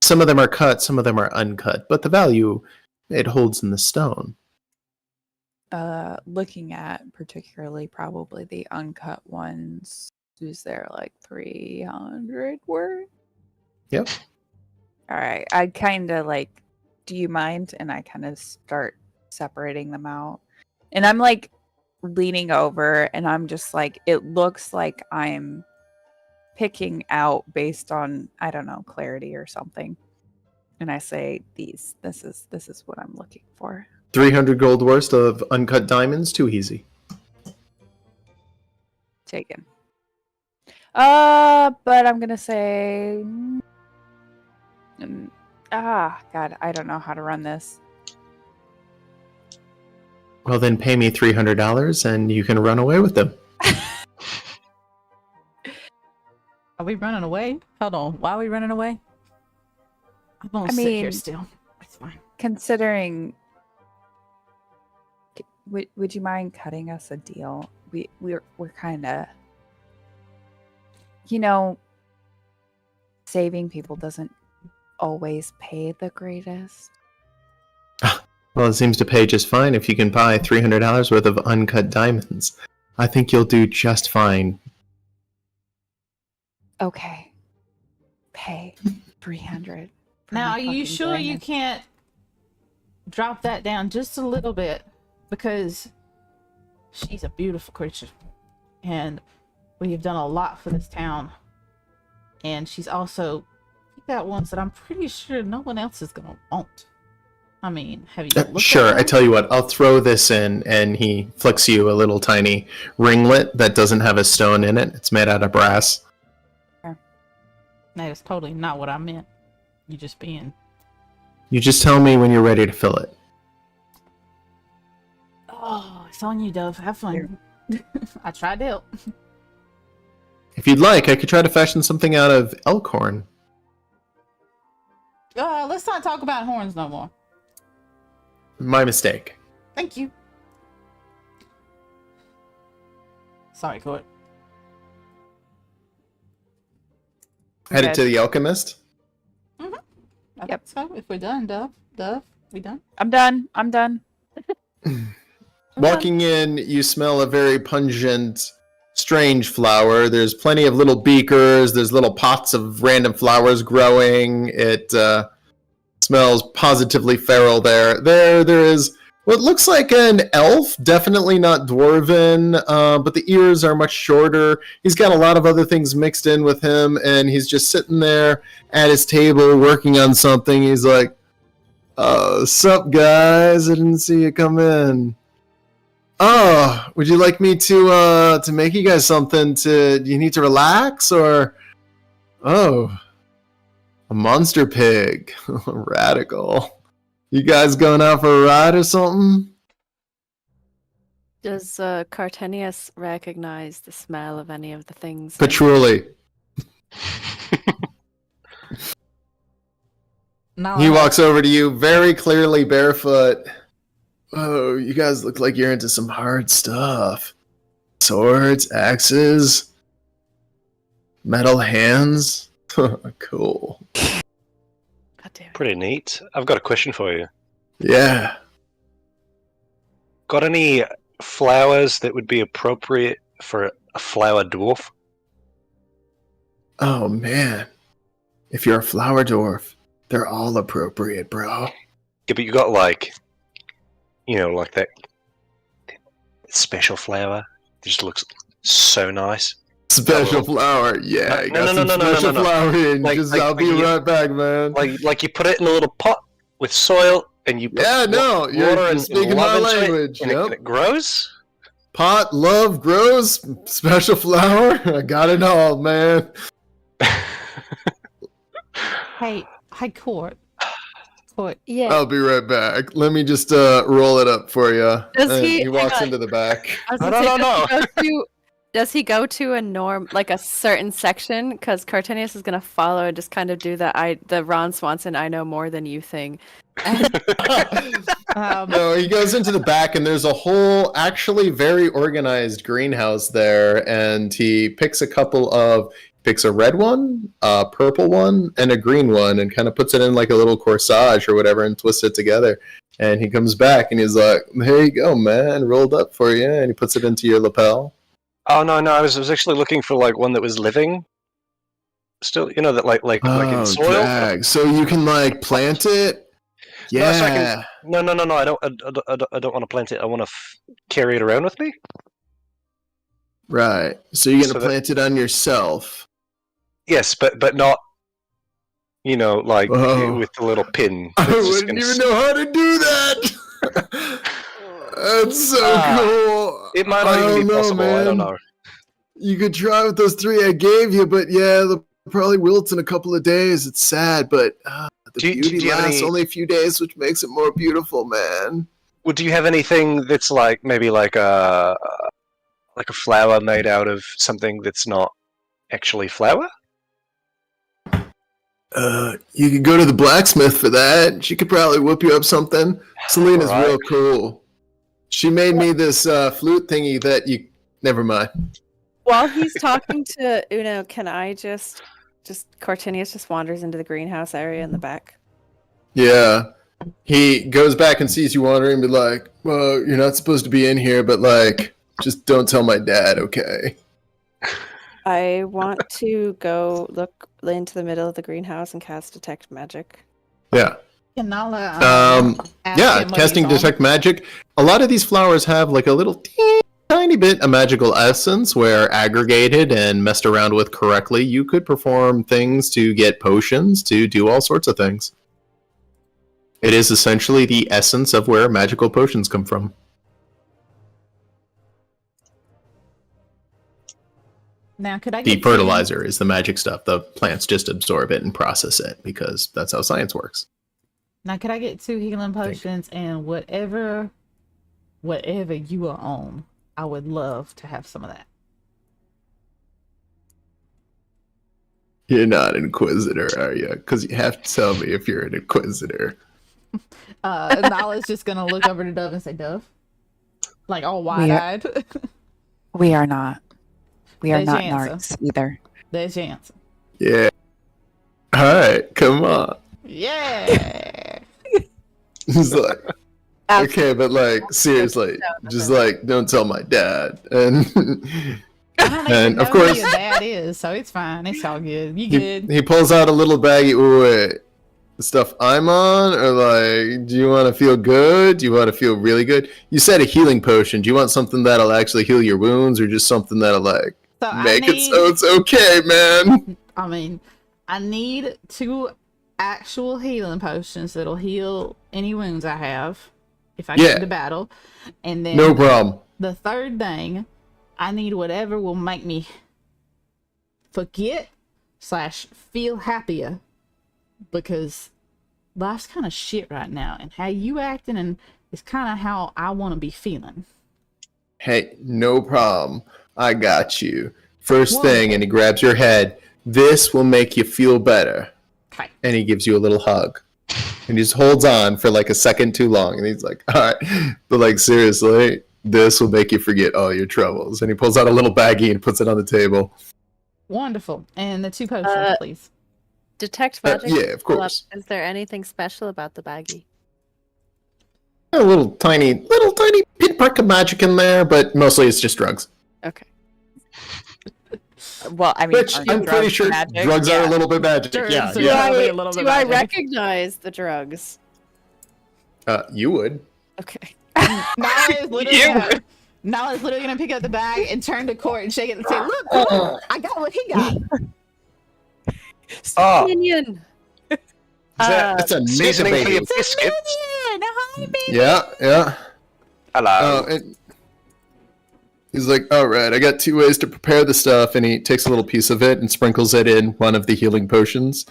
A: Some of them are cut, some of them are uncut, but the value it holds in the stone.
D: Looking at particularly probably the uncut ones. Is there like 300 worth?
A: Yep.
D: All right. I kind of like, do you mind? And I kind of start separating them out. And I'm like leaning over and I'm just like, it looks like I'm picking out based on, I don't know, clarity or something. And I say, this is what I'm looking for.
A: 300 gold worth of uncut diamonds, too easy.
D: Taken. But I'm gonna say, God, I don't know how to run this.
A: Well, then pay me $300 and you can run away with them.
E: Are we running away? Hold on. Why are we running away? I'm gonna sit here
D: mean-
E: still. It's fine.
D: Considering, would you mind cutting us a deal? We're kind of, saving people doesn't always pay the greatest.
A: Well, it seems to pay just fine if you can buy $300 worth of uncut diamonds. I think you'll do just fine.
D: Okay, pay 300. for
E: Now,
D: my
E: are you
D: fucking
E: sure you
D: diamond.
E: can't drop that down just a little bit? Because she's a beautiful creature. And we have done a lot for this town. And she's also got ones that I'm pretty sure no one else is going to want. I mean, have you looked
A: Sure,
E: at
A: I
E: them?
A: tell you what, I'll throw this in, and he flicks you a little tiny ringlet that doesn't have a stone in it. It's made out of brass.
E: That is totally not what I meant. You just being...
A: You just tell me when you're ready to fill it.
E: Oh, it's on you, Dove. Have fun. I tried to help.
A: If you'd like, I could try to fashion something out of elk horn.
E: Let's not talk about horns no more.
A: My mistake.
E: Thank you. Sorry, Court.
A: Headed
D: Okay.
A: to the alchemist.
E: I
D: Yep.
E: think so. If we're done, Dove. We done?
D: I'm done. I'm done.
A: Walking in, you smell a very pungent, strange flower. There's plenty of little beakers. There's little pots of random flowers growing. It smells positively feral there. There is what looks like an elf, definitely not dwarven, but the ears are much shorter. He's got a lot of other things mixed in with him, and he's just sitting there at his table working on something. He's like, sup, guys? I didn't see you come in. Oh, would you like me to make you guys something do you need to relax, or... Oh, a monster pig. Radical. You guys going out for a ride or something?
C: Does Cartenius recognize the smell of any of the things?
A: Patchouli.
E: No,
A: He walks over to you very clearly barefoot. Oh, you guys look like you're into some hard stuff. Swords, axes, metal hands. Cool.
C: God damn it.
B: Pretty neat. I've got a question for you.
A: Yeah.
B: Got any flowers that would be appropriate for a flower dwarf?
A: Oh, man. If you're a flower dwarf, they're all appropriate, bro.
B: Yeah, but you got like, like that special flower. It just looks so nice.
A: Special flower, yeah.
B: No, no, no,
A: special flower in. I'll be right back, man.
B: Like you put it in a little pot with soil, and you put water
A: you're
B: and
A: speaking
B: love
A: my
B: into
A: language.
B: it, and it grows.
A: Pot, love, grows, special flower. I got it all, man.
E: Hey, Court.
C: Yeah.
A: I'll be right back. Let me just roll it up for you.
C: Does he
A: walks
C: hang on.
A: into the back.
C: I was
B: No,
C: gonna
B: no,
C: say, does he go to a norm, like a certain section? Because Cartenius is gonna follow and just kind of do the Ron Swanson "I know more than you" thing. And
A: No, he goes into the back, and there's a whole, actually very organized greenhouse there, and he picks a red one, a purple one, and a green one, and kind of puts it in like a little corsage or whatever and twists it together. And he comes back, and he's like, "There you go, man, rolled up for you," and he puts it into your lapel.
B: Oh no, I was actually looking for like one that was living. Still, that like in soil.
A: Drag. So you can like plant it. Yeah.
B: No, I don't want to plant it. I want to carry it around with me.
A: Right. So you're gonna
B: So
A: plant it on yourself.
B: Yes, but not, like
A: Oh.
B: with the little pin.
A: I
B: It's just
A: wouldn't
B: gonna
A: even know how to do that. That's so cool.
B: It might not even be possible. I don't know.
A: You could try with those 3 I gave you, but yeah, they'll probably wilt in a couple of days. It's sad, but the
B: Do you
A: beauty
B: have
A: lasts
B: any-
A: only a few days, which makes it more beautiful, man.
B: Well, do you have anything that's like maybe like a flower made out of something that's not actually flour?
A: You could go to the blacksmith for that. She could probably whip you up something. Selena's
B: Alright.
A: real cool. She made me this flute thingy that you... Never mind.
C: while he's talking to Uno, can I just Cartenius just wanders into the greenhouse area in the back?
A: Yeah. He goes back and sees you wandering and be like, well, you're not supposed to be in here, but like, just don't tell my dad, okay?
C: I want to go look into the middle of the greenhouse and cast Detect Magic.
A: Yeah.
E: Can Nala, ask
A: Yeah,
E: him what
A: casting
E: he's on?
A: Detect Magic. A lot of these flowers have like a little tiny bit of magical essence where aggregated and messed around with correctly, you could perform things to get potions, to do all sorts of things. It is essentially the essence of where magical potions come from.
E: Now, could I
A: The
E: get
A: fertilizer is the magic stuff. The plants just absorb it and process it because that's how science works.
E: Now, could I get 2 healing potions and whatever you are on? I would love to have some of that.
A: You're not an inquisitor, are you? Because you have to tell me if you're an inquisitor.
E: Nala's just gonna look over to Dove and say, "Dove," like all wide-eyed.
D: We are not. We are
E: There's
D: not
E: your answer.
D: narcs either.
E: There's your answer.
A: Yeah. All right, come on.
E: Yeah.
A: He's like, okay, but like seriously, just like don't tell my dad. And
E: I don't even
A: and
E: know
A: of course
E: who your dad is, so it's fine. It's all good. You good?
A: he pulls out a little baggie. Wait, the stuff I'm on, or like, do you want to feel good? Do you want to feel really good? You said a healing potion. Do you want something that'll actually heal your wounds, or just something that'll like
E: So
A: make it so it's okay, man?
E: I mean, I need 2 actual healing potions that'll heal any wounds I have if I get into battle. And then
A: No problem.
E: the third thing, I need whatever will make me forget/feel happier, because life's kind of shit right now, and how you acting and is kind of how I want to be feeling.
A: Hey, no problem. I got you. First thing, and he grabs your head. This will make you feel better.
E: Okay.
A: And he gives you a little hug. And he just holds on for like a second too long. And he's like, all right. But like, seriously, this will make you forget all your troubles. And he pulls out a little baggie and puts it on the table.
E: Wonderful. And the 2 potions, please.
C: Detect magic.
A: Yeah, of course.
C: Is there anything special about the baggie?
A: A little tiny pinprick of magic in there, but mostly it's just drugs.
C: Okay.
D: Well, I mean,
A: Which
D: aren't
A: I'm pretty
D: drugs
A: sure
D: magic?
A: drugs are a little bit magic.
E: Drugs
A: Yeah,
E: are
A: yeah.
E: probably a little bit
C: Do I
E: magic.
C: recognize the drugs?
A: You would.
C: Okay.
E: Nala's literally gonna pick up the bag and turn to Court and shake it and say, "Look, Court, I got what he got."
B: Oh,
C: Minion.
A: It's a
B: seasoning for your
A: mega
B: biscuits.
A: Yeah.
B: Hello.
A: And he's like, all right, I got 2 ways to prepare the stuff. And he takes a little piece of it and sprinkles it in one of the healing potions.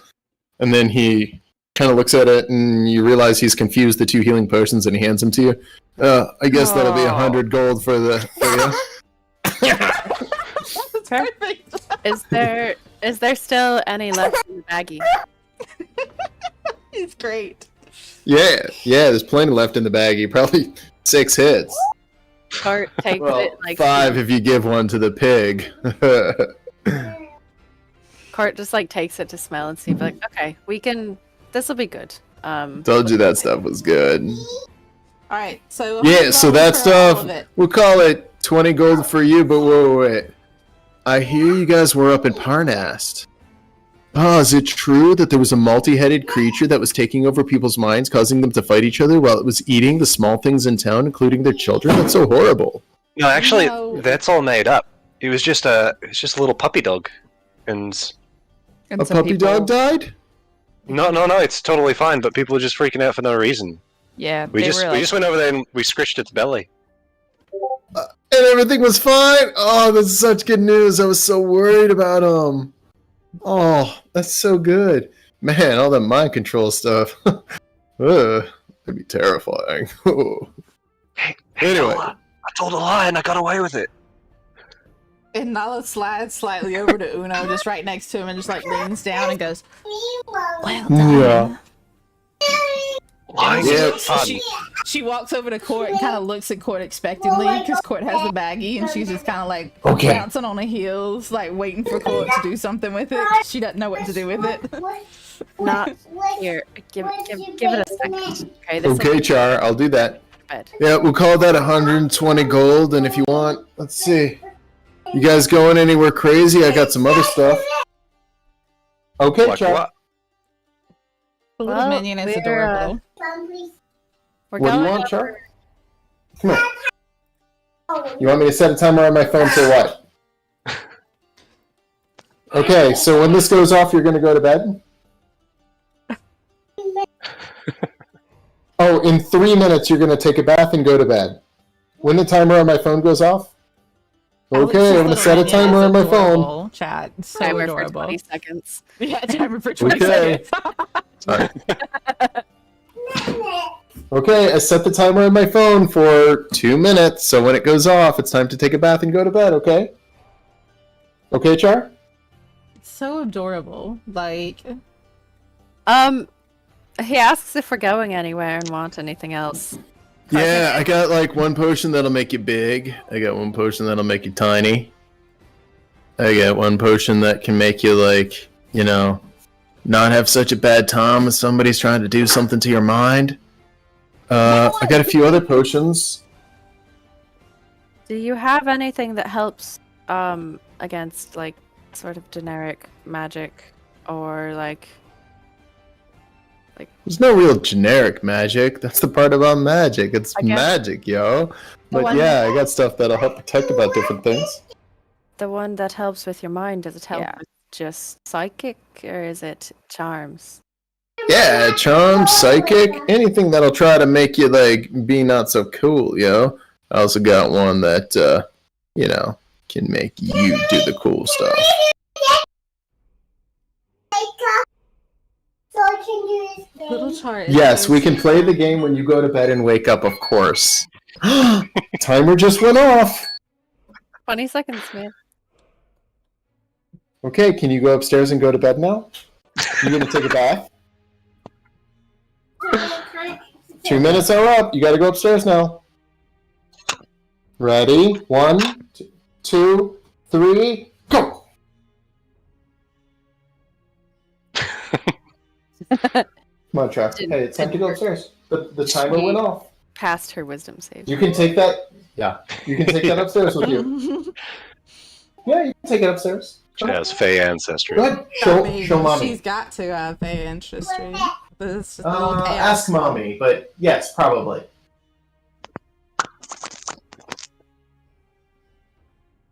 A: And then he kind of looks at it and you realize he's confused the 2 healing potions and he hands them to you. I guess that'll be 100 gold for you.
E: That's perfect.
C: Is there still any left in the baggie?
E: He's great.
A: Yeah, there's plenty left in the baggie. Probably 6 hits.
C: Cart takes
A: Well,
C: it like
A: 5 if you give one to the pig.
C: Cart just like takes it to smell and see, like, okay, this will be good.
A: Told you that stuff was good.
E: All right, so
A: Yeah, so that
E: for all
A: stuff,
E: of it.
A: we'll call it 20 gold for you, but wait. I hear you guys were up in Parnast. Is it true that there was a multi-headed creature that was taking over people's minds, causing them to fight each other while it was eating the small things in town, including their children? That's so horrible.
B: No, actually,
E: No.
B: that's all made up. It was just a little puppy dog, and
A: A puppy dog died?
B: no, it's totally fine. But people were just freaking out for no reason.
D: Yeah,
B: We
D: they
B: just
D: were like,
B: went over there and we scratched its belly.
A: And everything was fine? Oh, that's such good news. I was so worried about him. Oh, that's so good. Man, all that mind control stuff. That'd be terrifying.
B: Hey,
A: Anyway.
B: I told a lie and I got away with it.
E: And Nala slides slightly over to Uno, just right next to him, and just like leans down and goes, "Well done."
A: Yeah.
B: Lying
A: Yeah.
B: is fun.
E: She walks over to Court and kind of looks at Court expectantly because Court has the baggie and she's just kind of like
A: Okay.
E: bouncing on her heels, like waiting for Court to do something with it. She doesn't know what to do with it.
C: Not here. Give it a second. Okay. This
A: Okay, Char, I'll do that.
C: bed.
A: Yeah, we'll call that 120 gold, and if you want, let's see. You guys going anywhere crazy? I got some other stuff. Okay,
B: Like
A: Char.
B: what?
E: The little
C: Well,
E: minion is
C: we're,
E: adorable.
C: We're
A: What do you
C: going
A: want, Char?
C: over-
A: Come here. You want me to set a timer on my phone for what? Okay, so when this goes off, you're going to go to bed? Oh, in 3 minutes, you're going to take a bath and go to bed. When the timer on my phone goes off? Okay, I'm going to set a timer on my phone.
E: Chat, so
C: Timer for
E: adorable.
C: 20 seconds.
E: Yeah, timer for 20
A: Okay.
E: seconds.
A: Sorry. Okay, I set the timer on my phone for 2 minutes, so when it goes off, it's time to take a bath and go to bed, okay? Okay, Char?
E: So adorable. Like,
C: He asks if we're going anywhere and want anything else.
A: Yeah, I got like one potion that'll make you big. I got one potion that'll make you tiny. I got one potion that can make you like, you know, not have such a bad time if somebody's trying to do something to your mind. I got a few other potions.
C: Do you have anything that helps against like sort of generic magic or like
A: There's no real generic magic. That's the part about magic. It's
C: I guess-
A: magic, yo. But
C: one-
A: yeah, I got stuff that'll help protect about different things.
C: the one that helps with your mind? Does it help
D: Yeah.
C: with just psychic or is it charms?
A: Yeah, charm, psychic, anything that'll try to make you like be not so cool, yo. I also got one that can make you do the cool stuff.
E: Little chart.
A: Yes, we can play the game when you go to bed and wake up, of course. Timer just went off.
C: 20 seconds, man.
A: Okay, can you go upstairs and go to bed now? You gonna take a bath? 2 minutes are up. You gotta go upstairs now. Ready? 1, 2, 3, go! Come on, Trev. Hey, it's time to go upstairs. The timer went off.
C: Passed her wisdom save.
A: You can take that. Yeah, you can take that upstairs with you. Yeah, you can take it upstairs.
B: She has Fey ancestry.
A: Go ahead. Show mommy.
E: She's got to have Fey ancestry. This
A: Ask mommy, but yes, probably.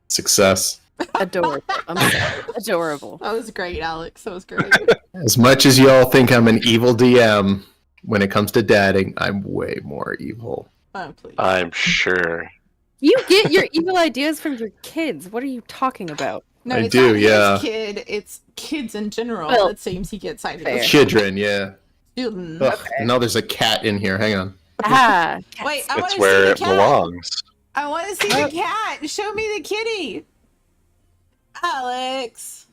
A: Success.
C: Adorable. I'm sorry. Adorable.
E: That was great, Alex. That was great.
A: As much as y'all think I'm an evil DM, when it comes to dadding, I'm way more evil.
E: Oh, please.
B: I'm sure.
C: You get your evil ideas from your kids. What are you talking about?
E: No,
A: I
E: it's
A: do,
E: not
A: yeah.
E: his kid. It's kids in general.
C: Well,
E: It seems he gets cited
C: fair.
E: as
A: Children, yeah.
E: children.
A: Ugh, now there's a cat in here. Hang on.
C: Ah.
E: Wait, I want
B: It's
E: to
B: where
E: see the
B: it
E: cat.
B: belongs.
E: I want to see the cat. Show me the kitty. Alex.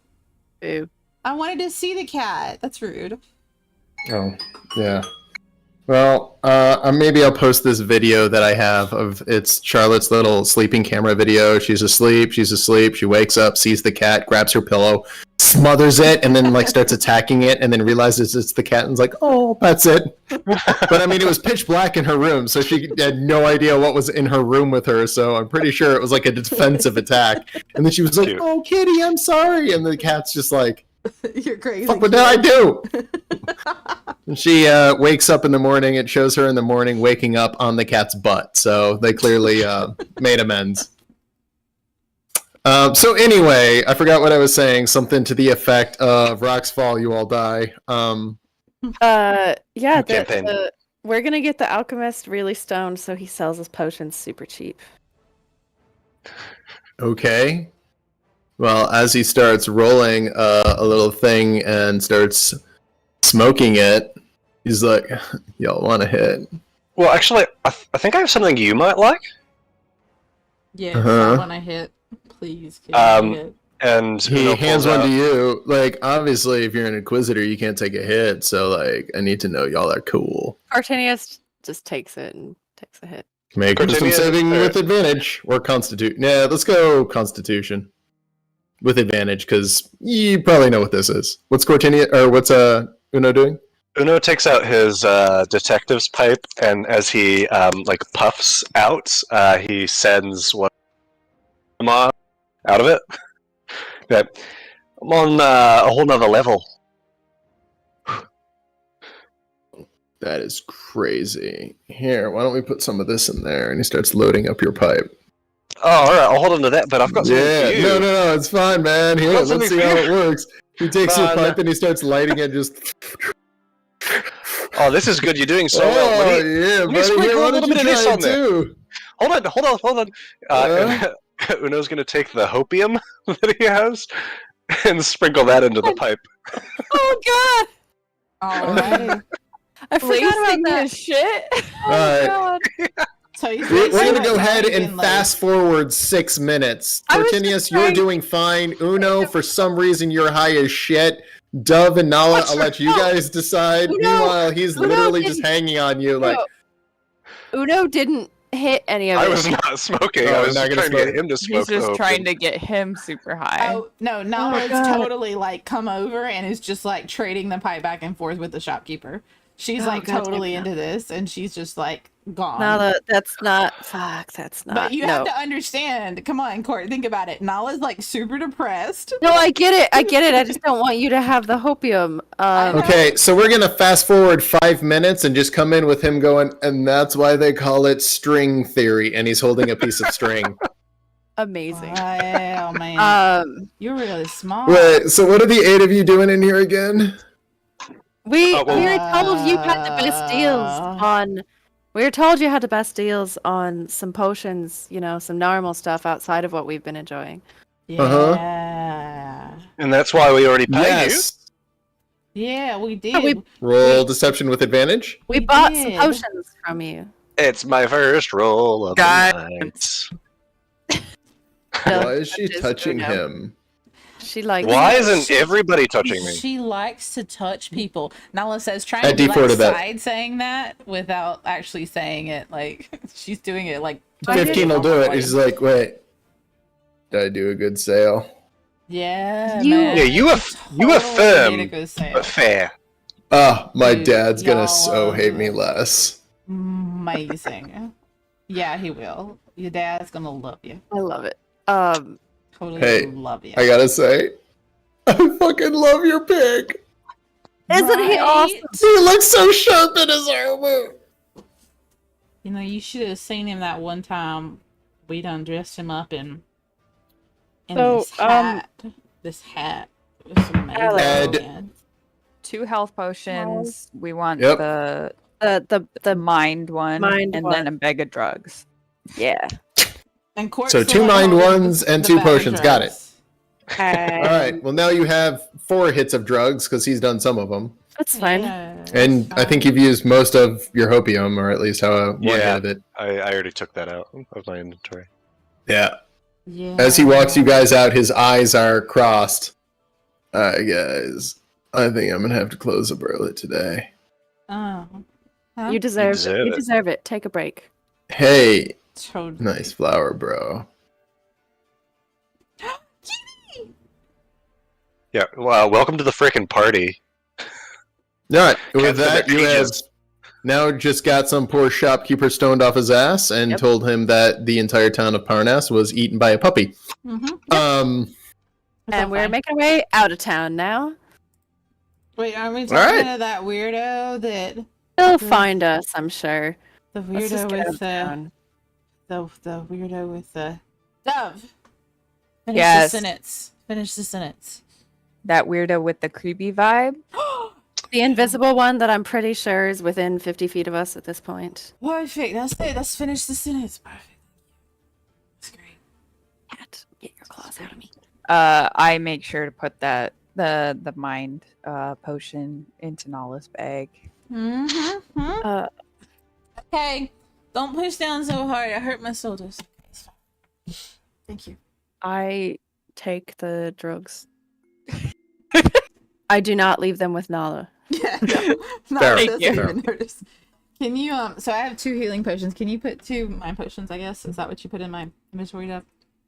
C: Boo.
E: I wanted to see the cat. That's rude.
A: Oh, yeah. Well, maybe I'll post this video that I have of it's Charlotte's little sleeping camera video. She's asleep. She wakes up, sees the cat, grabs her pillow, smothers it, and then like starts attacking it, and then realizes it's the cat, and is like, "Oh, that's it." But I mean, it was pitch black in her room, so she had no idea what was in her room with her. So I'm pretty sure it was like a defensive attack. And then she was like,
B: Cute.
A: "Oh, kitty, I'm sorry," and the cat's just like,
E: You're crazy.
A: "Fuck, what did I do?" And she wakes up in the morning. It shows her in the morning waking up on the cat's butt. So they clearly made amends. So anyway, I forgot what I was saying. Something to the effect of rocks fall, you all die.
C: Yeah,
B: Campaign.
C: we're gonna get the alchemist really stoned, so he sells his potions super cheap.
A: Okay. Well, as he starts rolling a little thing and starts smoking it, he's like, "Y'all want to hit?"
B: Well, actually, I think I have something you might like.
E: Yeah,
A: Uh-huh.
E: I want to hit. Please, can you hit?
B: And
A: He
B: Uno
A: hands
B: pulls
A: one
B: out-
A: to you. Like, obviously, if you're an Inquisitor, you can't take a hit. So, like, I need to know y'all are cool.
C: Artinius just takes it and takes a hit.
A: Make wisdom
B: Cortinius,
A: saving with advantage or Constitution. Yeah, let's go Constitution with advantage because you probably know what this is. What's Cortinia or what's Uno doing?
B: Uno takes out his detective's pipe, and as he like puffs out, he sends one out of it. Yeah. I'm on a whole nother level.
A: That is crazy. Here, why don't we put some of this in there? And he starts loading up your pipe.
B: Oh, all right. I'll hold on to that. But I've got something
A: Yeah,
B: for you.
A: no, it's fine, man. Here,
B: Got
A: let's
B: something
A: see
B: for
A: how
B: you.
A: it works. He takes your
B: Fine.
A: pipe and he starts lighting it. Just
B: Oh, this is good. You're doing so well. Let me-
A: yeah,
B: let me
A: buddy.
B: sprinkle
A: Here,
B: a
A: why
B: little
A: don't you
B: bit of this
A: try
B: on
A: it
B: there.
A: too?
B: Hold on. Uno's going to take the hopium that he has and sprinkle that into the pipe.
C: Oh god!
E: All right.
C: I forgot about
D: Wasting
C: that.
D: his shit.
C: Oh
A: Alright.
C: god!
E: So he's
A: We're
E: basically
A: gonna go
E: like
A: ahead
E: not
A: and
E: even, like-
A: fast forward 6 minutes.
C: I was
A: Tortinius,
C: just
A: you're
C: trying-
A: doing fine. Uno, for some reason, you're high as shit. Dove and Nala, I'll let you guys decide.
C: Uno-
A: Meanwhile, he's
C: Uno
A: literally just
C: didn't-
A: hanging on you. Like,
C: Uno didn't hit any of
B: I
C: it.
B: was not smoking.
A: Oh,
B: I was
A: not
B: trying
A: gonna
B: to get
A: smoke.
B: him to smoke.
D: He's just
B: the
D: trying
B: hopium.
D: to get him super high.
E: Oh no, Nala's
C: God.
E: totally like come over and is just like trading the pipe back and forth with the shopkeeper. She's
C: Oh,
E: like
C: God damn
E: totally
C: it.
E: into this, and she's just like gone.
C: Nala, that's not. Fuck, that's not.
E: But you
C: no.
E: have to understand. Come on, Court, think about it. Nala's like super depressed.
C: No, I get it. I get it. I just don't want you to have the hopium.
E: I know.
A: Okay, so we're gonna fast forward 5 minutes and just come in with him going, and that's why they call it string theory, and he's holding a piece of string.
C: Amazing.
E: Oh man, you're really smart.
A: Wait, so what are the 8 of you doing in here again?
C: We
B: Oh, well-
C: we were told you had the best deals on. We were told you had the best deals on some potions, some normal stuff outside of what we've been enjoying.
E: Yeah.
B: And that's why we already paid
A: Yes.
E: Yeah, we did.
C: we-
A: Roll deception with advantage.
C: We bought some
E: did.
C: potions from you.
B: you. It's my first roll of
F: Guys.
B: the night.
A: Why is she
C: Just
A: touching
C: Uno.
A: him?
C: She likes.
B: Why isn't everybody touching me?
E: She likes to touch people. Nala says, trying
A: Add
E: to be
A: D4
E: like
A: to that.
E: side saying that without actually saying it. Like she's doing it like
A: 15 will do it. He's like, wait, did I do a good sale?
E: Yeah,
C: You-
E: man.
B: Yeah, you
E: Totally
B: affirm,
E: made a good sale.
B: but fair.
A: Ah, my
E: Dude,
A: dad's gonna
E: y'all
A: so hate me
E: are-
A: less.
E: Amazing. Yeah, he will. Your dad's gonna love you.
C: I love it.
E: Totally
A: Hey,
E: love you.
A: I gotta say, I fucking love your pig.
C: Isn't he awesome?
A: He looks so sharp in his armor.
E: You know, you should have seen him that one time. We done dressed him up in
C: So,
E: this hat. This hat. It was amazing.
C: Alex.
E: man.
D: 2 health potions. We want
A: Yep.
D: the mind one,
C: Mind
D: and
C: one.
D: then a bag of drugs.
C: Yeah.
E: And Court's
A: So
E: the
A: 2
E: one
A: mind
E: holding
A: ones and
E: the
A: 2
E: bag of
A: potions. Got it.
E: drugs.
A: All right. Well, now you have 4 hits of drugs because he's done some of them,
C: That's fine.
E: Yeah,
A: and
E: that's
A: I think
E: fine.
A: you've used most of your hopium, or at least how one
B: Yeah.
A: hit of it.
B: I already took that out of my inventory.
A: Yeah.
E: Yeah.
A: As he walks you guys out, his eyes are crossed. Guys, I think I'm gonna have to close up early today.
E: Oh. Huh?
C: You deserve
B: deserve
C: it. You
B: it.
C: deserve it. Take a break.
A: Hey,
E: Totally.
A: nice flower, bro.
B: Yeah, well, welcome to the frickin' party.
A: Alright, with
B: Kept
A: that,
B: the
A: you have
B: pages.
A: now just got some poor shopkeeper stoned off his ass and
C: Yep.
A: told him that the entire town of Parnas was eaten by a puppy.
E: Mm-hmm.
C: And we're making our way out of town now.
E: Wait, are we
A: All
E: talking
A: right.
E: to that weirdo that
C: They'll find us, I'm sure.
E: the
C: Let's just
E: weirdo
C: get out
E: with
C: of
E: the
C: town.
E: the weirdo with the dove? Finish
D: Yes.
E: the sentence. Finish the sentence.
D: That weirdo with the creepy vibe.
C: The invisible one that I'm pretty sure is within 50 feet of us at this point.
E: Perfect. That's it. Let's finish the sentence. Perfect. That's great.
C: Cat, get your claws out of me.
D: I make sure to put the mind potion into Nala's bag.
E: Mm-hmm.
C: Uh,
E: Okay. Don't push down so hard. I hurt my shoulders. It's fine. Thank you.
C: I take the drugs. I do not leave them with Nala.
E: Yeah, no,
A: Fair.
E: doesn't
D: Thank you.
E: even notice. Can you so I have 2 healing potions. Can you put 2 mind potions, I guess? Is that what you put in my inventory up?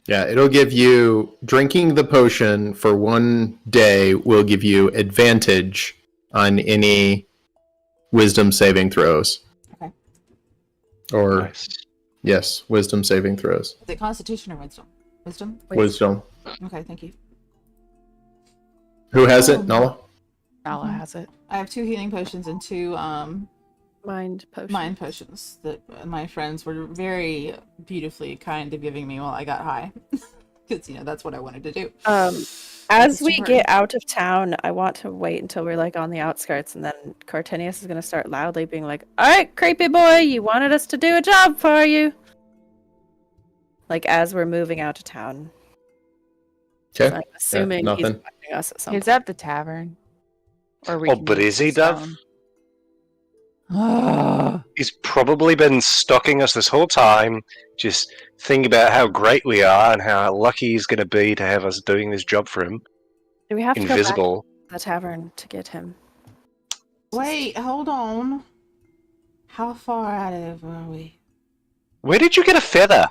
A: Yeah, it'll give you drinking the potion for 1 day will give you advantage on any wisdom saving throws.
E: Okay.
A: Or
B: Nice.
A: yes, wisdom saving throws.
E: Is it constitution or wisdom? Wisdom?
A: Wisdom.
E: Okay, thank you.
A: Who has it? Nala?
D: Nala has it.
E: I have 2 healing potions and 2
C: Mind potion.
E: mind potions that my friends were very beautifully kind of giving me while I got high. Because, that's what I wanted to do.
C: As
E: It's
C: we
E: important.
C: get out of town, I want to wait until we're like on the outskirts, and then Cartenius is going to start loudly being like, "All right, creepy boy, you wanted us to do a job for you." Like as we're moving out of town.
A: Okay.
C: I'm assuming he's
A: nothing.
C: finding us at some
D: He's
C: point.
D: at the tavern. Or we
B: Oh,
D: can
B: but
D: use
B: is he,
D: the
B: Dove?
D: stone.
B: He's probably been stalking us this whole time, just thinking about how great we are and how lucky he's going to be to have us doing this job for him.
C: Do we have to
B: Invisible.
C: go back to the tavern to get him?
E: Wait, hold on. How far out of are we?
B: Where did you get a feather?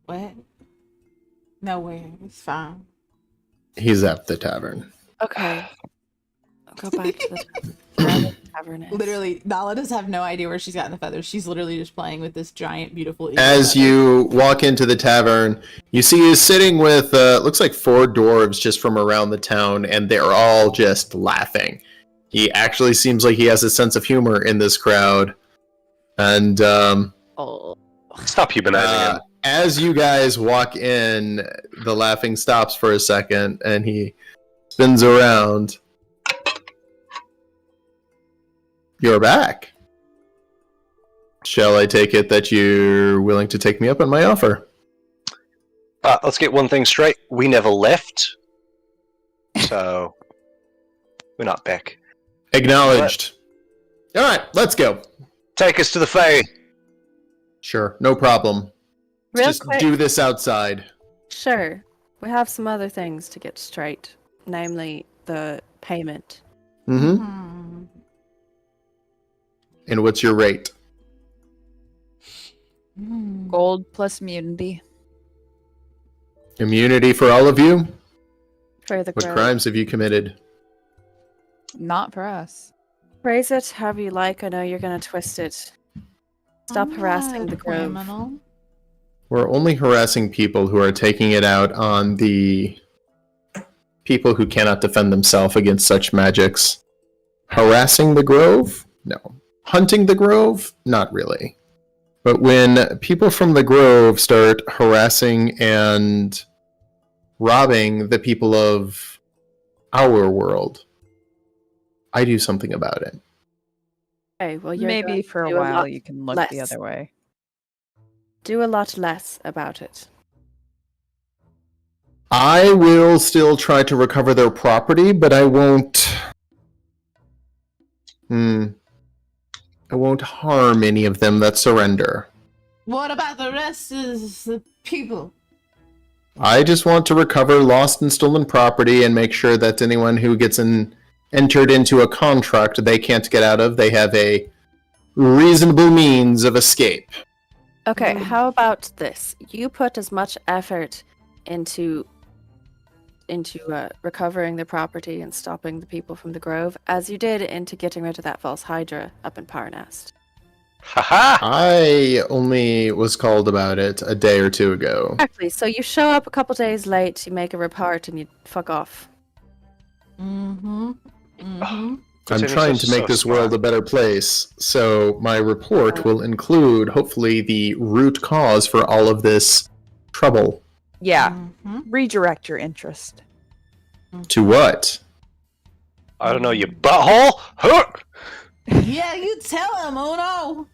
E: What? Nowhere. It's fine.
A: He's at the tavern.
C: Okay. I'll go back to the tavern. tavern is.
E: Literally, Nala does have no idea where she's gotten the feathers. She's literally just playing with this giant, beautiful eagle
A: As
E: feather.
A: you walk into the tavern, you see he's sitting with, looks like 4 dwarves just from around the town, and they're all just laughing. He actually seems like he has a sense of humor in this crowd. And
C: Oh.
B: Stop humanizing him.
A: as you guys walk in, the laughing stops for a second, and he spins around. You're back. Shall I take it that you're willing to take me up on my offer?
B: Let's get one thing straight. We never left. So, we're not back.
A: Acknowledged. All right, let's go.
B: Take us to the Fae.
A: Sure, no problem.
C: Real
A: Just
C: quick.
A: do this outside.
C: Sure. We have some other things to get straight, namely the payment.
A: Mm-hmm.
E: Hmm.
A: And what's your rate?
E: Hmm.
D: Gold plus immunity.
A: Immunity for all of you?
C: For the
A: What
C: grove.
A: crimes have you committed?
D: Not for us.
C: Phrase it however you like. I know you're going to twist it. Stop
E: I'm
C: harassing
E: not
C: the
E: a
C: grove.
E: criminal.
A: We're only harassing people who are taking it out on the people who cannot defend themselves against such magics. Harassing the grove? No. Hunting the grove? Not really. But when people from the grove start harassing and robbing the people of our world, I do something about it.
C: Okay, well, you're
D: Maybe
C: going
D: for
C: to
D: a
C: do
D: while
C: lot
D: you can look the
C: less.
D: other way.
C: Do a lot less about it.
A: I will still try to recover their property, but I won't. I won't harm any of them that surrender.
E: What about the rest of the people?
A: I just want to recover lost and stolen property and make sure that anyone who gets entered into a contract they can't get out of, they have a reasonable means of escape.
C: Okay, how about this? You put as much effort into recovering the property and stopping the people from the grove as you did into getting rid of that false hydra up in Parnast.
B: Haha!
A: I only was called about it a day or two ago.
C: Exactly. So you show up a couple days late, you make a report, and you fuck off.
E: Mm-hmm. Mm-hmm.
A: I'm
B: Continue
A: trying
B: so-
A: to make
B: so
A: this
B: smart.
A: world a better place, so my report will include, hopefully, the root cause for all of this trouble.
D: Yeah.
E: Mm-hmm.
D: Redirect your interest.
A: To what?
B: I don't know, you butthole! Huh!
E: Yeah, you tell him, Uno.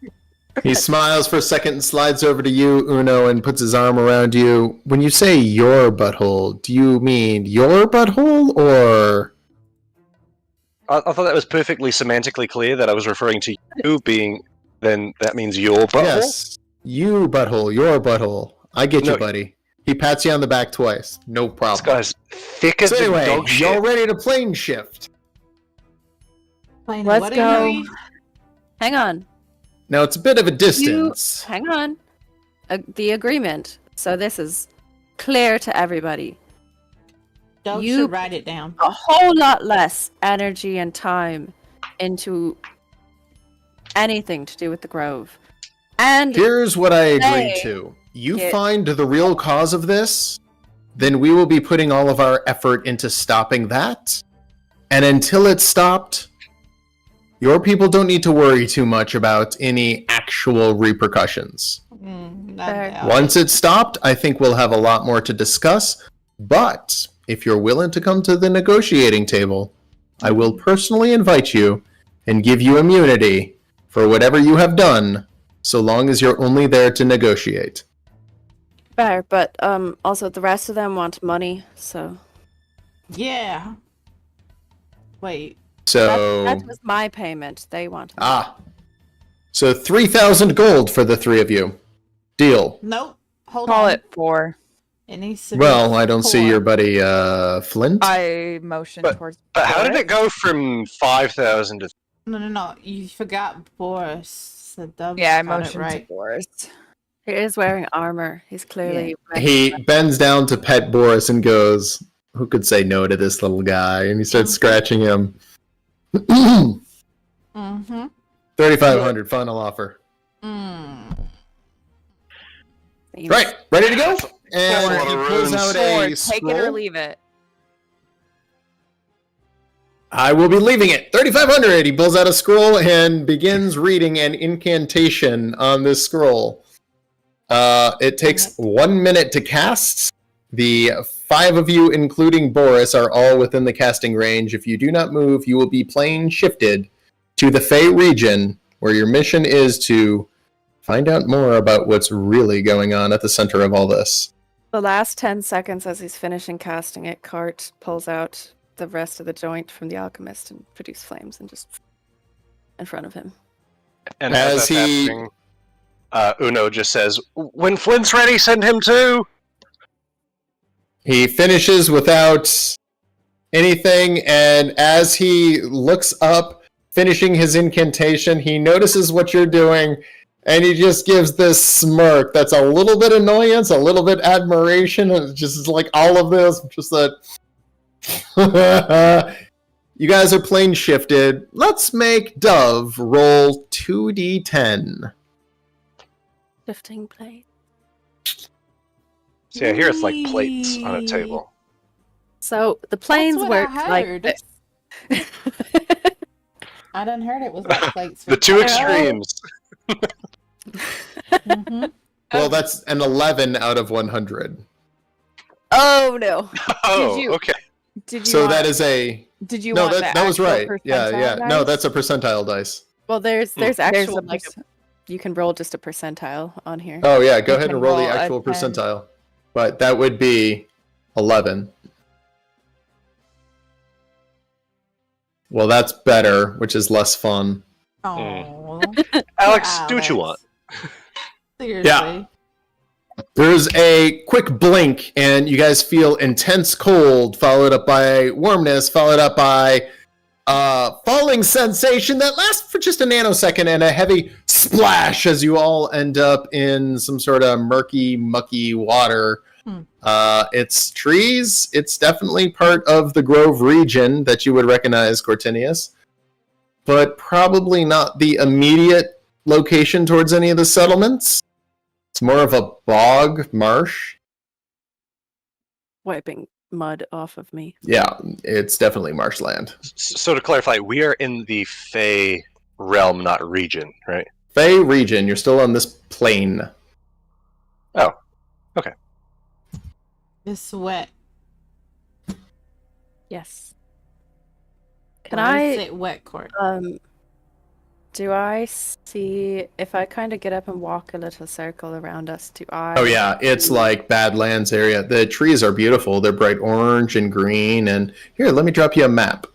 A: He smiles for a second and slides over to you, Uno, and puts his arm around you. When you say your butthole, do you mean your butthole or...
B: I thought that was perfectly semantically clear that I was referring to you being, then that means your butthole?
A: Yes, you butthole, your butthole. I get you,
B: No.
A: buddy. He pats you on the back twice. No
B: This
A: problem.
B: guy's thick as
A: So
B: a
A: anyway,
B: dog shit.
A: y'all ready to plane shift?
E: Fine,
C: Let's
E: what
C: go.
E: are we-
C: Hang on.
A: Now, it's a bit of a distance.
C: Hang on. The agreement. So this is clear to everybody.
E: Doug
C: You-
E: should write it down.
C: A whole lot less energy and time into anything to do with the grove. And
A: Here's what I agree
C: Hey,
A: to. You
C: get-
A: find the real cause of this, then we will be putting all of our effort into stopping that. And until it's stopped, your people don't need to worry too much about any actual repercussions.
C: Fair.
A: Once it's stopped, I think we'll have a lot more to discuss. But if you're willing to come to the negotiating table, I will personally invite you and give you immunity for whatever you have done, so long as you're only there to negotiate.
C: fair, but also the rest of them want money, so
E: Yeah. Wait.
A: So,
C: that was my payment. They want money.
A: ah. So 3,000 gold for the three of you. Deal.
E: Nope. Hold
D: Call
E: on.
D: it 4.
E: It needs to be
A: Well, I don't see
E: 4.
A: your buddy, Flint.
D: I motion
B: But-
D: towards.
B: But how did
D: Boris.
B: it go from 5,000 to...
E: No. You forgot Boris. The dub
D: Yeah, I
E: got it
D: motioned
E: right.
D: to Boris.
C: He is wearing armor. He's clearly
A: He bends down to pet Boris and goes, "Who could say no to this little guy?" And he starts scratching him.
E: Mm-hmm.
A: 3,500 final offer. Right, ready to go?
B: That's a
A: And
B: lot
A: he
B: of
A: pulls
B: runes.
A: out
D: Or
A: a
D: take it or
A: scroll.
D: leave it.
A: I will be leaving it. 3,500. He pulls out a scroll and begins reading an incantation on this scroll. It takes 1 minute to cast. The 5 of you, including Boris, are all within the casting range. If you do not move, you will be plane shifted to the Fey region, where your mission is to find out more about what's really going on at the center of all this.
C: The last 10 seconds as he's finishing casting it, Cart pulls out the rest of the joint from the alchemist and produce flames and just in front of him.
B: And
A: As
B: as that's
A: he-
B: happening, Uno just says, "When Flint's ready, send him too."
A: He finishes without anything, and as he looks up, finishing his incantation, he notices what you're doing, and he just gives this smirk that's a little bit annoyance, a little bit admiration, and it's just like all of this, just that... You guys are plane shifted. Let's make Dove roll 2d10.
C: Shifting plate.
B: See, I hear it's like plates on a table.
C: So the planes
E: what
C: work
E: I
C: like
E: heard.
C: this.
E: I done heard it was like plates.
B: The two extremes.
E: Mm-hmm.
A: Well, that's an 11 out of 100.
C: Oh no!
B: Oh,
D: you-
B: okay.
D: Did you
A: So
D: want,
A: that is a...
D: Did you
A: No,
D: want
A: that
D: the
A: was
D: actual
A: right. Yeah,
D: percentile
A: yeah. No,
D: dice?
A: that's a percentile dice.
C: Well, there's
D: There's
C: actual
D: a
C: like
D: perc-
C: you can roll just a percentile on here.
A: Oh, yeah, go
D: You
A: ahead
D: can
A: and roll the
D: roll a
A: actual
D: 10.
A: percentile. But that would be 11. Well, that's better, which is less fun.
E: Oh,
B: Alex, do what you want.
E: Seriously.
A: Yeah. There's a quick blink, and you guys feel intense cold, followed up by warmness, followed up by falling sensation that lasts for just a nanosecond, and a heavy splash as you all end up in some sort of murky, mucky water. It's trees. It's definitely part of the Grove region that you would recognize, Cortinius, but probably not the immediate location towards any of the settlements. It's more of a bog marsh.
C: Wiping mud off of me.
A: Yeah, it's definitely marshland.
B: So to clarify, we are in the Fey realm, not region, right?
A: Fey region, you're still on this plane.
B: Oh, okay.
E: It's wet.
C: Yes. Can
E: Why is
C: I
E: it wet, Court?
C: do I see if I kind of get up and walk a little circle around us? Do I?
A: Oh yeah, it's like Badlands area. The trees are beautiful. They're bright orange and green. And here, let me drop you a map.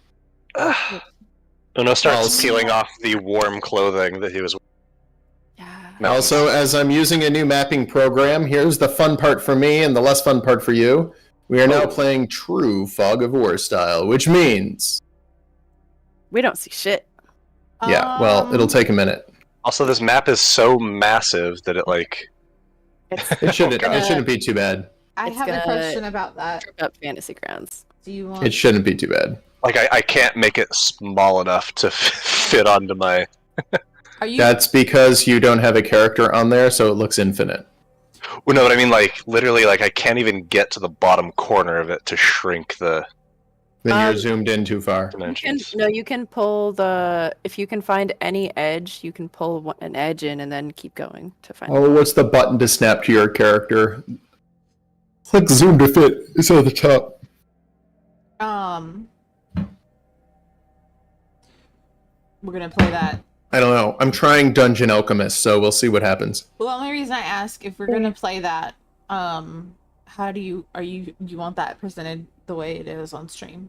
B: Uno starts
A: Well,
B: peeling off the warm clothing that he was
C: Yeah.
B: No.
A: Also, as I'm using a new mapping program, here's the fun part for me and the less fun part for you. We are now
B: Oh.
A: playing true Fog of War style, which means,
C: We don't see shit.
A: yeah, well, it'll take a minute.
B: Also, this map is so massive that it like
C: It's
A: It shouldn't.
C: gonna-
A: It shouldn't be too bad.
E: I
C: it's
E: have a
C: gonna-
E: question about that.
C: trip up fantasy grounds.
E: Do you want?
A: It shouldn't be too bad.
B: I can't make it small enough to fit onto my.
E: Are you?
A: That's because you don't have a character on there, so it looks infinite.
B: Well, no, what I mean, like literally, like I can't even get to the bottom corner of it to shrink the
A: Then you're
C: Um,
A: zoomed in too far.
B: dimensions.
C: You can pull if you can find any edge, you can pull an edge in and then keep going to find.
A: Oh, what's the button to snap to your character? Click zoom to fit. It's at the top.
E: We're gonna play that.
A: I don't know. I'm trying Dungeon Alchemist, so we'll see what happens.
E: Well, the only reason I ask if we're gonna play that, how do you want that presented the way it is on stream?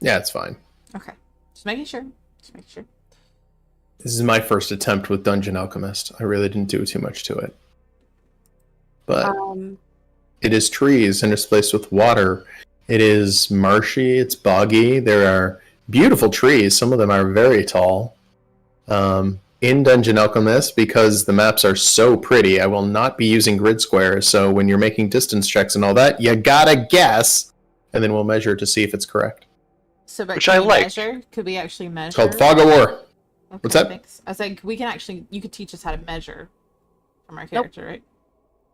A: Yeah, it's fine.
E: Okay, just making sure. Just making sure.
A: This is my first attempt with Dungeon Alchemist. I really didn't do too much to it. But it is trees interspersed with water. It is marshy, it's boggy. There are beautiful trees. Some of them are very tall. In Dungeon Alchemist, because the maps are so pretty, I will not be using grid squares. So when you're making distance checks and all that, you gotta guess, and then we'll measure to see if it's correct.
E: So, but
B: Which
E: can
B: I
E: we
B: like.
E: measure? Could we actually measure?
A: It's called Fog of War.
E: Okay,
A: What's that?
E: thanks. I said we can actually. You could teach us how to measure from our character, right?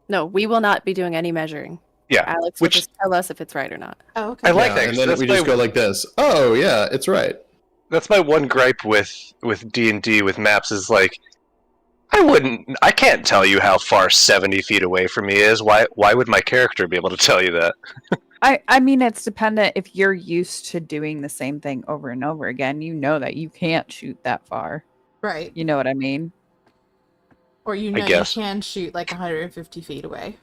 C: No, we will not be doing any measuring.
B: Yeah,
C: Alex will
B: which
C: just tell us if it's right or not.
E: Oh, okay.
B: I like
A: Yeah,
B: that.
A: and
B: 'cause
A: then
B: that's
A: we just
B: my-
A: go like this. Oh, yeah, it's right.
B: That's my one gripe with D&D with maps is like, I can't tell you how far 70 feet away from me is. Why would my character be able to tell you that?
D: I mean, it's dependent if you're used to doing the same thing over and over again. You know that you can't shoot that far.
E: Right.
D: You know what I mean?
E: Or you
B: I
E: know you
B: guess.
E: can shoot like 150 feet away.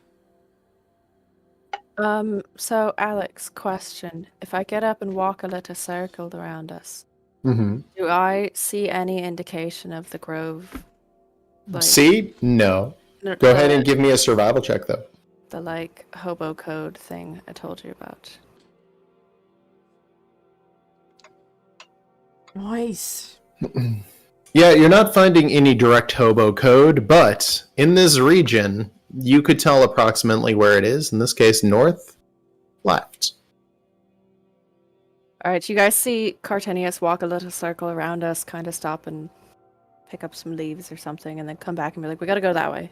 C: So Alex, question. If I get up and walk a little circle around us,
A: Mm-hmm.
C: do I see any indication of the grove? Like,
A: See? No. Go ahead and give me a survival check, though.
C: the like hobo code thing I told you about.
E: Nice.
A: Yeah, you're not finding any direct hobo code, but in this region, you could tell approximately where it is. In this case, north, left.
C: All right, you guys see Cartenius walk a little circle around us, kind of stop and pick up some leaves or something, and then come back and be like, "We gotta go that way."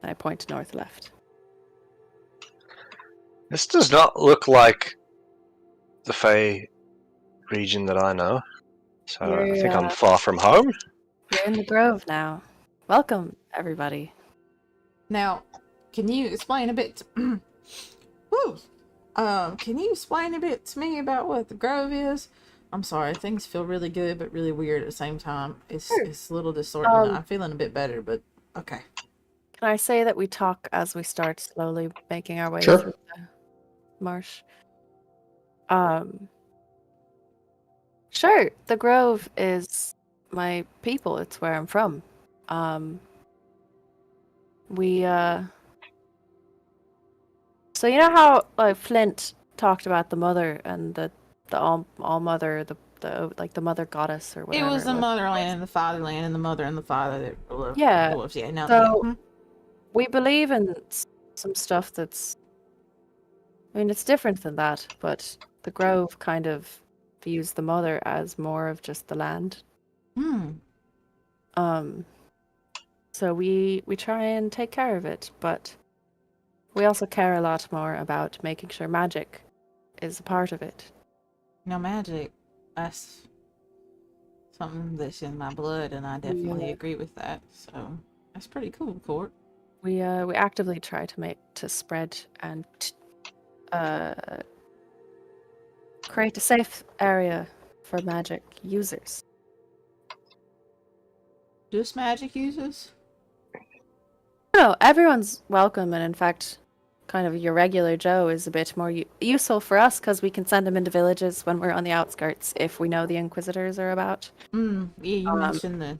C: And I point to north, left.
B: This does not look like the Fey region that I know. So I think I'm far from home.
C: You're in the grove now. Welcome, everybody.
E: Now, can you explain a bit? Woo. Can you explain a bit to me about what the grove is? I'm sorry, things feel really good but really weird at the same time. It's a little disordinate. I'm feeling a bit better, but okay.
C: Can I say that we talk as we start slowly making our way
A: Sure.
C: through the marsh? Sure. The grove is my people. It's where I'm from. So you know how like Flint talked about the mother and the all mother, the like the mother goddess or
E: It
C: whatever.
E: was the motherland and the fatherland and the mother and the father that loved
C: Yeah,
E: wolves. Yeah, no.
C: so-
E: yeah.
C: We believe in some stuff that's. I mean, it's different than that, but the grove kind of views the mother as more of just the land. So we try and take care of it, but we also care a lot more about making sure magic is a part of it.
E: No magic. That's something that's in my blood, and I definitely
C: Yeah.
E: agree with that. So that's pretty cool, Court.
C: We actively try to spread and create a safe area for magic users.
E: Just magic users?
C: No, everyone's welcome, and in fact, kind of your regular Joe is a bit more useful for us because we can send them into villages when we're on the outskirts if we know the Inquisitors are about.
E: Yeah, you mentioned the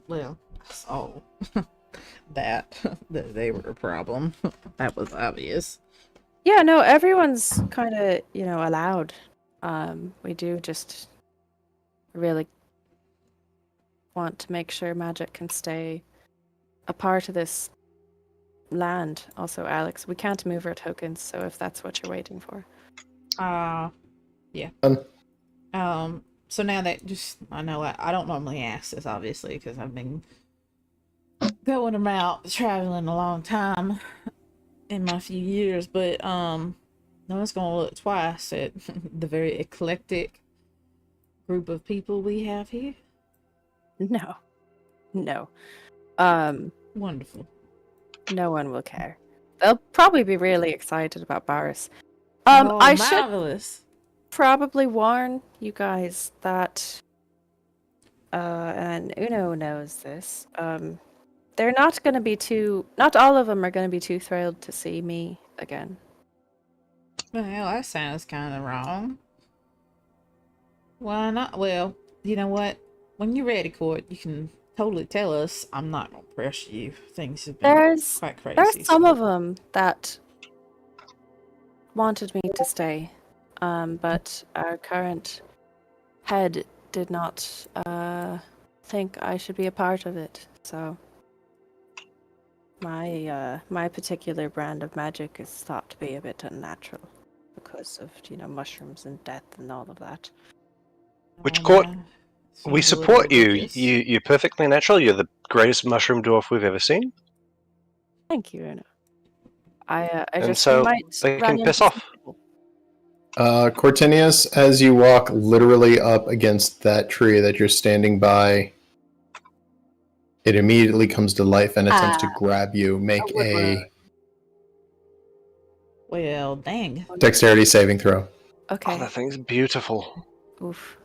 E: that they were a problem. That was obvious.
C: Yeah, no, everyone's kind of allowed. We do just really want to make sure magic can stay a part of this land. Also, Alex, we can't move our tokens, so if that's what you're waiting for.
E: Yeah. So now that I know I don't normally ask this, obviously, because I've been going about traveling a long time in my few years, but no one's gonna look twice at the very eclectic group of people we have here.
C: No.
E: Wonderful.
C: No one will care. They'll probably be really excited about Barris. I should
E: marvelous.
C: probably warn you guys that, and Uno knows this, they're not going to be not all of them are going to be too thrilled to see me again.
E: Well, that sounds kind of wrong. Why not? Well, you know what? When you're ready, Court, you can totally tell us. I'm not going to press you. Things have been quite crazy.
C: There's some of them that wanted me to stay, but our current head did not think I should be a part of it. So my particular brand of magic is thought to be a bit unnatural because of mushrooms and death and all of that.
B: Which court? We
E: Seems a little
B: support you.
E: ridiculous.
B: You're perfectly natural. You're the greatest mushroom dwarf we've ever seen.
C: Thank you, Una. I
B: And
C: just
B: so
C: might
B: they
C: run
B: can piss
C: into some
B: off.
C: people.
A: Cortinius, as you walk literally up against that tree that you're standing by, it immediately comes to life and attempts to grab you. Make
C: would
A: a
E: Well, dang.
A: dexterity saving throw.
B: Oh,
C: Okay.
B: that thing's beautiful.
C: Oof.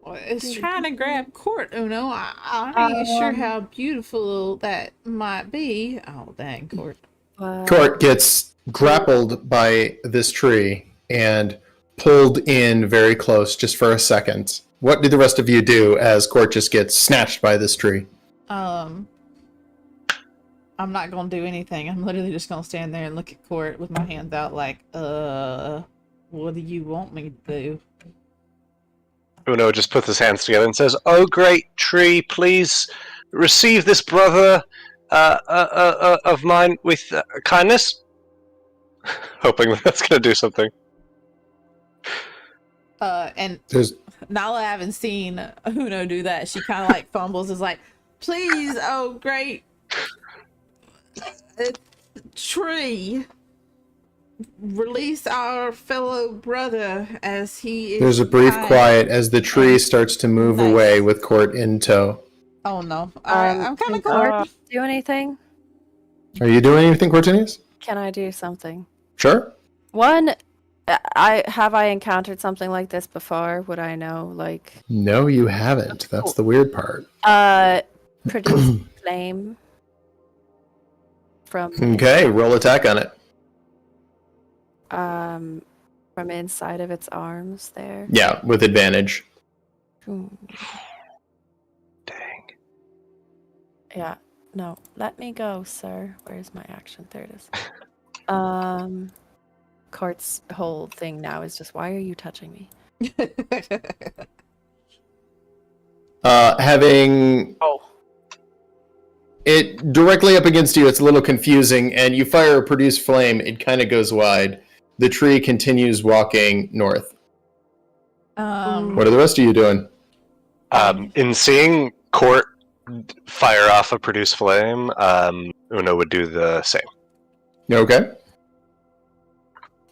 E: Well, it's trying to grab Court, Uno. I ain't sure how beautiful that might be. Oh, dang, Court.
A: Court gets grappled by this tree and pulled in very close just for a second. What do the rest of you do as Court just gets snatched by this tree?
E: I'm not gonna do anything. I'm literally just gonna stand there and look at Court with my hands out like, what do you want me to do?
B: Uno just puts his hands together and says, "Oh, great tree, please receive this brother of mine with kindness." Hoping that's going to do something.
E: And
A: There's
E: Nala, haven't seen Uno do that. She kind of like fumbles, is like, please, oh, great tree, release our fellow brother as he is.
A: There's a brief
E: kind."
A: quiet as the tree starts to move
E: Nice.
A: away with Court in tow.
E: Oh no. Alright, I'm kind of
C: can
E: cool.
C: Court do anything?
A: Are you doing anything, Cortinius?
C: Can I do something?
A: Sure.
C: One, I encountered something like this before? Would I know? Like,
A: No, you haven't. That's the weird part.
C: produce flame from
A: Okay, roll attack on it.
C: from inside of its arms there.
A: Yeah, with advantage.
C: Hmm.
B: Dang.
C: Yeah. No, let me go, sir. Where's my action? There it is. Court's whole thing now is just, why are you touching me?
A: Having it directly up against you, it's a little confusing, and you fire a produce flame, it kind of goes wide. The tree continues walking north. What are the rest of you doing?
B: In seeing Court fire off a produce flame, Uno would do the same.
A: Okay.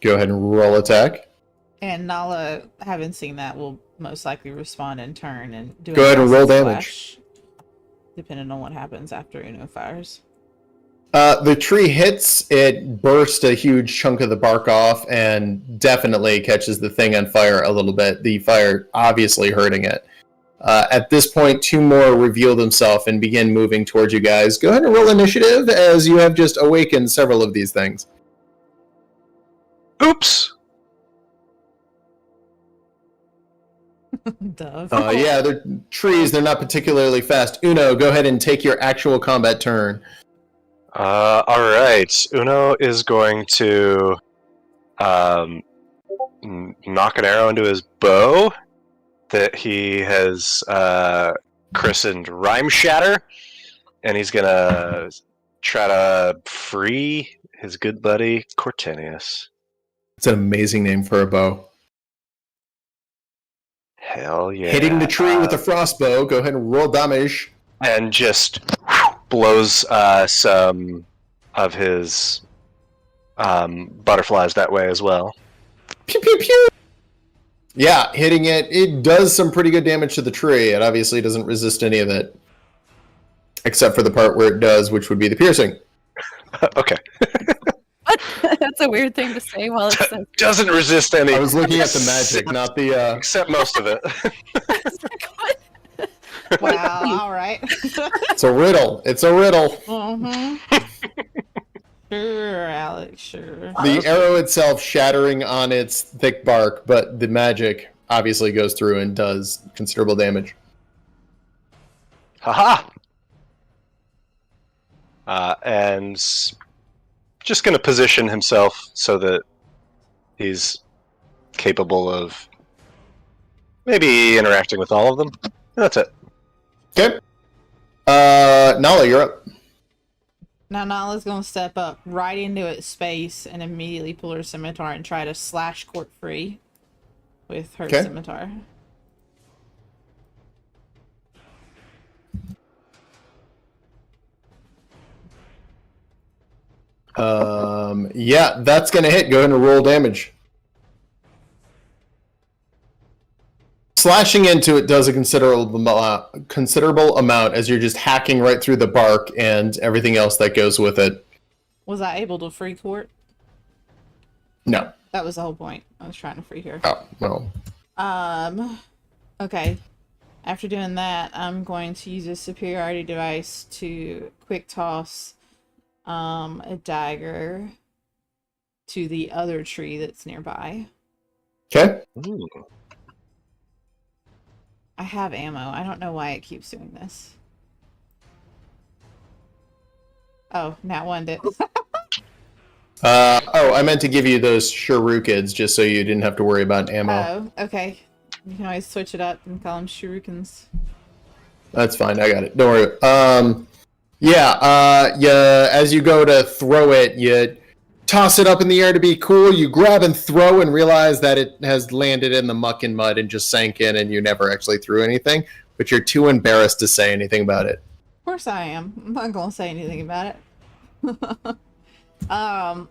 A: Go ahead and roll attack.
E: And Nala, having seen that, will most likely respond in turn and do.
A: Go ahead and roll
E: damage, depending on what happens after Uno fires.
A: The tree hits, it bursts a huge chunk of the bark off and definitely catches the thing on fire a little bit. The fire obviously hurting it. At this point, two more reveal themselves and begin moving towards you guys. Go ahead and roll initiative as you have just awakened several of these things.
B: Oops!
E: Dove.
A: Yeah, they're trees. They're not particularly fast. Uno, go ahead and take your actual combat turn.
B: Alright. Uno is going to knock an arrow into his bow that he has christened Rhyme Shatter, and he's gonna try to free his good buddy Cortinius.
A: It's an amazing name for a bow.
B: Hell yeah.
A: Hitting the tree with a frostbow. Go ahead and roll damage.
B: And just blows some of his butterflies that way as well.
A: Pew, pew, pew. Yeah, hitting it. It does some pretty good damage to the tree. It obviously doesn't resist any of it. Except for the part where it does, which would be the piercing.
B: Okay.
C: What? That's a weird thing to say while it's so...
B: Doesn't resist any.
A: I was looking at the magic, not the...
B: Except most of it.
E: Wow, alright.
A: It's a riddle. It's a riddle.
E: Mm-hmm. Sure, Alex, sure.
A: The arrow itself shattering on its thick bark, but the magic obviously goes through and does considerable damage.
B: Haha! And just going to position himself so that he's capable of maybe interacting with all of them. That's it.
A: Okay. Nala, you're up.
E: Now Nala's gonna step up right into its space and immediately pull her scimitar and try to slash Court free with her
A: Okay.
E: scimitar.
A: Yeah, that's going to hit. Go ahead and roll damage. Slashing into it does a considerable amount as you're just hacking right through the bark and everything else that goes with it.
E: Was I able to free court?
A: No.
E: That was the whole point. I was trying to free her.
A: Oh, well.
E: Okay. After doing that, I'm going to use a superiority device to quick toss a dagger to the other tree that's nearby.
A: Okay.
B: Ooh.
E: I have ammo. I don't know why it keeps doing this. Oh, not one did.
A: I meant to give you those shurikens just so you didn't have to worry about ammo.
E: Oh, okay. You can always switch it up and call them shurikens.
A: That's fine. I got it. Don't worry. As you go to throw it, you toss it up in the air to be cool. You grab and throw and realize that it has landed in the muck and mud and just sank in and you never actually threw anything, but you're too embarrassed to say anything about it.
E: Of course I am. I'm not going to say anything about it.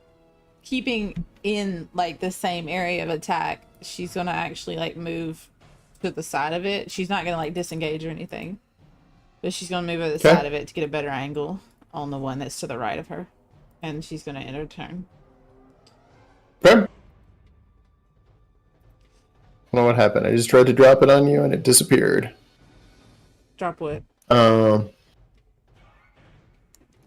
E: Keeping in, like, the same area of attack, she's going to actually, like, move to the side of it. She's not going to, like, disengage or anything. But she's going to move to the side of it to get a better angle on the one that's to the right of her. And she's going to end her turn.
A: Okay. I don't know what happened. I just tried to drop it on you and it disappeared.
E: Drop what?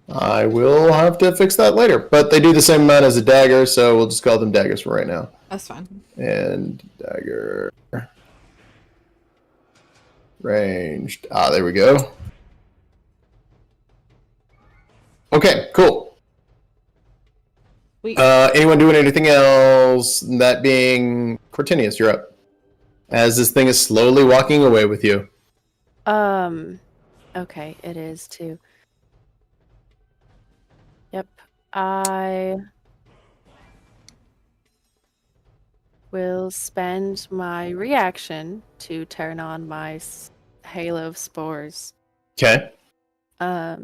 A: I will have to fix that later. But they do the same amount as a dagger, so we'll just call them daggers for right now.
E: That's fine.
A: And dagger. Ranged. There we go. Okay, cool. Anyone doing anything else? That being Cortinius, you're up. As this thing is slowly walking away with you.
C: Okay, it is too. Yep, I will spend my reaction to turn on my halo of spores.
A: Okay.
C: I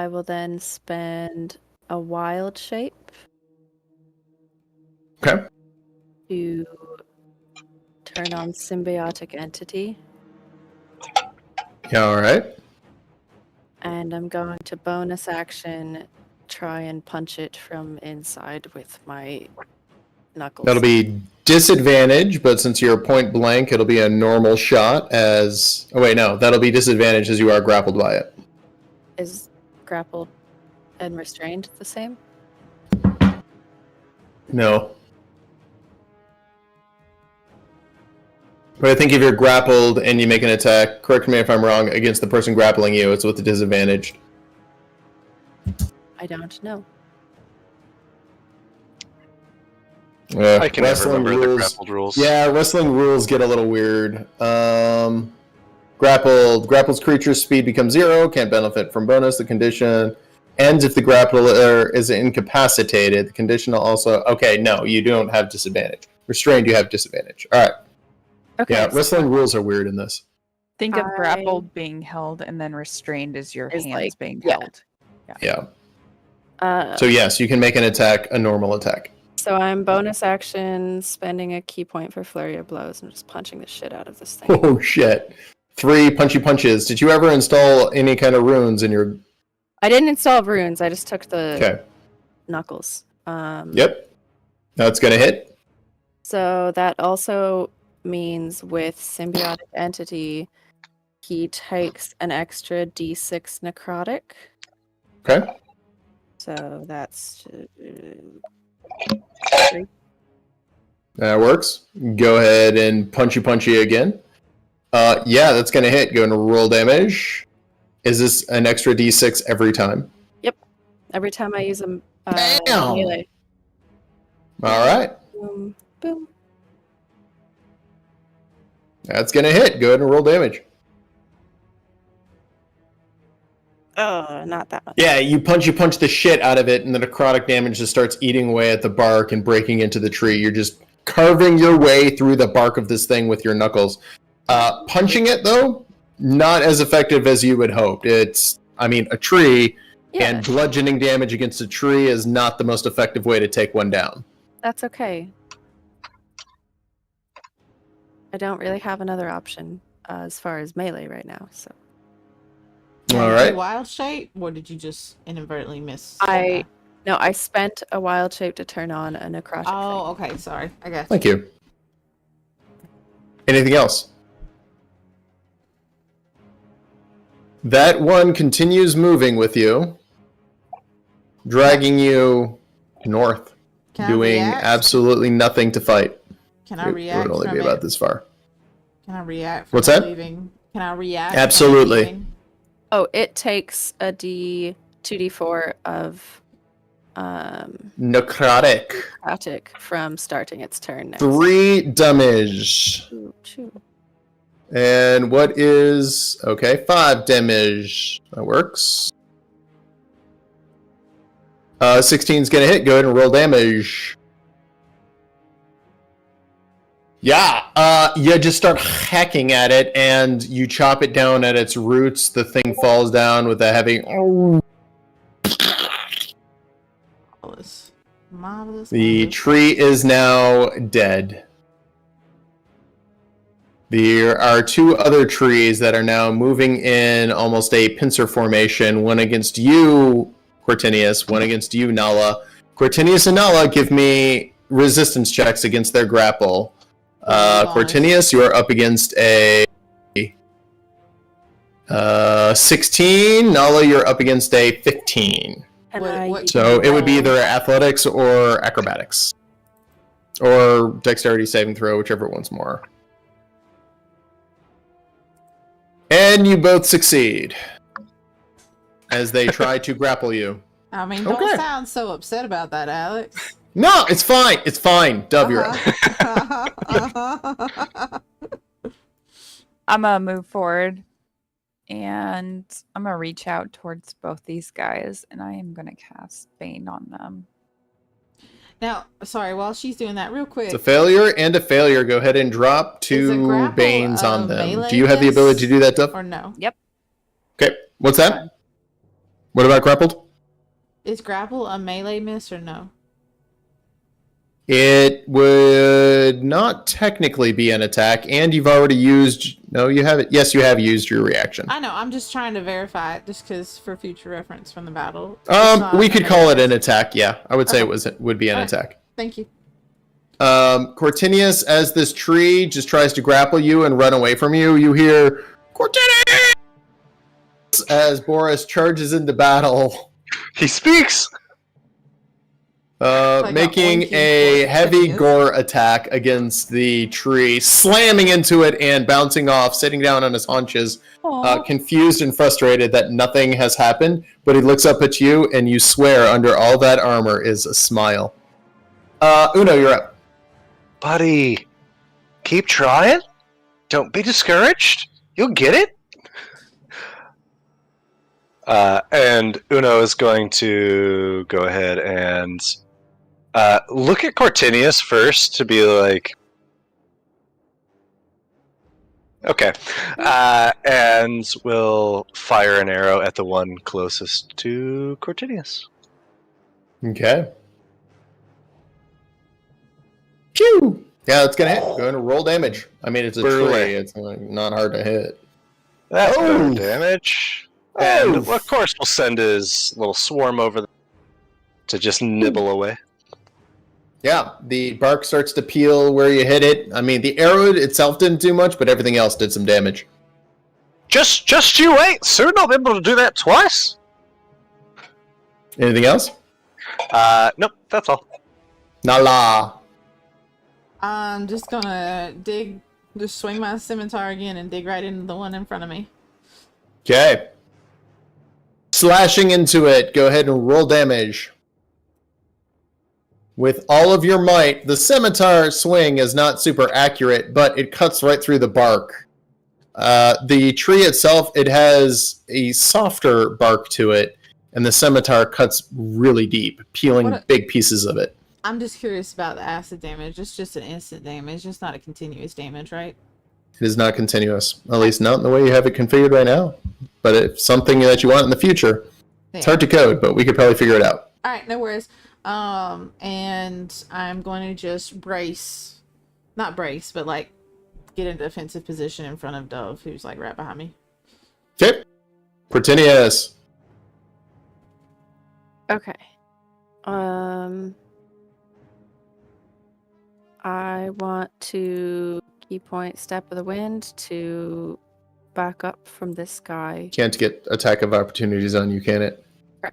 C: will then spend a wild shape
A: Okay.
C: to turn on symbiotic entity.
A: Yeah, all right.
C: And I'm going to bonus action try and punch it from inside with my knuckles.
A: That'll be disadvantage, but since you're point blank, it'll be a normal shot as... Oh, wait, no. That'll be disadvantage as you are grappled by it.
C: Is grappled and restrained the same?
A: No. But I think if you're grappled and you make an attack, correct me if I'm wrong, against the person grappling you, it's with the disadvantage.
C: I don't know.
B: I can never remember the grappled rules.
A: Yeah, wrestling rules get a little weird. Grappled's creature's speed becomes 0, can't benefit from bonus. The condition ends if the grappler is incapacitated. The condition also... Okay, no, you don't have disadvantage. Restrained, you have disadvantage. All right.
C: Okay.
A: Yeah, wrestling rules are weird in this.
D: Think of grappled being held and then restrained as your hands being held.
A: Yeah. So yes, you can make an attack, a normal attack.
C: So I'm bonus action spending a key point for flurry of blows and just punching the shit out of this thing.
A: Oh shit. 3 punchy punches. Did you ever install any kind of runes in your...
C: I didn't install runes, I just took the
A: Okay.
C: knuckles.
A: Yep. That's gonna hit.
C: So that also means with symbiotic entity, he takes an extra d6 necrotic.
A: Okay.
C: So that's 3.
A: That works. Go ahead and punchy again. Yeah, that's gonna hit. Go and roll damage. Is this an extra d6 every time?
C: Yep. Every time I use a
A: Bam!
C: melee.
A: All right.
C: Boom, boom.
A: That's gonna hit. Go ahead and roll damage.
C: Oh, not that much.
A: Yeah, you punch the shit out of it, and the necrotic damage just starts eating away at the bark and breaking into the tree. You're just carving your way through the bark of this thing with your knuckles. Punching it, though, not as effective as you would hope. A tree
C: Yeah,
A: And bludgeoning damage against a tree is not the most effective way to take one down.
C: that's okay. I don't really have another option as far as melee right now, so.
A: All
E: Did
A: right.
E: you wild shape, or did you just inadvertently miss?
C: No, I spent a wild shape to turn on a necrotic
E: Oh,
C: thing.
E: okay. Sorry, I got you.
A: Thank you. Anything else? That one continues moving with you, dragging you north,
E: Can I
A: doing
E: react?
A: absolutely nothing to fight.
E: Can I
A: It
E: react?
A: would only
E: from
A: be about this far.
E: Can I react? From
A: What's
E: it
A: that?
E: Leaving? Can I react?
A: Absolutely.
E: From it leaving?
C: Oh, it takes a 2d4 of
A: Necrotic.
C: necrotic from starting its turn next.
A: 3 damage.
C: Choo.
A: And what is... Okay, 5 damage. That works. 16's gonna hit. Go ahead and roll damage. Yeah, you just start hacking at it, and you chop it down at its roots. The thing falls down with a heavy...
E: Marvelous. Marvelous.
A: The
E: marvelous.
A: tree is now dead. There are 2 other trees that are now moving in almost a pincer formation. One against you, Cortinius. One against you, Nala. Cortinius and Nala, give me resistance checks against their grapple. Cortinius, you are up against a 16. Nala, you're up against a 15.
C: And
E: What-
A: So it would be either athletics or acrobatics. Or dexterity saving throw, whichever one's more. And you both succeed. As they try to grapple you.
E: I mean, don't
A: Okay.
E: sound so upset about that, Alex.
A: No, it's fine. It's fine. Dub, you're up.
E: Uh-huh.
D: I'm gonna move forward and I'm gonna reach out towards both these guys and I am gonna cast Bane on them.
E: Now, sorry, while she's doing that, real quick.
A: It's a failure and a failure. Go ahead and drop
E: Is a
A: 2
E: grapple
A: banes
E: a
A: on them.
E: melee
A: Do you have the
E: miss?
A: ability to do that, Dub?
E: Or no?
A: Okay. What's that? What about grappled?
E: Is grapple a melee miss or no?
A: It would not technically be an attack, and you've already used... No, you haven't. Yes, you have used your reaction.
E: I know, I'm just trying to verify it, just because for future reference from the battle. It's not
A: We
E: a
A: could call
E: melee
A: it an
E: miss.
A: attack, yeah. I would say
E: Okay.
A: it would be an
E: Alright.
A: attack.
E: Thank you.
A: Cortinius, as this tree just tries to grapple you and run away from you, you hear, Cortinius! As Boris charges into battle,
B: He speaks!
E: Like a
A: making
E: oinky
A: a
E: boy
A: heavy
E: Cortinius.
A: gore attack against the tree, slamming into it and bouncing off, sitting down on his haunches, confused and frustrated that nothing has happened, but he looks up at you, and you swear under all that armor is a smile. Uno, you're up.
B: Buddy, keep trying. Don't be discouraged. You'll get it. And Uno is going to go ahead and look at Cortinius first to be like, okay, and will fire an arrow at the one closest to Cortinius.
A: Okay. Pew! Yeah, it's gonna hit. Go ahead and roll damage. I mean, it's a
B: Burley.
A: tree. It's not hard to hit.
B: That's better
A: Oh.
B: damage. And
A: Oh.
B: of course, we'll send his little swarm over to just nibble away.
A: Yeah, the bark starts to peel where you hit it. I mean, the arrow itself didn't do much, but everything else did some damage.
B: Just you wait. Soon I'll be able to do that twice.
A: Anything else?
B: Nope, that's all.
A: Nala.
E: I'm just gonna just swing my scimitar again and dig right into the one in front of me.
A: Okay. Slashing into it. Go ahead and roll damage. With all of your might, the scimitar swing is not super accurate, but it cuts right through the bark. The tree itself, it has a softer bark to it, and the scimitar cuts really deep, peeling big pieces of it.
E: I'm just curious about the acid damage. It's just an instant damage. It's not a continuous damage, right?
A: It is not continuous, at least not in the way you have it configured right now. But it's something that you want in the future. It's hard to code, but we could probably figure it out.
E: All right, no worries. And I'm going to just not brace, but like get in a defensive position in front of Dove, who's like right behind me.
A: Okay. Cortinius.
C: Okay. I want to key point Step of the Wind to back up from this guy.
A: Can't get attack of opportunities on you, can it?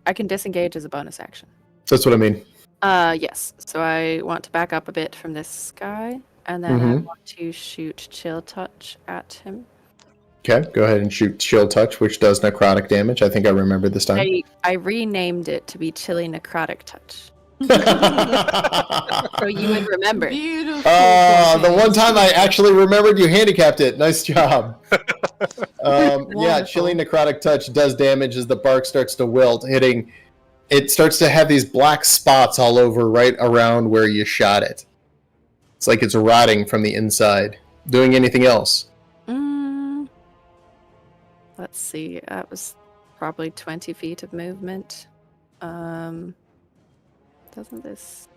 C: I can disengage as a bonus action.
A: That's what I mean.
C: Yes. So I want to back up a bit from this guy, and then I want to shoot Chill Touch at him.
A: Okay, go ahead and shoot Chill Touch, which does necrotic damage. I think I remember this time.
C: I renamed it to be Chilly Necrotic Touch. So you would remember.
E: Beautiful.
A: The one time I actually remembered, you handicapped it. Nice job. Yeah, Chilly Necrotic Touch does damage as the bark starts to wilt, hitting. It starts to have these black spots all over right around where you shot it. It's like it's rotting from the inside. Doing anything else?
C: Let's see. That was probably 20 feet of movement. Doesn't this...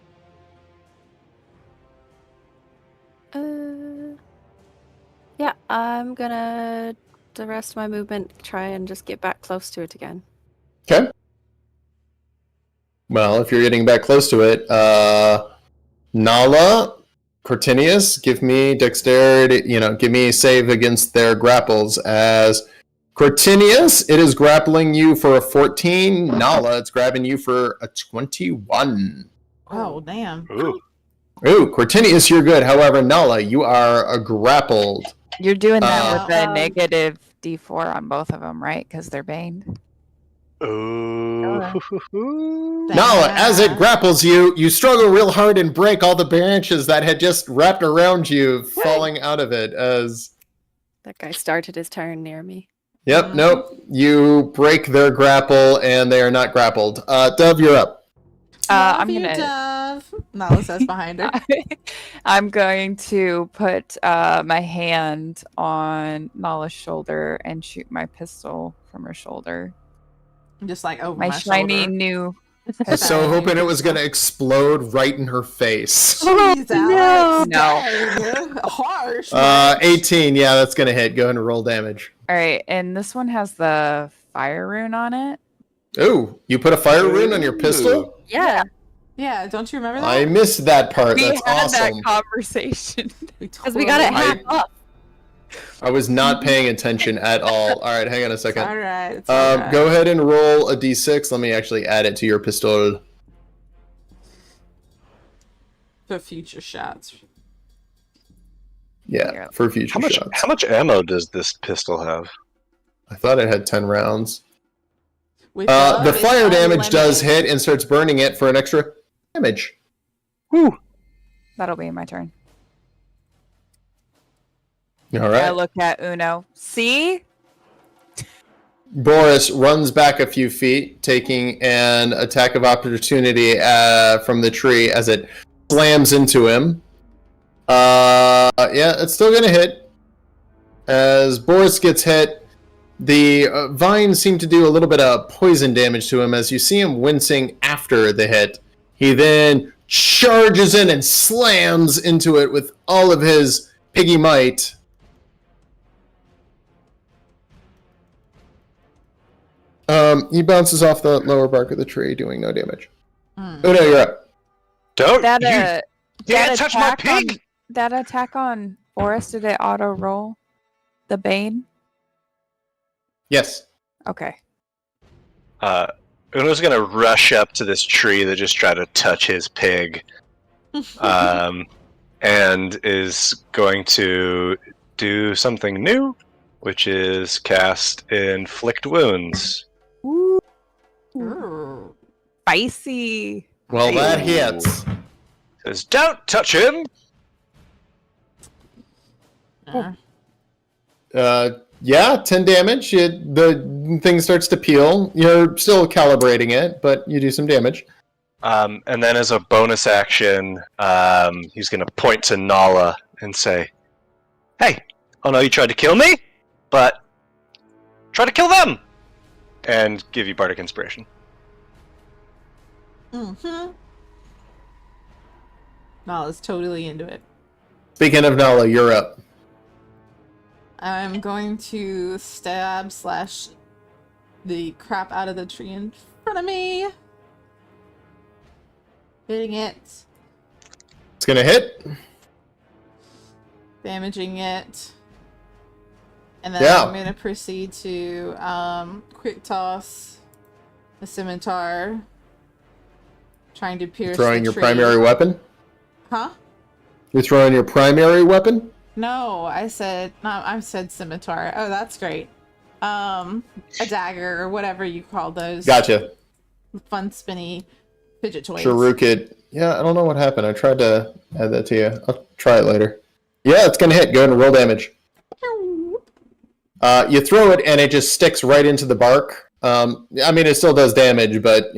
C: Yeah, I'm gonna, the rest of my movement, try and just get back close to it again.
A: Okay. Well, if you're getting back close to it, Nala, Cortinius, give me dexterity, give me a save against their grapples. As Cortinius, it is grappling you for a 14. Nala, it's grabbing you for a 21.
E: Oh, damn.
B: Ooh.
A: Ooh, Cortinius, you're good. However, Nala, you are grappled.
D: You're doing that with a negative D4 on both of them, right? Because they're baned.
B: Ooh.
A: Nala, as it grapples you, you struggle real hard and break all the branches that had just wrapped around you, falling out of it as...
C: That guy started his turn near me.
A: Yep, nope. You break their grapple, and they are not grappled. Dove, you're up.
D: I'm gonna.
E: Dove. Nala says behind her.
D: I'm going to put my hand on Nala's shoulder and shoot my pistol from her shoulder.
E: Just like over
D: My shiny
E: shoulder.
D: new.
A: I was so hoping it was going to explode right in her face.
E: Jeez, Alex.
D: No.
E: Harsh.
A: 18, yeah, that's going to hit. Go ahead and roll damage.
D: All right, and this one has the fire rune on it.
A: Ooh, you put a fire rune on your pistol?
C: Yeah.
E: Yeah, don't you remember that?
A: I missed that part.
D: We
A: That's
D: had
A: awesome.
D: that conversation.
C: Because we got it half up.
A: I was not paying attention at all. All right, hang on a second.
E: All right. All right.
A: Go ahead and roll a d6. Let me actually add it to your pistol.
E: For future shots.
A: Yeah, for future shots.
B: How much ammo does this pistol have?
A: I thought it had 10 rounds.
E: With
A: The
E: it's
A: fire damage does
E: unlimited.
A: hit and starts burning it for an extra damage.
B: Whew.
D: That'll be my turn.
A: All
D: I
A: right.
D: look at Uno. See?
A: Boris runs back a few feet, taking an attack of opportunity from the tree as it slams into him. Yeah, it's still going to hit. As Boris gets hit, the vines seem to do a little bit of poison damage to him as you see him wincing after the hit. He then charges in and slams into it with all of his piggy might. He bounces off the lower bark of the tree, doing no damage. Oh no, you're up.
B: Don't
D: That
B: you dare touch my pig!
D: That attack on Boris, did it auto roll the Bane?
A: Yes.
D: Okay.
B: Uno's gonna rush up to this tree that just tried to touch his pig, and is going to do something new, which is cast Inflict Wounds.
D: Ooh.
E: Ooh.
D: Spicy.
A: Well, that hits.
B: Says, "Don't touch him."
A: Yeah, 10 damage. The thing starts to peel. You're still calibrating it, but you do some damage.
B: And then as a bonus action, he's going to point to Nala and say, "Hey, I know you tried to kill me, but try to kill them!" And give you Bardic Inspiration.
E: Mm-hmm. Nala's totally into it.
A: Speaking of Nala, you're up.
E: I'm going to stab slash the crap out of the tree in front of me. Hitting it.
A: It's gonna hit.
E: Damaging it. And then
A: Yeah.
E: I'm going to proceed to quick toss the scimitar. Trying to pierce
A: Throwing
E: the
A: your
E: tree.
A: primary weapon?
E: Huh?
A: You're throwing your primary weapon?
E: No, I said scimitar. Oh, that's great. A dagger or whatever you call those.
A: Gotcha.
E: Fun spinny fidget toys.
A: Charukit. Yeah, I don't know what happened. I tried to add that to you. I'll try it later. Yeah, it's gonna hit. Go ahead and roll damage. You throw it and it just sticks right into the bark. I mean, it still does damage, but,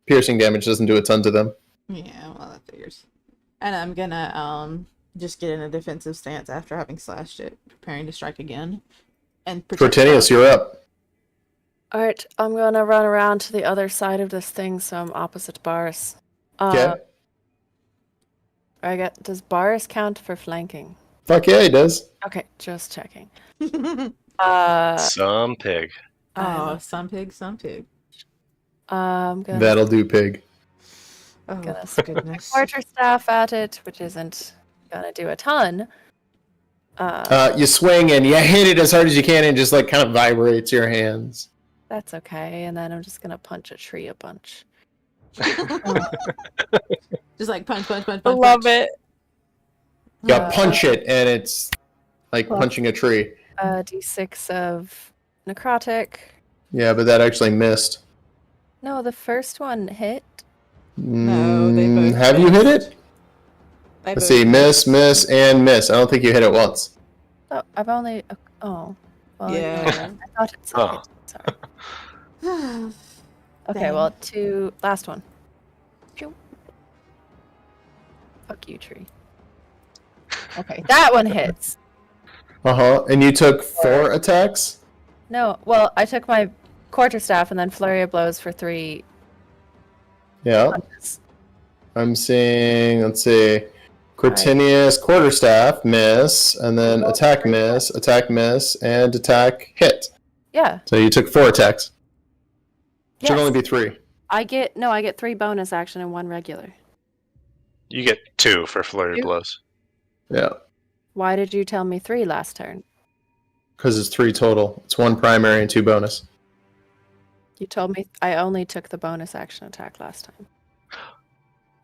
A: piercing damage doesn't do a ton to them.
E: Yeah, well, that figures. And I'm gonna just get in a defensive stance after having slashed it, preparing to strike again. And
A: Cortinius, you're up.
C: Alright, I'm gonna run around to the other side of this thing, so I'm opposite Boris.
A: Okay.
C: Does Boris count for flanking?
A: Fuck yeah, he does.
C: Okay, just checking.
B: Some pig.
E: Oh, some pig, some pig.
C: I'm gonna
A: That'll do, pig.
E: Oh,
C: Gonna
E: goodness.
C: quarterstaff at it, which isn't gonna do a ton.
A: You swing and you hit it as hard as you can and just kind of vibrates your hands.
C: That's okay, and then I'm just gonna punch a tree a bunch.
E: Just punch, punch, punch, punch.
C: I love it.
A: Yeah, punch it and it's like punching a tree.
C: D6 of necrotic.
A: Yeah, but that actually missed.
C: No, the first one hit.
E: No, they both
A: Have you hit it?
E: They
A: Let's
E: both
A: see, miss, miss, and miss. I don't think you hit it once.
C: Oh, I've only. Oh. Well,
E: Yeah.
C: I thought it said hit. Sorry. Okay,
E: Dang.
C: well, last one. Pew. Fuck you, tree. Okay, that one hits.
A: And you took 4 attacks?
C: No, well, I took my quarterstaff and then flurry of blows for 3
A: Yeah.
C: punches.
A: I'm seeing, let's see, Cortinius, quarterstaff, miss, and then attack, miss, and attack, hit.
C: Yeah.
A: So you took 4 attacks.
C: Yes.
A: Should only be 3.
C: I get 3 bonus action and 1 regular.
B: You get 2 for flurry
C: Two?
B: blows.
A: Yeah,
C: Why did you tell me 3 last turn?
A: because it's 3 total. It's 1 primary and 2 bonus.
C: You told me I only took the bonus action attack last time.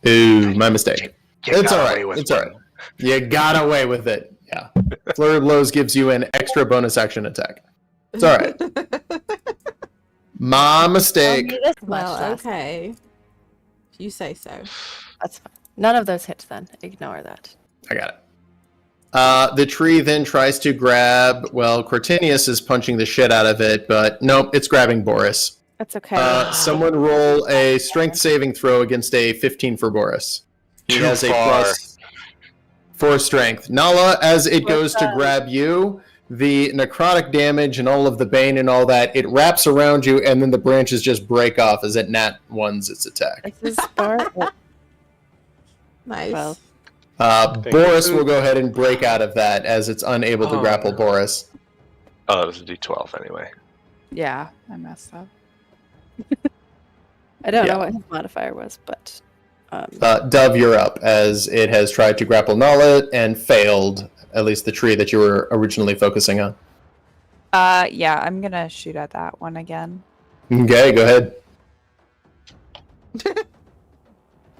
A: Ooh, my mistake.
B: You
A: It's
B: got
A: all
B: away
A: right.
B: with
A: It's all
B: one.
A: right. You got away with it. Yeah. Flurry blows gives you an extra bonus action attack. It's all right. My mistake.
C: Told me this much
E: Well,
C: last time.
E: okay. If you say so.
C: That's fine. None of those hits then. Ignore that.
A: I got it. The tree then tries to grab. Well, Cortinius is punching the shit out of it, but nope, it's grabbing Boris.
C: That's okay.
A: Someone roll a strength saving throw against a 15 for Boris. He
B: Too
A: has a
B: far.
A: +4 strength. Nala, as it goes to
C: that?
A: grab you, the necrotic damage and all of the bane and all that, it wraps around you, and then the branches just break off as it nat ones its attack.
C: This is Bart.
E: Nice.
C: Well,
A: Boris will go ahead and break out of that as it's unable to grapple Boris.
B: Oh, it was a D12 anyway.
D: Yeah, I messed up.
C: I don't
A: Yeah.
C: know what his modifier was, but
A: Dove, you're up, as it has tried to grapple Nala and failed, at least the tree that you were originally focusing on.
D: Yeah, I'm gonna shoot at that one again.
A: Okay, go ahead.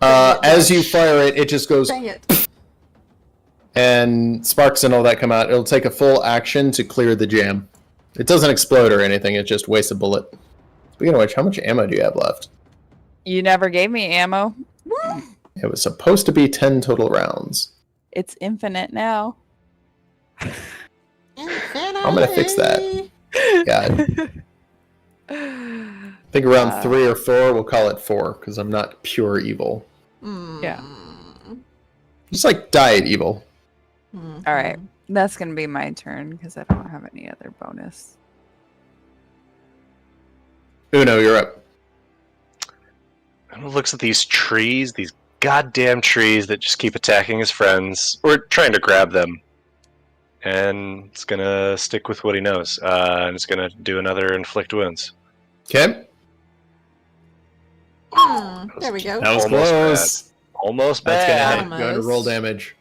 A: As you fire it, it just goes,
E: Dang it.
A: and sparks and all that come out. It'll take a full action to clear the jam. It doesn't explode or anything, it just wastes a bullet. Speaking of which, how much ammo do you have left?
D: You never gave me ammo.
A: It was supposed to be 10 total rounds.
D: It's infinite now.
A: I'm gonna fix that. God. I think around 3 or 4, we'll call it 4, because I'm not pure evil.
D: Yeah.
A: Just like diet evil.
D: All right, that's gonna be my turn because I don't have any other bonus.
A: Uno, you're up.
B: Uno looks at these trees, these goddamn trees that just keep attacking his friends, or trying to grab them. And it's gonna stick with what he knows, and it's gonna do another inflict wounds.
A: Okay.
E: There we go.
A: That was
B: Almost
A: close.
B: bad. Almost
A: That's gonna
B: bad.
A: hit. Go ahead and roll damage.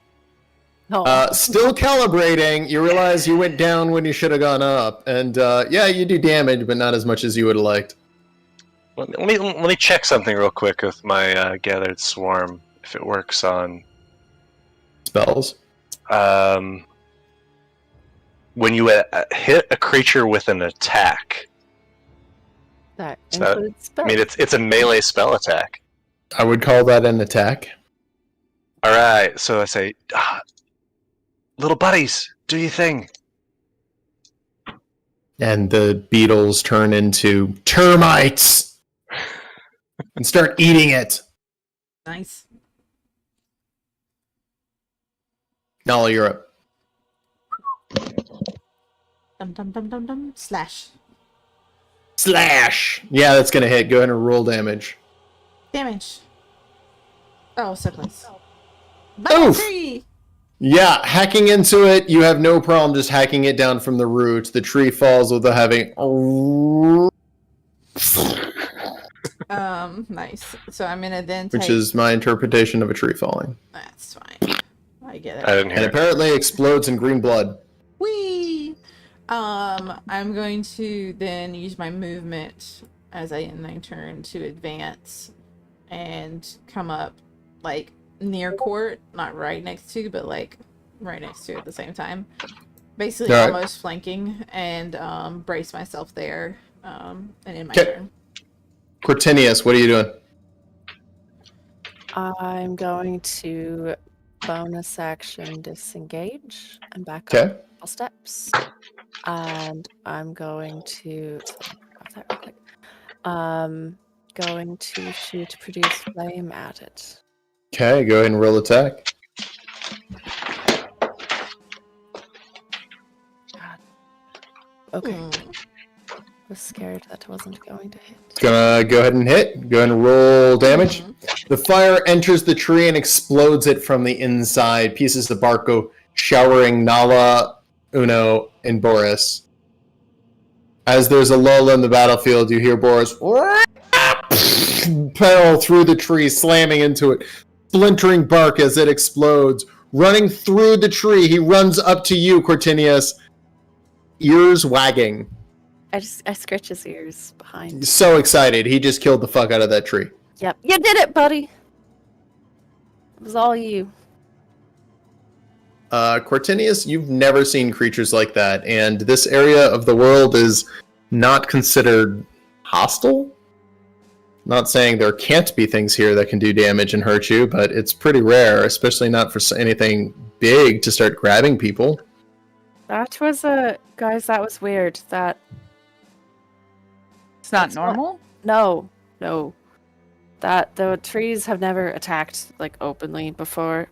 C: No.
A: Still calibrating. You realize you went down when you should have gone up, and yeah, you do damage, but not as much as you would have liked.
B: Let me check something real quick with my gathered swarm if it works on
A: Spells.
B: when you hit a creature with an attack.
C: That
B: So
C: includes spells.
B: I mean, it's a melee spell attack.
A: I would call that an attack.
B: All right, so I say, little buddies, do your thing.
A: And the beetles turn into termites and start eating it.
E: Nice.
A: Nala, you're up.
E: Dum dum dum dum dum. Slash.
A: Slash! Yeah, that's gonna hit. Go ahead and roll damage.
E: Damage. Oh, so close.
A: Oof.
E: Tree.
A: Yeah, hacking into it, you have no problem just hacking it down from the root. The tree falls without having...
E: Nice. So I'm gonna then take...
A: Which is my interpretation of a tree falling.
E: That's fine. I get it.
B: I didn't
A: And
B: hear it.
A: apparently explodes in green blood.
E: Whee! I'm going to then use my movement as I end my turn to advance and come up, like, near Court, not right next to, but, like, right next to at the same time. Basically,
A: Alright.
E: almost flanking, and brace myself there, and end my
A: 'Kay.
E: turn.
A: Cortinius, what are you doing?
C: I'm going to bonus action disengage and back up
A: Okay.
C: a couple steps. And I'm going to that real quick. Going to shoot produce flame at it.
A: Okay, go ahead and roll attack.
C: God. Okay.
E: Hmm.
C: I was scared that wasn't going to hit.
A: It's gonna go ahead and hit. Go ahead and roll damage. The fire enters the tree and explodes it from the inside. Pieces of bark go showering Nala, Uno, and Boris. As there's a lull in the battlefield, you hear Boris pedal through the tree, slamming into it, splintering bark as it explodes. Running through the tree, he runs up to you, Cortinius, ears wagging.
C: I scratch his ears behind.
A: So excited, he just killed the fuck out of that tree.
C: Yep. You did it, buddy. It was all you.
A: Cortinius, you've never seen creatures like that, and this area of the world is not considered hostile. Not saying there can't be things here that can do damage and hurt you, but it's pretty rare, especially not for anything big to start grabbing people.
C: That was guys. That was weird. That
D: It's not
C: That's not-
D: normal?
C: no. That the trees have never attacked like openly before.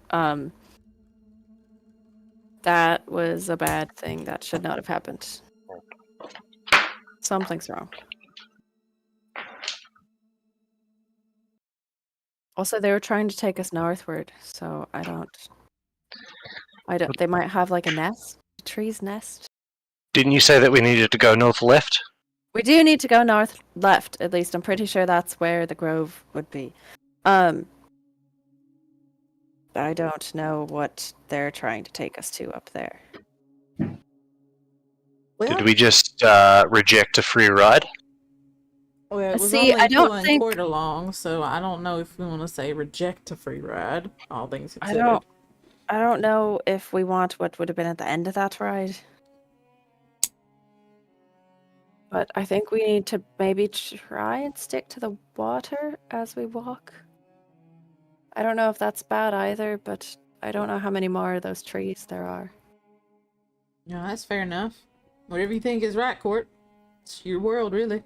C: That was a bad thing. That should not have happened. Something's wrong. Also, they were trying to take us northward, so I don't. They might have like a nest, a tree's nest.
B: Didn't you say that we needed to go north left?
C: We do need to go north left, at least. I'm pretty sure that's where the grove would be. I don't know what they're trying to take us to up there.
E: Well,
B: Did we just reject a free ride?
E: well, it was
C: See,
E: only
C: I don't
E: pulling
C: think-
E: Court along, so I don't know if we want to say reject a free ride. All things
C: I
E: considered.
C: don't know if we want what would have been at the end of that ride. But I think we need to maybe try and stick to the water as we walk. I don't know if that's bad either, but I don't know how many more of those trees there are.
E: No, that's fair enough. Whatever you think is right, Court. It's your world, really.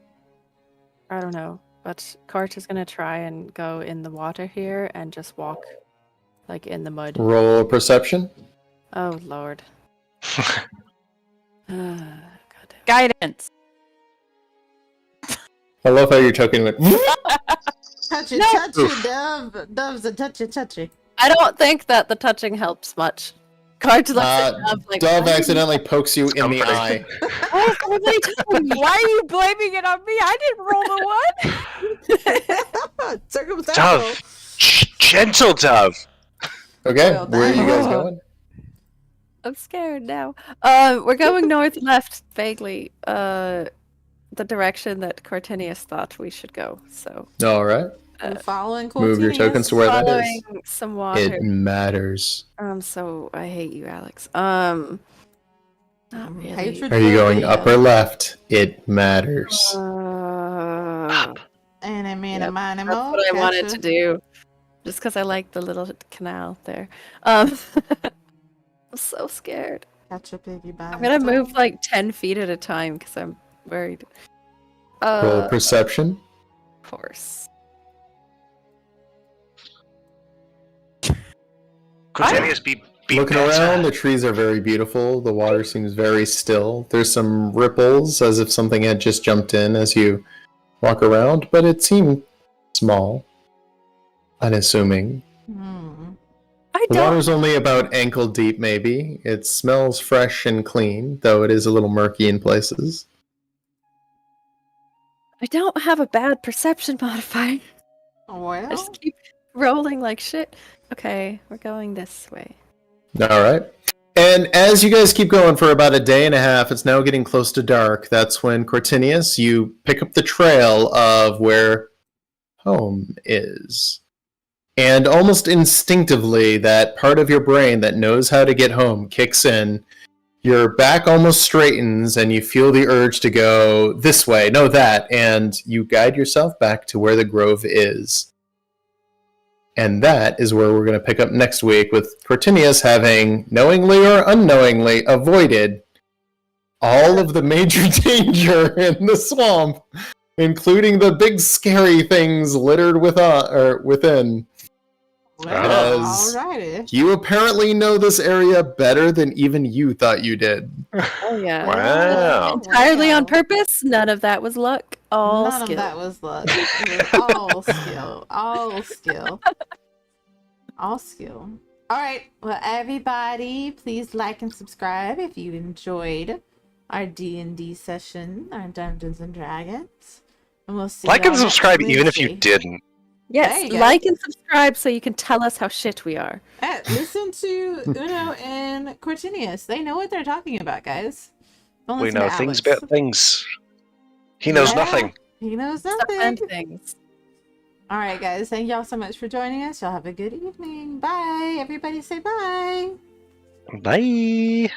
C: I don't know. But Cart is going to try and go in the water here and just walk like in the mud.
A: Roll perception.
C: Oh, Lord. God damn.
D: Guidance.
A: I love how your token went.
E: Touchy,
C: No.
E: touchy,
A: Oof.
E: dove. Dove's a touchy, touchy.
C: I don't think that the touching helps much. Card looks at Dove like,
A: Dove
C: "Why are you-
A: accidentally pokes you in the
B: comforting.
A: eye.
C: Why is everybody touching me?"
D: Why are you blaming it on me? I didn't roll the one.
E: Circumstantial.
B: Dove! Gentle Dove!
A: Okay,
E: Well,
A: where are you guys
C: that-
A: going?
C: I'm scared now. We're going north left vaguely. The direction that Cortinius thought we should go. So
A: All right.
E: We're following
A: Move your
E: Cortinius.
A: tokens to where that is.
C: following some water.
A: It matters.
C: So I hate you, Alex. Not really.
E: Hatred
A: Are you going
E: phobia.
A: up or left? It matters.
E: Enemy
C: Yep,
E: and
C: That's what I wanted to do. Just because I like the little canal there. I'm so scared.
E: Catch a piggy bank.
C: I'm gonna move like 10 feet at a time because I'm worried.
A: Roll perception.
C: Of course.
B: Cortelius, be
A: Looking
B: better.
A: around, the trees are very beautiful. The water seems very still. There's some ripples as if something had just jumped in as you walk around, but it seemed small. Unassuming.
C: I
A: The
C: don't.
A: water's only about ankle deep, maybe. It smells fresh and clean, though it is a little murky in places.
C: I don't have a bad perception modifier. I
E: Well,
C: just keep rolling like shit. Okay, we're going this way.
A: All right. And as you guys keep going for about a day and a half, it's now getting close to dark. That's when, Cortinius, you pick up the trail of where home is. And almost instinctively, that part of your brain that knows how to get home kicks in. Your back almost straightens, and you feel the urge to go this way, no, that, and you guide yourself back to where the grove is. And that is where we're going to pick up next week, with Cortinius having, knowingly or unknowingly, avoided all of the major danger in the swamp, including the big scary things littered within.
E: well,
A: Yes.
E: alrighty.
A: You apparently know this area better than even you thought you did.
C: Oh yeah.
B: Wow.
C: Entirely on
E: Wow.
C: purpose. None of that was luck. All
E: None
C: skill.
E: of that was luck. It was all skill. All skill. All skill. Alright, well everybody, please like and subscribe if you enjoyed our D&D session, our Dungeons and Dragons. And we'll see
B: Like and
E: y'all next
B: subscribe even if you
E: Wednesday.
B: didn't.
E: There
C: Yes,
E: you go.
C: like and subscribe so you can tell us how shit we are.
E: Listen to Uno and Cortinius. They know what they're talking about, guys. Don't
B: We
E: listen
B: know
E: to
B: things
E: Alex.
B: about things. He knows
E: Yeah.
B: nothing.
E: He knows
C: Stuff and
E: nothing.
C: things.
E: All right, guys. Thank y'all so much for joining us. Y'all have a good evening. Bye. Everybody say bye.
B: Bye.